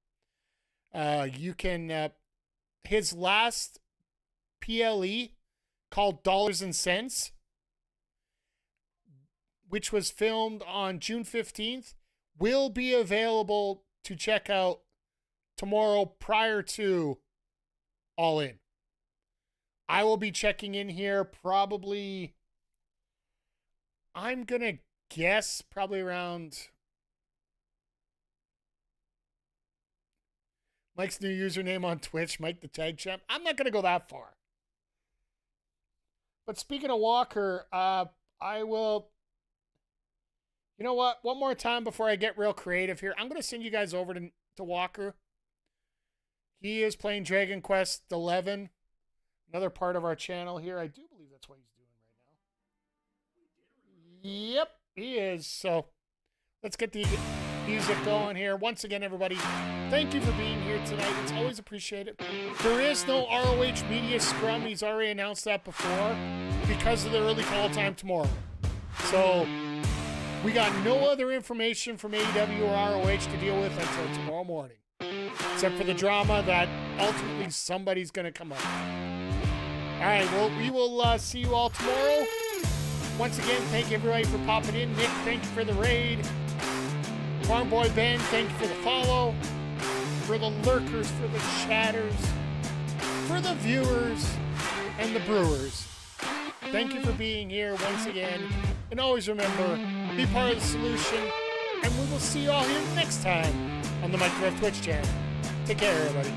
A: You can, his last PLE called Dollars and Cents, which was filmed on June 15th, will be available to check out tomorrow prior to All In. I will be checking in here probably, I'm going to guess probably around Mike's new username on Twitch, Mike the Tag Champ. I'm not going to go that far. But speaking of Walker, I will, you know what? One more time before I get real creative here, I'm going to send you guys over to Walker. He is playing Dragon Quest XI, another part of our channel here. I do believe that's what he's doing right now. Yep, he is. So let's get the music going here. Once again, everybody, thank you for being here tonight. It's always appreciated. There is no ROH Media Scrum. He's already announced that before because of the early call time tomorrow. So we got no other information from AEW or ROH to deal with until tomorrow morning, except for the drama that ultimately somebody's going to come up. All right, well, we will see you all tomorrow. Once again, thank everybody for popping in. Nick, thank you for the raid. Farm Boy Ben, thank you for the follow. For the lurkers, for the chatters, for the viewers, and the brewers. Thank you for being here once again. And always remember, be part of the solution. And we will see you all here next time on the Mike Ref Twitch channel. Take care, everybody.